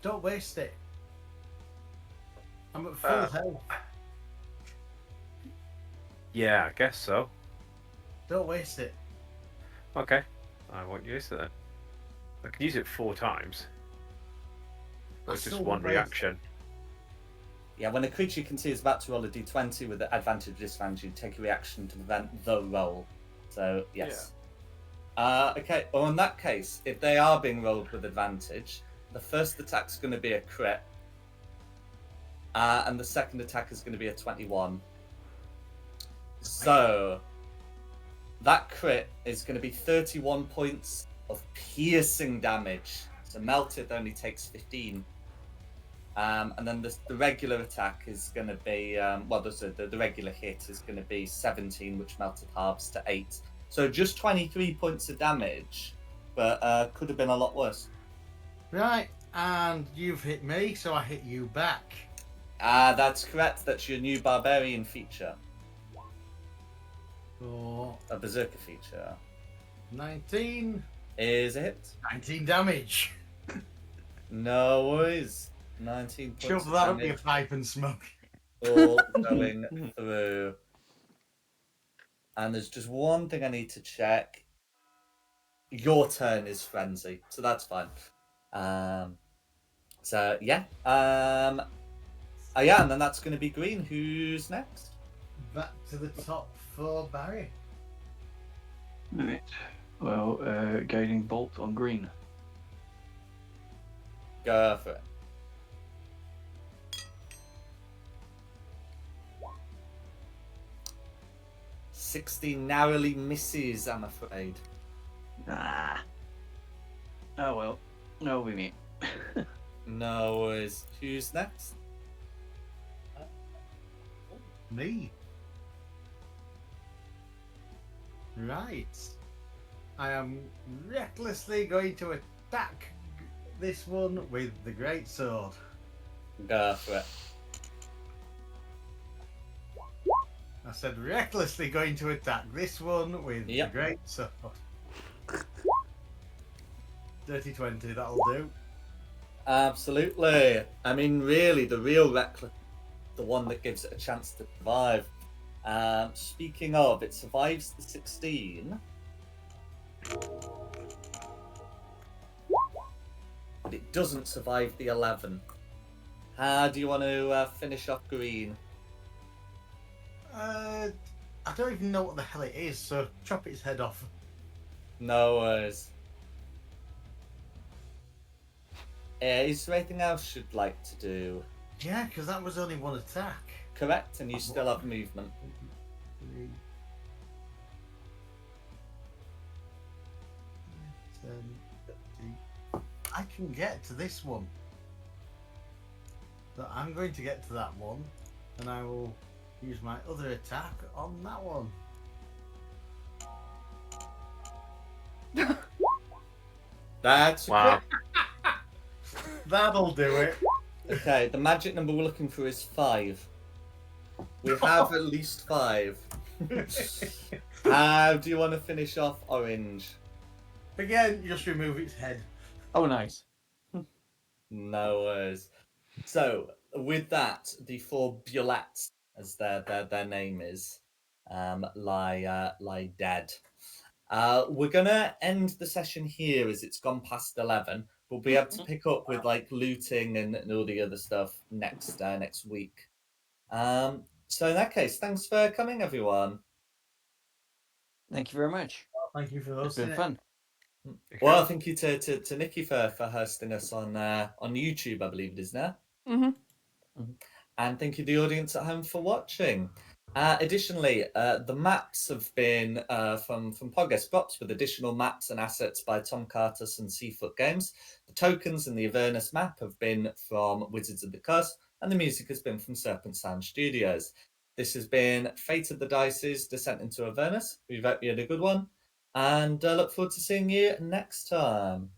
Don't waste it. I'm at full health. Yeah, I guess so. Don't waste it. Okay, I won't use it then. I can use it 4 times. But it's just Still one waste. reaction. Yeah, when a creature you can see is about to roll a d20 with the advantage or disadvantage, you take a reaction to prevent the roll. So, yes. Okay, well, in that case, if they are being rolled with advantage, the first attack's going to be a crit, and the second attack is going to be a 21. So, that crit is going to be 31 points of piercing damage. So melted only takes 15. And then the regular attack is going to be, the regular hit is going to be 17, which melted halves to 8. So just 23 points of damage, but could have been a lot worse. Right, and you've hit me, so I hit you back. That's correct. That's your new barbarian feature. For A berserker feature. 19. Is a hit. 19 damage. No worries. 19 points Shove of that up damage. your pipe and smoke. All going through. And there's just one thing I need to check. Your turn is frenzy, so that's fine. So yeah. Yeah, and then that's going to be green. Who's next? Back to the top for Barry. Right. Well, guiding bolt on green. Go for it. 60 narrowly misses, I'm afraid. Ah. Oh well. No, we meet. No worries. Who's next? Me. Right. I am recklessly going to attack this one with the great sword. Go for it. I said recklessly going to attack this one with Yep. the great sword. Dirty 20, that'll do. Absolutely. I mean, really, the real reckless, the one that gives it a chance to survive. Speaking of, it survives the 16. But it doesn't survive the 11. How do you want to finish off green? I don't even know what the hell it is, so chop its head off. No worries. Is there anything else you'd like to do? Yeah, because that was only one attack. Correct, and you still have movement. 3, 10, 15. I can get to this one. So I'm going to get to that one, and I will use my other attack on that one. That's Wow. That'll do it. okay. The magic number we're looking for is 5. We have at least 5. How do you want to finish off orange? Again, just remove its head. Oh, nice. No worries. So with that, the 4 bullets, as their name is, lie dead. We're gonna end the session here as it's gone past 11. We'll be able to pick up with like looting and all the other stuff next week. So in that case, thanks for coming, everyone. Thank you very much. Thank you for It's hosting been it. fun. Well, thank you to Nikki for hosting us on YouTube, I believe it is now. Mm-hmm. And thank you, the audience at home, for watching. Additionally, the maps have been from Progress Props with additional maps and assets by Tom Cartus and Seafoot Games. The tokens and the Avernus map have been from Wizards of the Coast, and the music has been from Serpent Sound Studios. This has been Fate of the Dice's Descent into Avernus. We hope you had a good one, and look forward to seeing you next time.